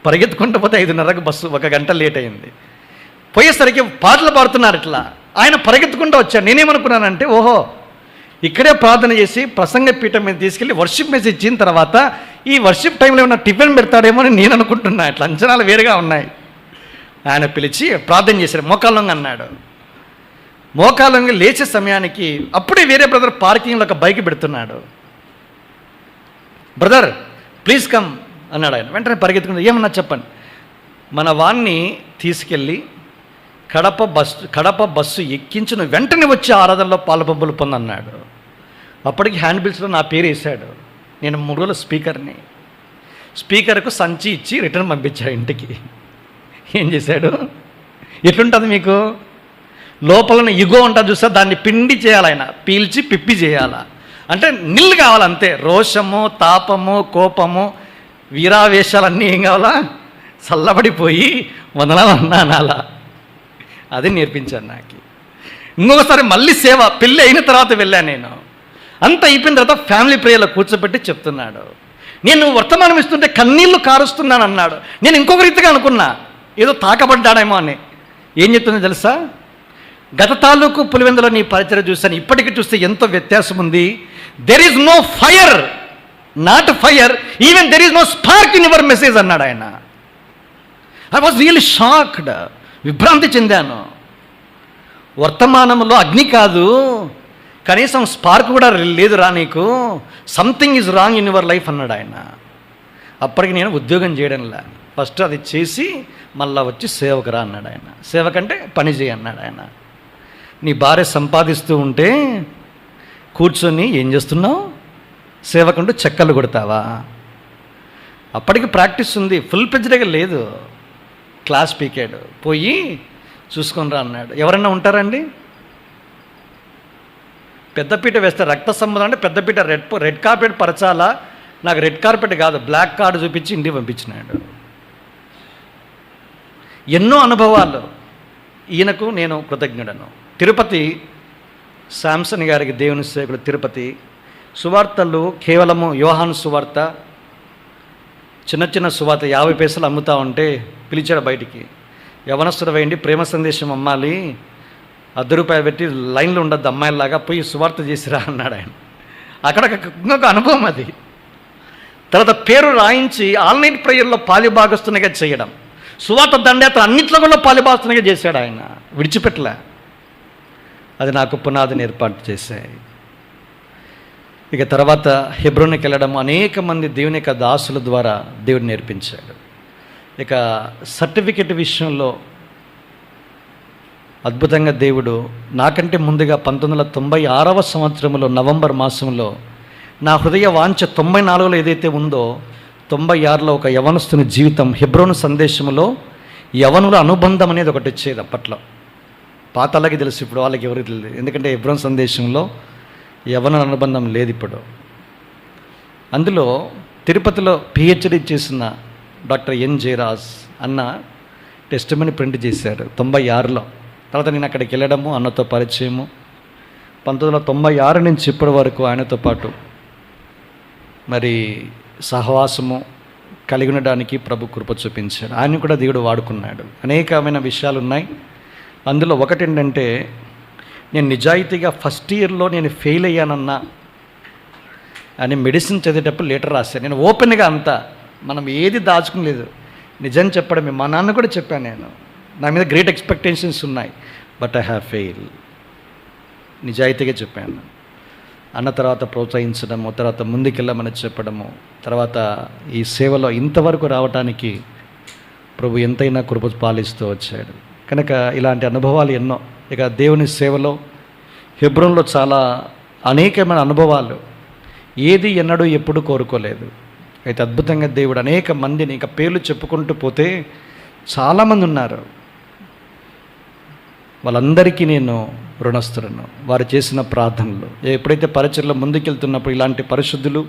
పరిగెత్తుకుంటూ పోతే 5:30కి బస్సు, 1 గంట లేట్ అయింది. పోయేసరికి పాటలు పాడుతున్నారు ఇట్లా. ఆయన పరిగెత్తుకుంటూ వచ్చాడు. నేనేమనుకున్నానంటే, ఓహో ఇక్కడే ప్రార్థన చేసి ప్రసంగ పీఠం మీద తీసుకెళ్ళి వర్షిప్ మెసేజ్ ఇచ్చిన తర్వాత ఈ వర్షిప్ టైంలో ఏమన్నా టిఫిన్ పెడతాడేమో అని నేను అనుకుంటున్నా. ఇట్లా అంచనాలు వేరుగా ఉన్నాయి. ఆయన పిలిచి ప్రార్థన చేశాడు. మోకాళ్ళొంగి అన్నాడు. మోకాళ్ళొంగి లేచే సమయానికి అప్పుడే వేరే బ్రదర్ పార్కింగ్లో ఒక బైక్ పెడుతున్నాడు. బ్రదర్ ప్లీజ్ కమ్ అన్నాడు ఆయన. వెంటనే పరిగెత్తుకుంటూ, ఏమన్నా చెప్పండి. మన వాణ్ణి తీసుకెళ్ళి కడప బస్సు ఎక్కించిన వెంటనే వచ్చి ఆరాధనలో పాలపంపులు పొందన్నాడు. అప్పటికి హ్యాండ్ బిల్స్లో నా పేరు వేశాడు. నేను 3 రోజుల స్పీకర్ని. స్పీకర్కు సంచి ఇచ్చి రిటర్న్ పంపించాడు ఇంటికి. ఏం చేశాడు? ఎట్లుంటుంది మీకు లోపల ఇగో ఉంటుంది చూసా, దాన్ని పిండి చేయాలి ఆయన, పీల్చి పిప్పి చేయాలా. అంటే నిల్ కావాలంతే. రోషము, తాపము, కోపము, వీరావేశాలన్నీ ఏం కావాలా? చల్లబడిపోయి వందనాలు అన్నానాలా. అది నేర్పించాను నాకు. ఇంకొకసారి మళ్ళీ సేవ, పెళ్ళి అయిన తర్వాత వెళ్ళాను నేను. అంత అయిపోయిన తర్వాత ఫ్యామిలీ ప్రేయర్లో కూర్చోబెట్టి చెప్తున్నాడు. నేను వర్తమానం ఇస్తుంటే కన్నీళ్లు కారుస్తున్నాను అన్నాడు. నేను ఇంకొక రీతిగా అనుకున్నా, ఏదో తాకబడ్డాడేమో అని. ఏం చెప్తుందో తెలుసా? గత తాలూకు పులివెందులో నీ పరిచయం చూశాను, ఇప్పటికీ చూస్తే ఎంతో వ్యత్యాసం ఉంది. There is no fire, not fire, even there is no spark in your message అన్నాడు ఆయన. I was really shocked. విభ్రాంతి చెందాను. వర్తమానంలో అగ్ని కాదు, కనీసం స్పార్క్ కూడా లేదురా నీకు, something is wrong in your life అన్నాడు ఆయన. అప్పటికి నేను ఉద్యోగం చేయడంలా, ఫస్ట్ అది చేసి మళ్ళా వచ్చి సేవకురా అన్నాడు ఆయన. సేవకంటే పని చేయి అన్నాడు ఆయన. నీ భార్య సంపాదిస్తూ ఉంటే కూర్చొని ఏం చేస్తున్నావు? సేవకుంటూ చెక్కలు కొడతావా? అప్పటికి ప్రాక్టీస్ ఉంది, ఫుల్ పెజ్డ్గా లేదు. క్లాస్ పీకాడు, పోయి చూసుకొని రా అన్నాడు. ఎవరన్నా ఉంటారండి? పెద్దపీట వేస్తే రక్త సంబంధం అంటే పెద్దపీట రెడ్ కార్పెట్ పరచాలా? నాకు రెడ్ కార్పెట్ కాదు, బ్లాక్ కార్డు చూపించి ఇంటికి పంపించినాడు. ఎన్నో అనుభవాలు. ఈయనకు నేను కృతజ్ఞుడను. తిరుపతి శాంసన్ గారికి, దేవుని సేవకుడు, తిరుపతి సువార్తలు కేవలము యోహాను సువార్త, చిన్న చిన్న సువార్త 50 పైసలు అమ్ముతా ఉంటే పిలిచాడు బయటికి. యవనస్తుడు వేయండి, ప్రేమ సందేశం అమ్మాలి, ₹10 పెట్టి లైన్లో ఉండద్దు, అమ్మాయిలాగా పోయి సువార్త చేసిరా అన్నాడు ఆయన. అక్కడ ఇంకొక అనుభవం అది. తర్వాత పేరు రాయించి ఆన్లైన్ ప్రేయర్లో పాలిభాగస్తునిగా చేయడం, సువార్త దండయాత్ర అన్నింటిలో కూడా పాలిభాగస్తునిగా చేశాడు ఆయన, విడిచిపెట్టలే. అది నాకు పునాదిని ఏర్పాటు చేశాయి. ఇక తర్వాత హెబ్రోన్కి వెళ్ళడం, అనేక మంది దేవుని యొక్క దాసుల ద్వారా దేవుడు నేర్పించాడు. ఇక సర్టిఫికెట్ విషయంలో అద్భుతంగా దేవుడు నాకంటే ముందుగా 1996వ సంవత్సరంలో నవంబర్ మాసంలో నా హృదయ వాంఛ 94లో ఏదైతే ఉందో 96లో ఒక యవనస్తుని జీవితం, హెబ్రోను సందేశంలో యవనుల అనుబంధం అనేది ఒకటి వచ్చేది. అప్పట్లో పాతలకి తెలుసు, ఇప్పుడు వాళ్ళకి ఎవరికి తెలియదు. ఎందుకంటే హెబ్రోను సందేశంలో యవనుల అనుబంధం లేదు ఇప్పుడు. అందులో తిరుపతిలో PhD చేసిన డాక్టర్ ఎన్ జయరాజ్ అన్న టెస్టిమనీ ప్రింట్ చేశారు 96లో. తర్వాత నేను అక్కడికి వెళ్ళడము, అన్నతో పరిచయము, 1996 నుంచి ఇప్పటి వరకు ఆయనతో పాటు మరి సహవాసము కలిగి ఉండడానికి ప్రభు కృప చూపించాడు. ఆయన కూడా దేవుడు వాడుకున్నాడు. అనేకమైన విషయాలు ఉన్నాయి. అందులో ఒకటి ఏంటంటే, నేను నిజాయితీగా ఫస్ట్ ఇయర్లో నేను ఫెయిల్ అయ్యానన్నా అని మెడిసిన్ చదివేటప్పుడు లెటర్ రాశాను. నేను ఓపెన్గా అంతా, మనం ఏది దాచుకోలేదు, నిజం చెప్పడమే. మా నాన్న కూడా చెప్పాను, నేను నా మీద గ్రేట్ ఎక్స్పెక్టేషన్స్ ఉన్నాయి, బట్ ఐ హ్యావ్ ఫెయిల్. నిజాయితీగా చెప్పాను. అన్న తర్వాత ప్రోత్సహించడము, తర్వాత ముందుకెళ్ళమని చెప్పడము, తర్వాత ఈ సేవలో ఇంతవరకు రావడానికి ప్రభు ఎంతైనా కృప పాలిస్తూ వచ్చాడు. కనుక ఇలాంటి అనుభవాలు ఎన్నో. ఇక దేవుని సేవలో హెబ్రోన్లో చాలా అనేకమైన అనుభవాలు. ఏది ఎన్నడూ ఎప్పుడు కోరుకోలేదు. అయితే అద్భుతంగా దేవుడు అనేక మందిని, ఇంకా పేర్లు చెప్పుకుంటూ పోతే చాలామంది ఉన్నారు, వాళ్ళందరికీ నేను రుణస్తులను. వారు చేసిన ప్రార్థనలు, ఎప్పుడైతే పరిచర్లో ముందుకెళ్తున్నప్పుడు ఇలాంటి పరిశుద్ధులు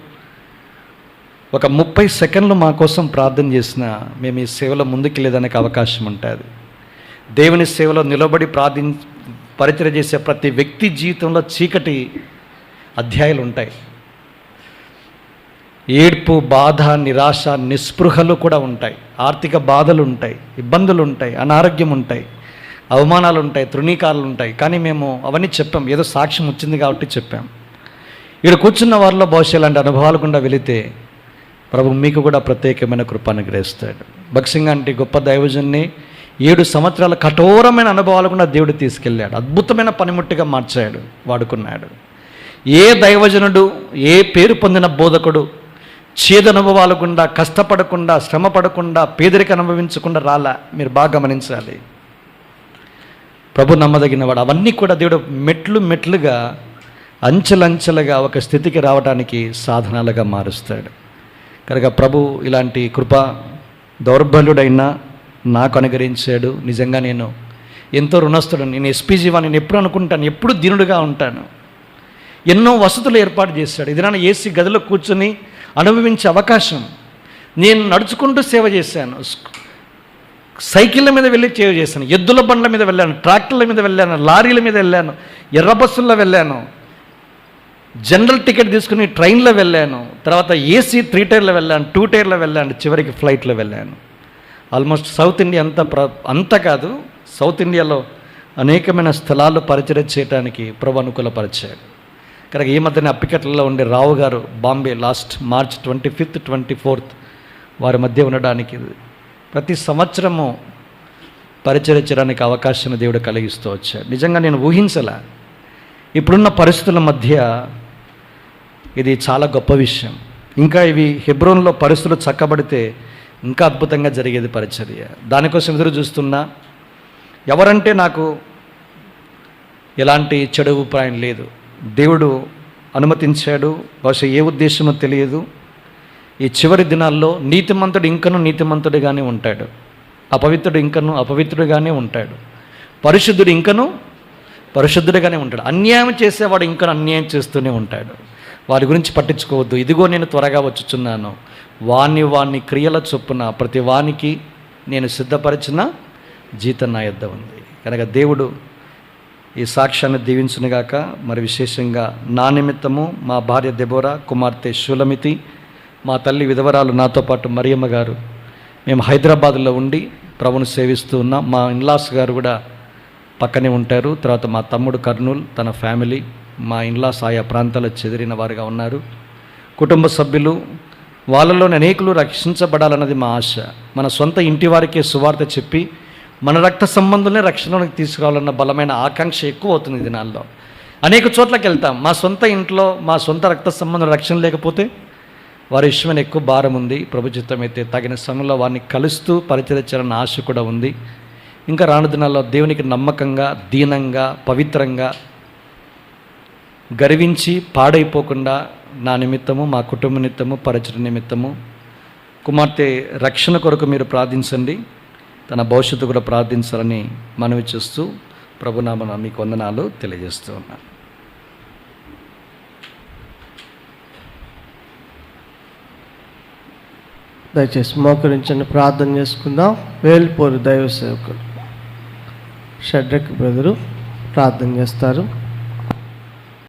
ఒక 30 సెకండ్లు మా కోసం ప్రార్థన చేసినా మేము ఈ సేవలో ముందుకెళ్ళేదానికి అవకాశం ఉంటుంది. దేవుని సేవలో నిలబడి పరిచర్య చేసే ప్రతి వ్యక్తి జీవితంలో చీకటి అధ్యాయాలు ఉంటాయి. ఏడ్పు, బాధ, నిరాశ, నిస్పృహలు కూడా ఉంటాయి. ఆర్థిక బాధలు ఉంటాయి, ఇబ్బందులు ఉంటాయి, అనారోగ్యం ఉంటాయి, అవమానాలు ఉంటాయి, తృణీకారాలు ఉంటాయి. కానీ మేము అవన్నీ చెప్పాం, ఏదో సాక్ష్యం వచ్చింది కాబట్టి చెప్పాం. ఇక్కడ కూర్చున్న వారిలో బహుశా ఇలాంటి అనుభవాలు గుండా వెళితే ప్రభు మీకు కూడా ప్రత్యేకమైన కృప అనుగ్రహిస్తాడు. భక్సింగ్ అంటే గొప్ప దైవజన్ని 7 సంవత్సరాల కఠోరమైన అనుభవాలు కూడా దేవుడు తీసుకెళ్ళాడు. అద్భుతమైన పనిముట్టిగా మార్చాడు, వాడుకున్నాడు. ఏ దైవజనుడు, ఏ పేరు పొందిన బోధకుడు చేదనుభవాలు గుండా, కష్టపడకుండా, శ్రమ పడకుండా, పేదరిక అనుభవించకుండా రాలా. మీరు బాగా గమనించాలి. ప్రభు నమ్మదగినవాడు. అవన్నీ కూడా దేవుడు మెట్లుగా, అంచెలంచెలుగా ఒక స్థితికి రావడానికి సాధనాలుగా మారుస్తాడు. కనుక ప్రభు ఇలాంటి కృప దౌర్బల్యుడైనా నాకు అనుగ్రహించాడు. నిజంగా నేను ఎంతో రుణస్తుడను. నేను ఎస్పీజీవా, నేను ఎప్పుడు అనుకుంటాను, ఎప్పుడు దీనుడుగా ఉంటాను. ఎన్నో వసతులు ఏర్పాటు చేశాడు. ఇది నా ఏసీ గదిలో కూర్చొని అనుభవించే అవకాశం. నేను నడుచుకుంటూ సేవ చేశాను, సైకిళ్ళ మీద వెళ్ళి సేవ చేశాను, ఎద్దుల బండ్ల మీద వెళ్ళాను, ట్రాక్టర్ల మీద వెళ్ళాను, లారీల మీద వెళ్ళాను, ఎర్ర బస్సుల్లో వెళ్ళాను, జనరల్ టికెట్ తీసుకుని ట్రైన్లో వెళ్ళాను, తర్వాత ఏసీ 3 టైర్లో వెళ్ళాను, 2 టైర్లో వెళ్ళాను, చివరికి ఫ్లైట్లో వెళ్ళాను. ఆల్మోస్ట్ సౌత్ ఇండియా అంతా కాదు, సౌత్ ఇండియాలో అనేకమైన స్థలాలు పరిచయం చేయడానికి ప్రభు అనుకూలపరిచాడు. కనుక ఈ మధ్యన అప్పికట్లలో ఉండే రావు గారు Bombay last March 25th, 24th వారి మధ్య ఉండడానికి ప్రతి సంవత్సరము పరిచయం చేయడానికి అవకాశాన్ని దేవుడు కలిగిస్తూ వచ్చాడు. నిజంగా నేను ఊహించలే. ఇప్పుడున్న పరిస్థితుల మధ్య ఇది చాలా గొప్ప విషయం. ఇంకా ఇవి హెబ్రోన్లో పరిస్థితులు చక్కబడితే ఇంకా అద్భుతంగా జరిగేది పరిచర్య. దానికోసం ఎదురు చూస్తున్నా. ఎవరంటే నాకు ఎలాంటి చెడు అభిప్రాయం లేదు. దేవుడు అనుమతించాడు. బహుశా ఏ ఉద్దేశమో తెలియదు. ఈ చివరి దినాల్లో నీతిమంతుడు ఇంకనూ నీతిమంతుడిగానే ఉంటాడు, అపవిత్రుడు ఇంకనూ అపవిత్రుడిగానే ఉంటాడు, పరిశుద్ధుడు ఇంకనూ పరిశుద్ధుడిగానే ఉంటాడు, అన్యాయం చేసేవాడు ఇంకనూ అన్యాయం చేస్తూనే ఉంటాడు. వారి గురించి పట్టించుకోవద్దు. ఇదిగో నేను త్వరగా వచ్చుచున్నాను, వాని క్రియల చొప్పున ప్రతి వానికి నేను సిద్ధపరిచిన జీతం నా యొద్ద ఉంది. కనుక దేవుడు ఈ సాక్ష్యాన్ని దీవించునుగాక. మరి విశేషంగా నా నిమిత్తము మా భార్య దెబోరా, కుమార్తె షూలమితి, మా తల్లి విధవరాలు, నాతో పాటు మరియమ్మ గారు, మేము హైదరాబాద్లో ఉండి ప్రభును సేవిస్తూ ఉన్నాం. మా ఇన్లాస్ గారు కూడా పక్కనే ఉంటారు. తర్వాత మా తమ్ముడు కర్నూలు, తన ఫ్యామిలీ, మా ఇన్లాస్ ఆయా ప్రాంతాల్లో చెదిరిన వారుగా ఉన్నారు. కుటుంబ సభ్యులు, వాళ్ళలోని అనేకులు రక్షించబడాలన్నది మా ఆశ. మన సొంత ఇంటి వారికే సువార్త చెప్పి మన రక్త సంబంధులనే రక్షణలోకి తీసుకురావాలన్న బలమైన ఆకాంక్ష ఎక్కువ అవుతుంది ఈ దినాల్లో. అనేక చోట్లకి వెళ్తాం, మా సొంత ఇంట్లో మా సొంత రక్త సంబంధం రక్షణ లేకపోతే వారి విషయమైన ఎక్కువ భారం ఉంది. ప్రభు చిత్తం అయితే తగిన సమయంలో వారిని కలుస్తూ పరిచరించాలన్న ఆశ కూడా ఉంది. ఇంకా రాను దినాల్లో దేవునికి నమ్మకంగా, దీనంగా, పవిత్రంగా, గర్వించి పాడైపోకుండా నా నిమిత్తము, మా కుటుంబ నిమిత్తము, పరిచయ నిమిత్తము, కుమార్తె రక్షణ కొరకు మీరు ప్రార్థించండి, తన భవిష్యత్తు కూడా ప్రార్థించాలని మనవి చేస్తూ ప్రభునామన మీకు వందనాలు తెలియజేస్తూ ఉన్నాను. దయచేసి మోకరించండి, ప్రార్థన చేసుకుందాం. వేల్పూరు దైవ సేవకులు షడ్రక్ బ్రదరు ప్రార్థన చేస్తారు.